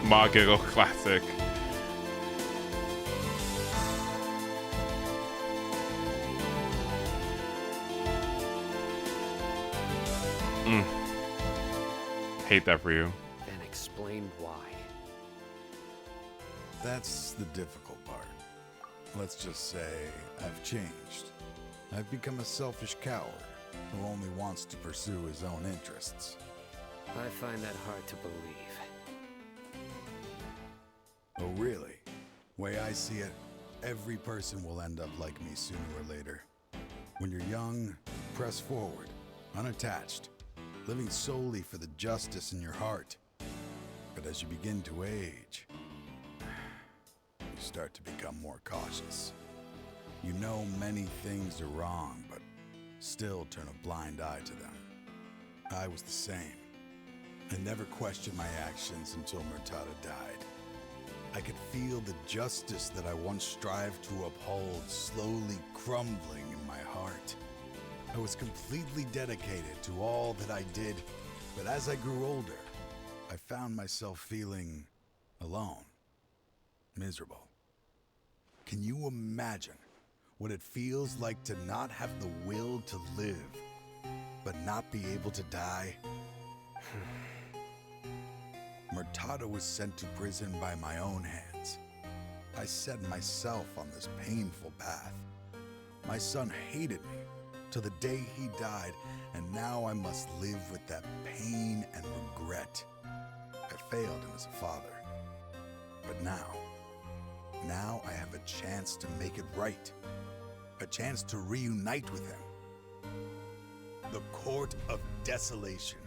Ma Giggle classic. Hate that for you. Then explain why. That's the difficult part. Let's just say I've changed. I've become a selfish coward who only wants to pursue his own interests. I find that hard to believe. Oh, really? Way I see it, every person will end up like me sooner or later. When you're young, press forward, unattached. living solely for the justice in your heart. But as you begin to age, you start to become more cautious. You know many things are wrong, but still turn a blind eye to them. I was the same. I never questioned my actions until Murtada died. I could feel the justice that I once strived to uphold slowly crumbling in my heart. I was completely dedicated to all that I did, but as I grew older, I found myself feeling alone, miserable. Can you imagine what it feels like to not have the will to live, but not be able to die? Murtada was sent to prison by my own hands. I set myself on this painful path. My son hated me till the day he died, and now I must live with that pain and regret. I failed him as a father. But now I have a chance to make it right. A chance to reunite with him. The Court of Desolation.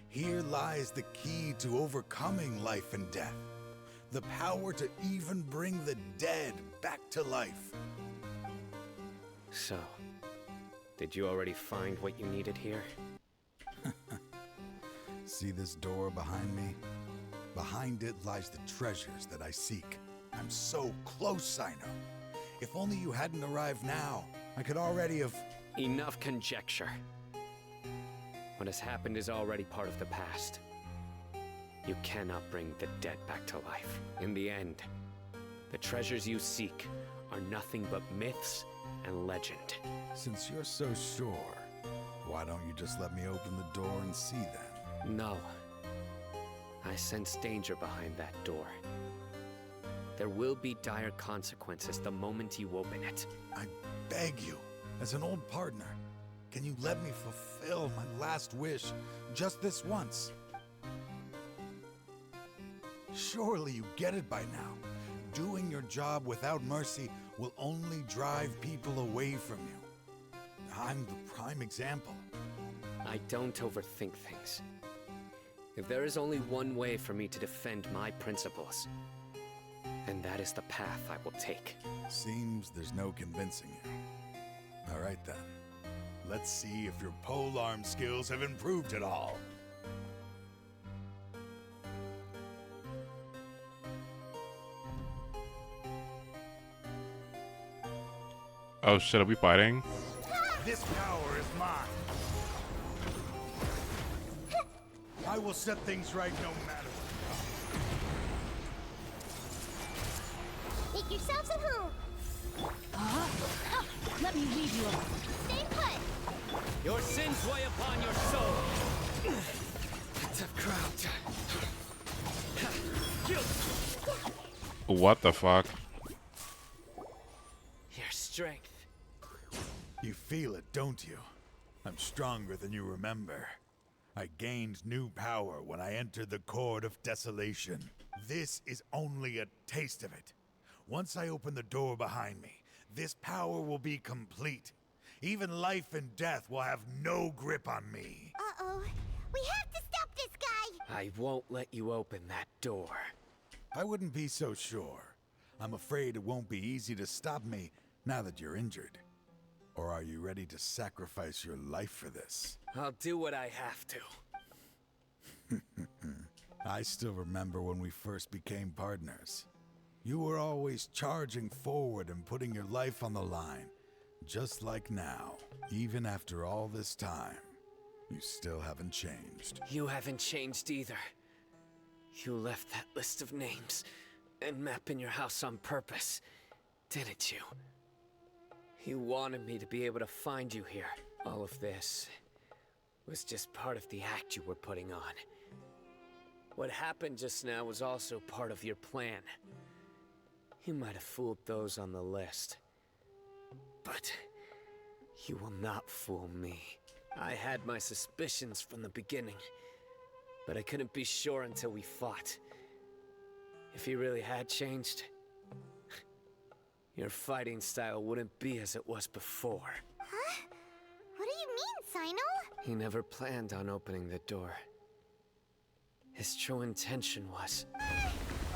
Here lies the key to overcoming life and death. The power to even bring the dead back to life. So, did you already find what you needed here? See this door behind me? Behind it lies the treasures that I seek. I'm so close, Sino. If only you hadn't arrived now, I could already have... Enough conjecture. What has happened is already part of the past. You cannot bring the dead back to life. In the end, the treasures you seek are nothing but myths and legend. Since you're so sure, why don't you just let me open the door and see then? No. I sense danger behind that door. There will be dire consequences the moment you open it. I beg you, as an old partner, can you let me fulfill my last wish just this once? Surely you get it by now. Doing your job without mercy will only drive people away from you. I'm the prime example. I don't overthink things. If there is only one way for me to defend my principles, and that is the path I will take. Seems there's no convincing you. All right then. Let's see if your polearm skills have improved at all. Oh shit, are we fighting? This power is mine. I will set things right no matter Make yourselves at home. Let me lead you along. Stay put. Your sins weigh upon your soul. Tough crowd. What the fuck? Your strength. You feel it, don't you? I'm stronger than you remember. I gained new power when I entered the Court of Desolation. This is only a taste of it. Once I open the door behind me, this power will be complete. Even life and death will have no grip on me. Uh-oh. We have to stop this guy! I won't let you open that door. I wouldn't be so sure. I'm afraid it won't be easy to stop me now that you're injured. Or are you ready to sacrifice your life for this? I'll do what I have to. I still remember when we first became partners. You were always charging forward and putting your life on the line. Just like now. Even after all this time, you still haven't changed. You haven't changed either. You left that list of names and map in your house on purpose, didn't you? You wanted me to be able to find you here. All of this was just part of the act you were putting on. What happened just now was also part of your plan. You might have fooled those on the list, but you will not fool me. I had my suspicions from the beginning, but I couldn't be sure until we fought. If he really had changed, your fighting style wouldn't be as it was before. Huh? What do you mean, Sino? He never planned on opening the door. His true intention was...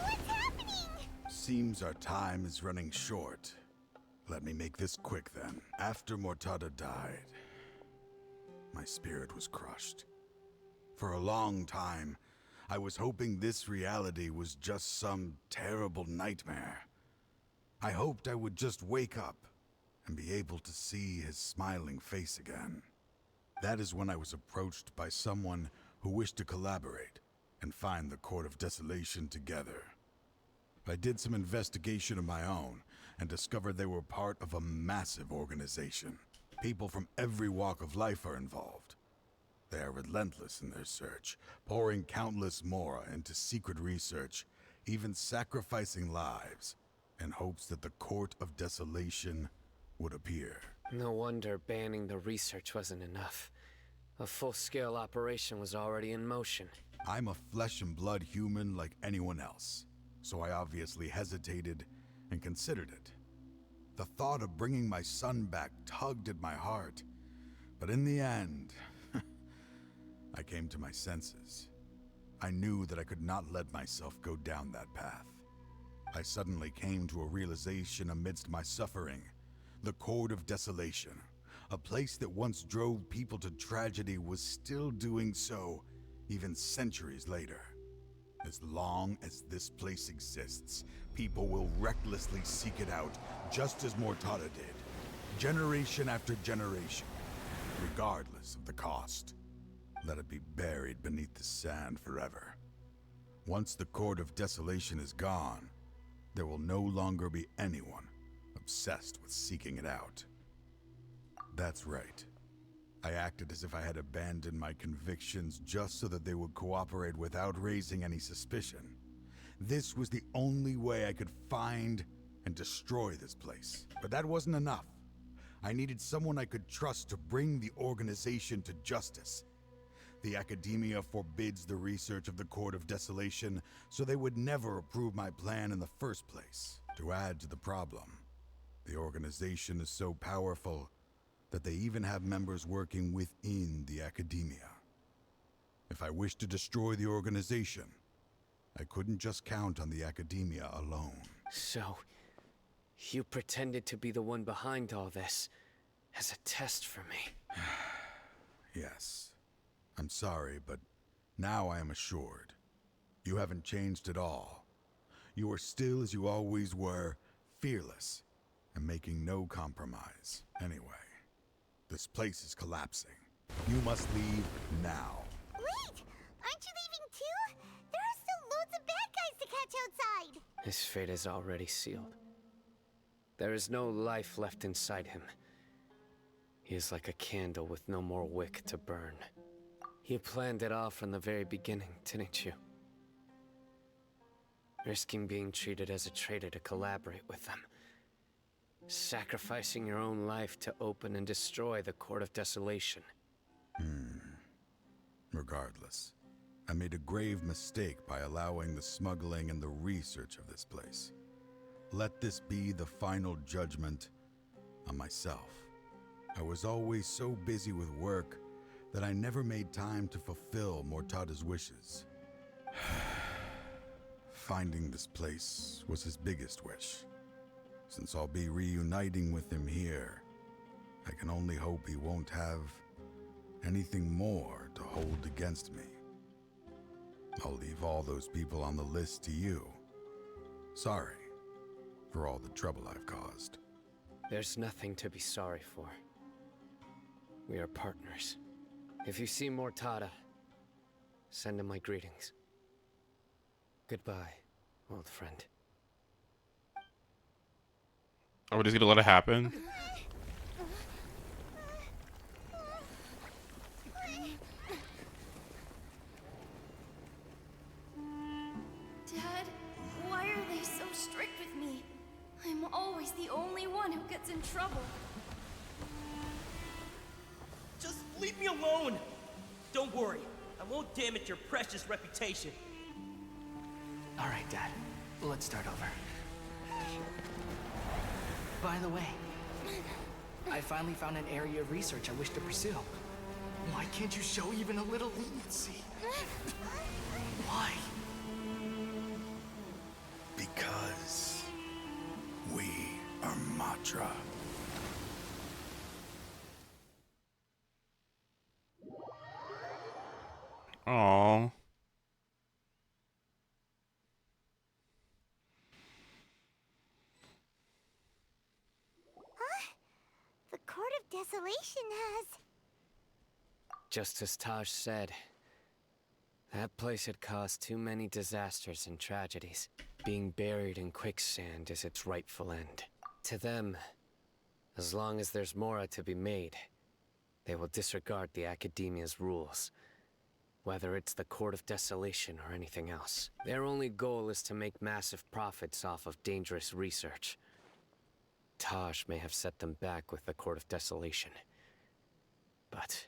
What's happening? Seems our time is running short. Let me make this quick then. After Mortada died, my spirit was crushed. For a long time, I was hoping this reality was just some terrible nightmare. I hoped I would just wake up and be able to see his smiling face again. That is when I was approached by someone who wished to collaborate and find the Court of Desolation together. I did some investigation of my own and discovered they were part of a massive organization. People from every walk of life are involved. They are relentless in their search, pouring countless mora into secret research, even sacrificing lives in hopes that the Court of Desolation would appear. No wonder banning the research wasn't enough. A full-scale operation was already in motion. I'm a flesh and blood human like anyone else, so I obviously hesitated and considered it. The thought of bringing my son back tugged at my heart, but in the end, I came to my senses. I knew that I could not let myself go down that path. I suddenly came to a realization amidst my suffering. The Court of Desolation, a place that once drove people to tragedy, was still doing so even centuries later. As long as this place exists, people will recklessly seek it out, just as Mortada did, generation after generation, regardless of the cost. Let it be buried beneath the sand forever. Once the Court of Desolation is gone, there will no longer be anyone obsessed with seeking it out. That's right. I acted as if I had abandoned my convictions just so that they would cooperate without raising any suspicion. This was the only way I could find and destroy this place. But that wasn't enough. I needed someone I could trust to bring the organization to justice. The Academia forbids the research of the Court of Desolation, so they would never approve my plan in the first place. To add to the problem, the organization is so powerful that they even have members working within the Academia. If I wished to destroy the organization, I couldn't just count on the Academia alone. So, you pretended to be the one behind all this, as a test for me. Yes. I'm sorry, but now I am assured. You haven't changed at all. You are still as you always were, fearless, and making no compromise. Anyway, this place is collapsing. You must leave now. Wait! Aren't you leaving too? There are still loads of bad guys to catch outside! His fate is already sealed. There is no life left inside him. He is like a candle with no more wick to burn. You planned it all from the very beginning, didn't you? Risking being treated as a traitor to collaborate with them. Sacrificing your own life to open and destroy the Court of Desolation. Regardless, I made a grave mistake by allowing the smuggling and the research of this place. Let this be the final judgment on myself. I was always so busy with work that I never made time to fulfill Mortada's wishes. Finding this place was his biggest wish. Since I'll be reuniting with him here, I can only hope he won't have anything more to hold against me. I'll leave all those people on the list to you. Sorry for all the trouble I've caused. There's nothing to be sorry for. We are partners. If you see Mortada, send him my greetings. Goodbye, old friend. Are we just gonna let it happen? Dad, why are they so strict with me? I'm always the only one who gets in trouble. Just leave me alone! Don't worry, I won't damage your precious reputation. Alright, Dad. Let's start over. By the way, I finally found an area of research I wish to pursue. Why can't you show even a little leniency? Why? Because we are Matra. Aww. The Court of Desolation has... Just as Taj said, that place had caused too many disasters and tragedies. Being buried in quicksand is its rightful end. To them, as long as there's Mora to be made, they will disregard the Academia's rules. Whether it's the Court of Desolation or anything else. Their only goal is to make massive profits off of dangerous research. Taj may have set them back with the Court of Desolation. But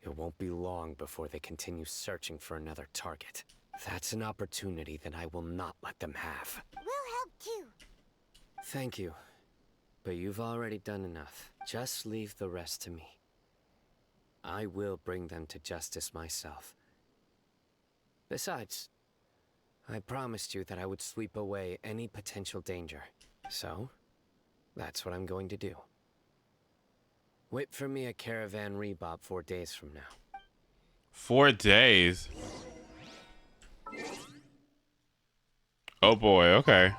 it won't be long before they continue searching for another target. That's an opportunity that I will not let them have. We'll help too. Thank you. But you've already done enough. Just leave the rest to me. I will bring them to justice myself. Besides, I promised you that I would sweep away any potential danger. So, that's what I'm going to do. Wait for me at Caravan Rebob 4 days from now. 4 days? Oh boy, okay.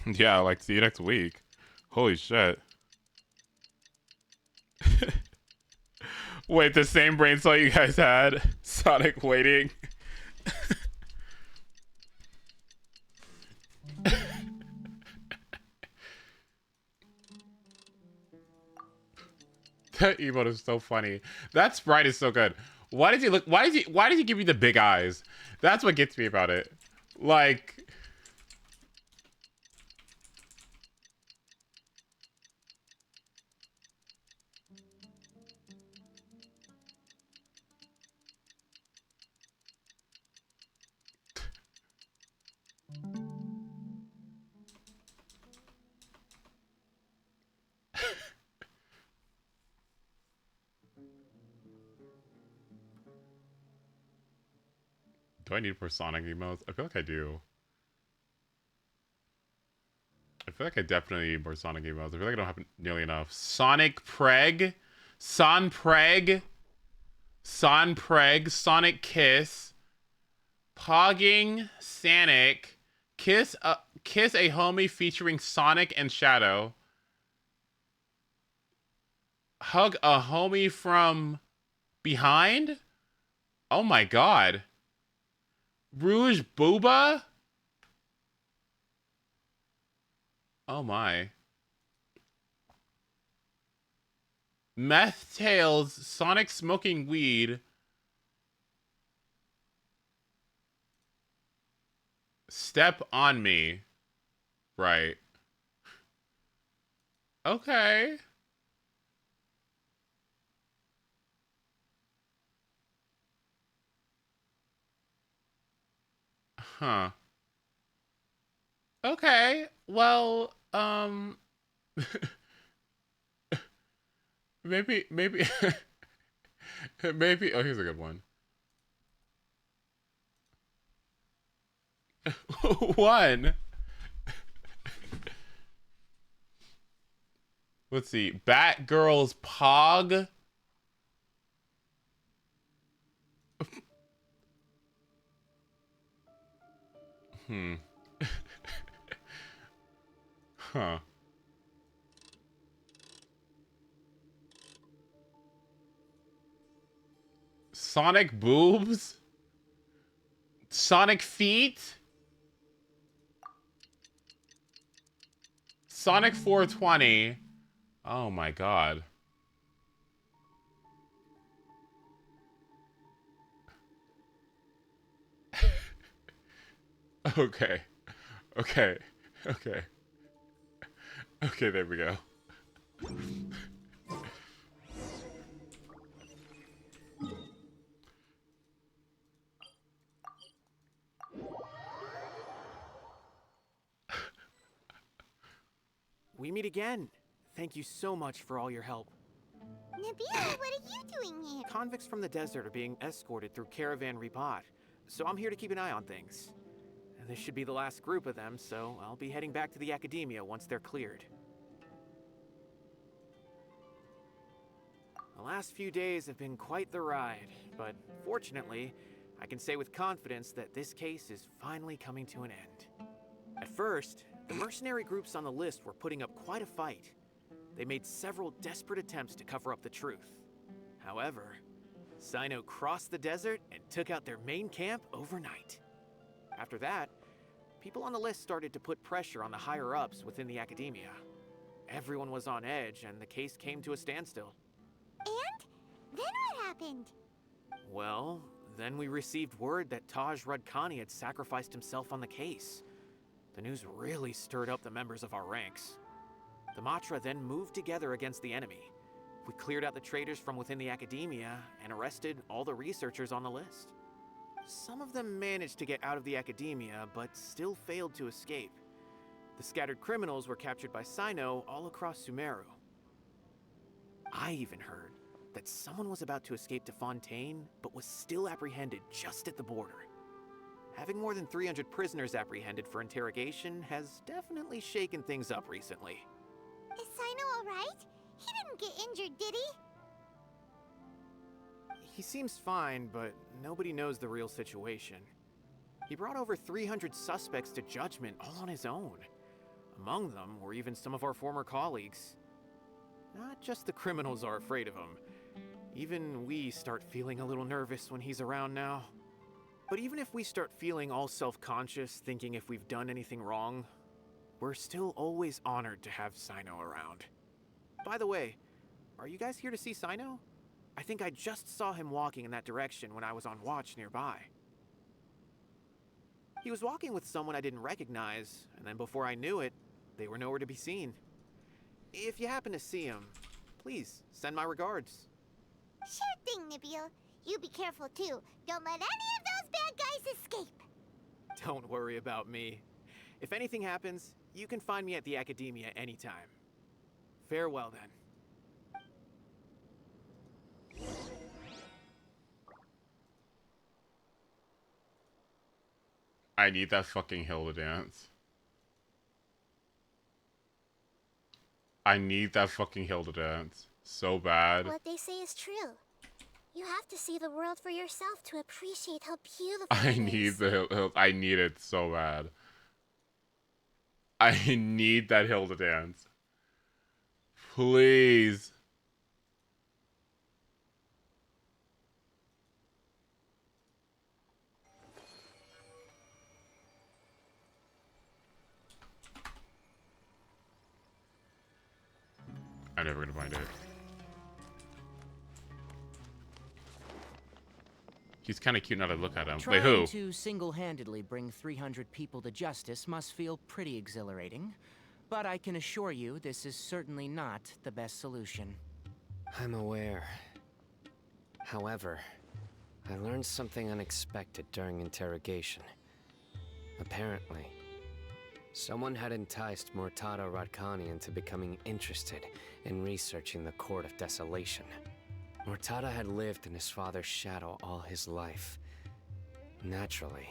Yeah, like, see you next week. Holy shit. Wait, the same brain cell you guys had? Sonic waiting? That emote is so funny. That sprite is so good. Why does he look, why does he give you the big eyes? That's what gets me about it. Like... Do I need more Sonic emotes? I feel like I do. I feel like I definitely need more Sonic emotes. I feel like I don't have nearly enough. Sonic Preg? Son Preg? Son Preg? Sonic Kiss? Pogging Sanic? Kiss a homie featuring Sonic and Shadow? Hug a homie from behind? Oh my god. Rouge Booba? Oh my. Meth Tails, Sonic smoking weed. Step on me. Right. Okay. Huh. Okay. Well, maybe maybe oh, here's a good one. One. Let's see. Batgirl's Pog. Huh. Sonic boobs? Sonic feet? Sonic 420. Oh my god. Okay. Okay. Okay. Okay, there we go. we meet again. Thank you so much for all your help. Nabil, what are you doing here? Convicts from the desert are being escorted through Caravan Ribat, so I'm here to keep an eye on things. This should be the last group of them, so I'll be heading back to the Academia once they're cleared. The last few days have been quite the ride, but fortunately, I can say with confidence that this case is finally coming to an end. At first, the mercenary groups on the list were putting up quite a fight. They made several desperate attempts to cover up the truth. However, Sino crossed the desert and took out their main camp overnight. After that, people on the list started to put pressure on the higher-ups within the Academia. Everyone was on edge, and the case came to a standstill. And? Then what happened? Well, then we received word that Taj Radkani had sacrificed himself on the case. The news really stirred up the members of our ranks. The Matra then moved together against the enemy. We cleared out the traitors from within the Academia and arrested all the researchers on the list. Some of them managed to get out of the Academia, but still failed to escape. The scattered criminals were captured by Sino all across Sumeru. I even heard that someone was about to escape to Fontaine, but was still apprehended just at the border. Having more than 300 prisoners apprehended for interrogation has definitely shaken things up recently. Is Sino alright? He didn't get injured, did he? He seems fine, but nobody knows the real situation. He brought over 300 suspects to judgment all on his own. Among them were even some of our former colleagues. Not just the criminals are afraid of him. Even we start feeling a little nervous when he's around now. But even if we start feeling all self-conscious, thinking if we've done anything wrong, we're still always honored to have Sino around. By the way, are you guys here to see Sino? I think I just saw him walking in that direction when I was on watch nearby. He was walking with someone I didn't recognize, and then before I knew it, they were nowhere to be seen. If you happen to see him, please send my regards. Sure thing, Nabil. You be careful too. Don't let any of those bad guys escape. Don't worry about me. If anything happens, you can find me at the Academia anytime. Farewell then. I need that fucking Hilda dance. I need that fucking Hilda dance so bad. What they say is true. You have to see the world for yourself to appreciate how beautiful I it need is. the I need it so bad. I need that Hilda dance. Please. I'm never gonna find it. He's kind of cute now to look at him. Wait, who? Trying to single-handedly bring 300 people to justice must feel pretty exhilarating. But I can assure you, this is certainly not the best solution. I'm aware. However, I learned something unexpected during interrogation. Apparently, someone had enticed Murtada Radkani into becoming interested in researching the Court of Desolation. Murtada had lived in his father's shadow all his life. Naturally,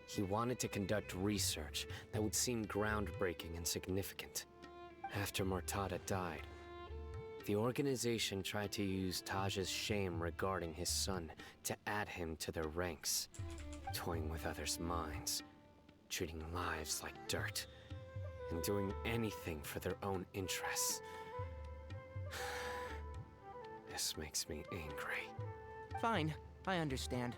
he wanted to conduct research that would seem groundbreaking and significant. After Murtada died, the organization tried to use Taj's shame regarding his son to add him to their ranks, toying with others' minds, treating lives like dirt, and doing anything for their own interests. This makes me angry. Fine, I understand.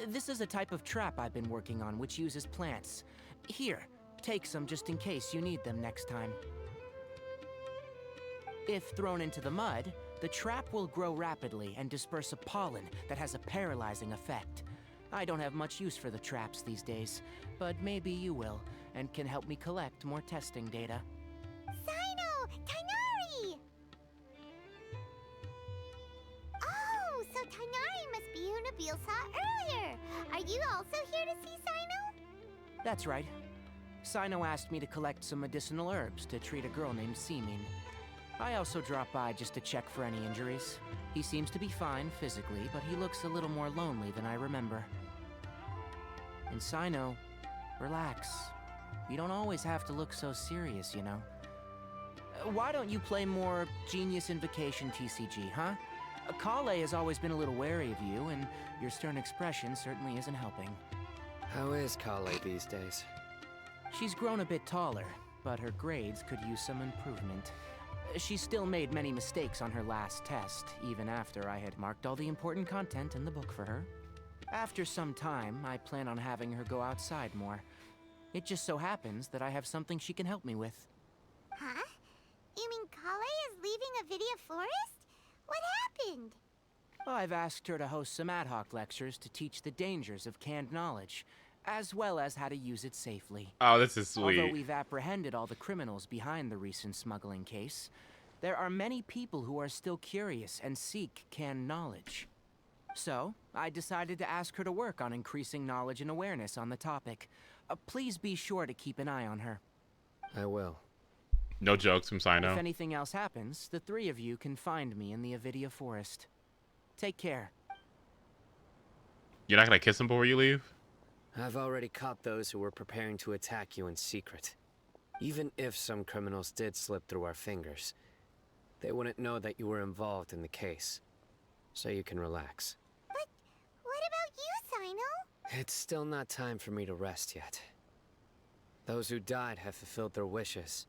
This is a type of trap I've been working on which uses plants. Here, take some just in case you need them next time. If thrown into the mud, the trap will grow rapidly and disperse a pollen that has a paralyzing effect. I don't have much use for the traps these days, but maybe you will, and can help me collect more testing data. Sino! Tainari! Oh, so Tainari must be who Nabil saw earlier. Are you also here to see Sino? That's right. Sino asked me to collect some medicinal herbs to treat a girl named Seamin. I also dropped by just to check for any injuries. He seems to be fine physically, but he looks a little more lonely than I remember. And Sino, relax. You don't always have to look so serious, you know. Why don't you play more Genius Invocation TCG, huh? Kale has always been a little wary of you, and your stern expression certainly isn't helping. How is Kale these days? She's grown a bit taller, but her grades could use some improvement. She still made many mistakes on her last test, even after I had marked all the important content in the book for her. After some time, I plan on having her go outside more. It just so happens that I have something she can help me with. Huh? You mean Kale is leaving Avidia Forest? What happened? I've asked her to host some ad hoc lectures to teach the dangers of canned knowledge, as well as how to use it safely. Oh, this is sweet. Although we've apprehended all the criminals behind the recent smuggling case, there are many people who are still curious and seek canned knowledge. So, I decided to ask her to work on increasing knowledge and awareness on the topic. Please be sure to keep an eye on her. I will. No jokes from Sino. If anything else happens, the three of you can find me in the Avidia Forest. Take care. You're not gonna kiss him before you leave? I've already caught those who were preparing to attack you in secret. Even if some criminals did slip through our fingers, they wouldn't know that you were involved in the case. So you can relax. But what about you, Sino? It's still not time for me to rest yet. Those who died have fulfilled their wishes,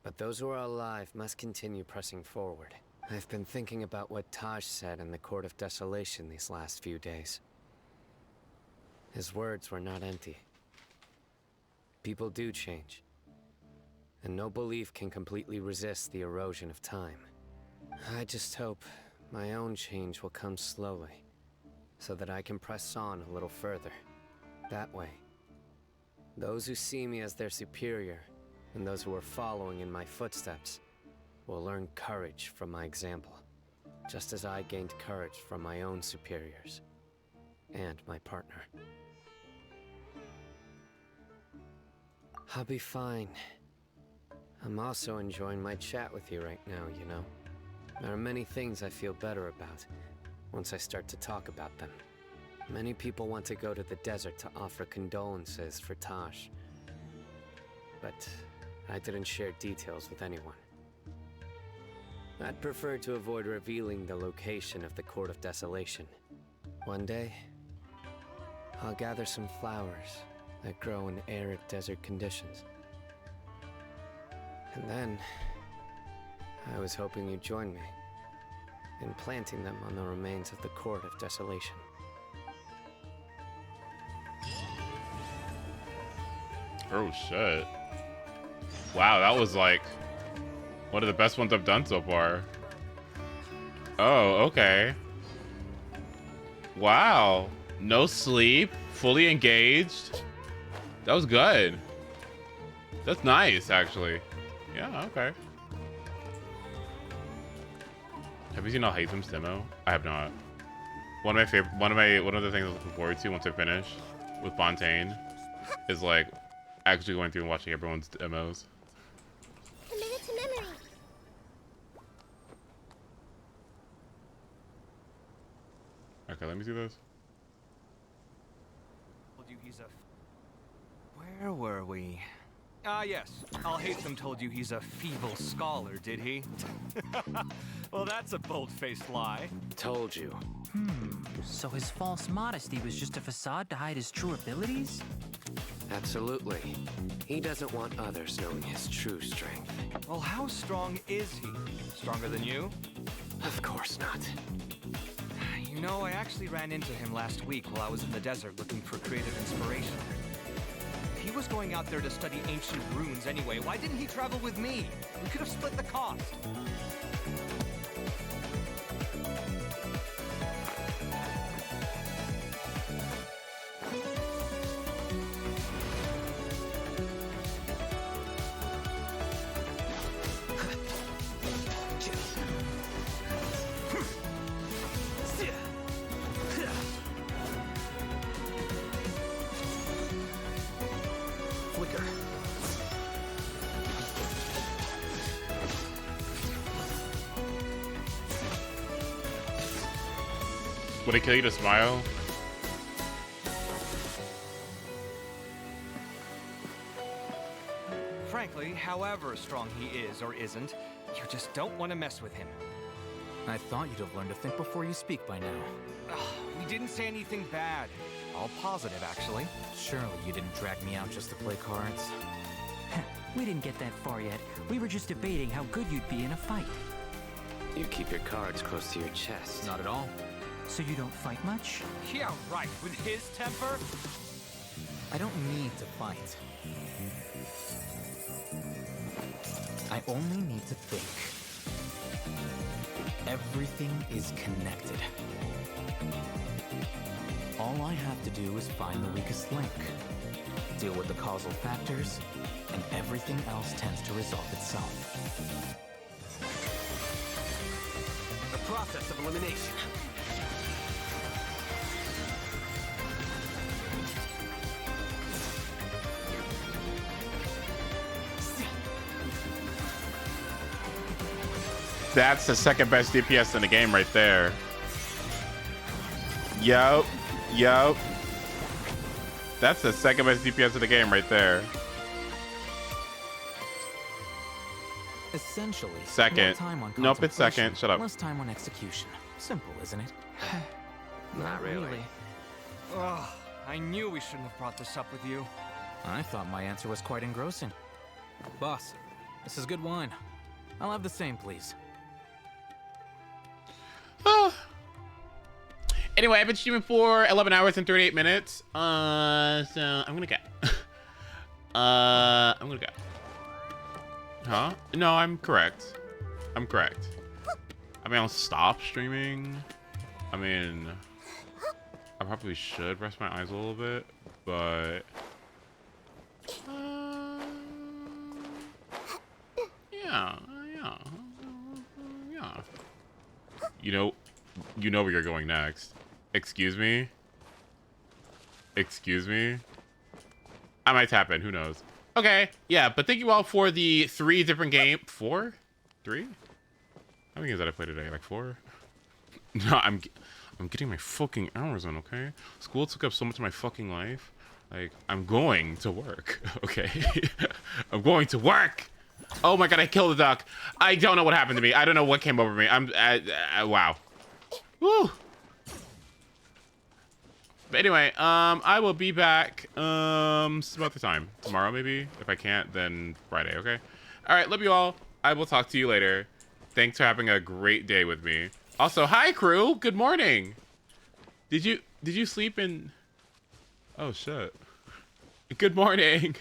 but those who are alive must continue pressing forward. I've been thinking about what Taj said in the Court of Desolation these last few days. His words were not empty. People do change, and no belief can completely resist the erosion of time. I just hope my own change will come slowly, so that I can press on a little further. That way, those who see me as their superior, and those who are following in my footsteps, will learn courage from my example, just as I gained courage from my own superiors, and my partner. I'll be fine. I'm also enjoying my chat with you right now, you know. There are many things I feel better about once I start to talk about them. Many people want to go to the desert to offer condolences for Taj, but I didn't share details with anyone. I'd prefer to avoid revealing the location of the Court of Desolation. One day, I'll gather some flowers that grow in arid desert conditions. And then, I was hoping you'd join me in planting them on the remains of the Court of Desolation. Oh shit. Wow, that was like one of the best ones I've done so far. Oh, okay. Wow. No sleep, fully engaged. That was good. That's nice, actually. Yeah, okay. Have you seen I'll Hate Them's demo? I have not. One of the things I'm looking forward to once I finish with Fontaine is like actually going through and watching everyone's demos. Commit to memory. Okay, let me see this. Where were we? Ah, yes. I'll Hate Them told you he's a feeble scholar, did he? Well, that's a bold-faced lie. Told you. So his false modesty was just a facade to hide his true abilities? Absolutely. He doesn't want others knowing his true strength. Well, how strong is he? Stronger than you? Of course not. You know, I actually ran into him last week while I was in the desert looking for creative inspiration. If he was going out there to study ancient runes anyway, why didn't he travel with me? We could have split the cost. Flicker. Would it kill you to smile? Frankly, however strong he is or isn't, you just don't want to mess with him. I thought you'd have learned to think before you speak by now. Ugh, we didn't say anything bad. All positive, actually. Surely you didn't drag me out just to play cards. We didn't get that far yet. We were just debating how good you'd be in a fight. You keep your cards close to your chest. Not at all. So you don't fight much? Yeah, right. With his temper? I don't need to fight. I only need to think. Everything is connected. All I have to do is find the weakest link, deal with the causal factors, and everything else tends to resolve itself. The process of elimination. That's the second best DPS in the game right there. Yup. Yup. That's the second best DPS in the game right there. Essentially, Second. more time on Nope, it's second. contemplation, Shut up. Less time on execution. Simple, isn't it? Not really. Ugh, I knew we shouldn't have brought this up with you. I thought my answer was quite engrossing. Boss, this is good wine. I'll have the same, please. Anyway, I've been streaming for 11 hours and 38 minutes. So I'm gonna go. I'm gonna go. Huh? No, I'm correct. I'm correct. I mean, I'll stop streaming. I mean, I probably should rest my eyes a little bit, but yeah. You know where you're going next. Excuse me? Excuse me? I might tap in, who knows? Okay, yeah, but thank you all for the 3 different games. 4? 3? How many games did I play today? Like 4? No, I'm getting my fucking hours in, okay? School took up so much of my fucking life. Like, I'm going to work, okay? I'm going to work! Oh my god, I killed the duck. I don't know what happened to me. I don't know what came over me. Wow. Woo! But anyway, I will be back some other time. Tomorrow, maybe? If I can't, then Friday, okay? Alright, love you all. I will talk to you later. Thanks for having a great day with me. Also, hi crew! Good morning! Did you sleep in... Oh, shit. Good morning!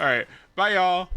Alright, bye y'all!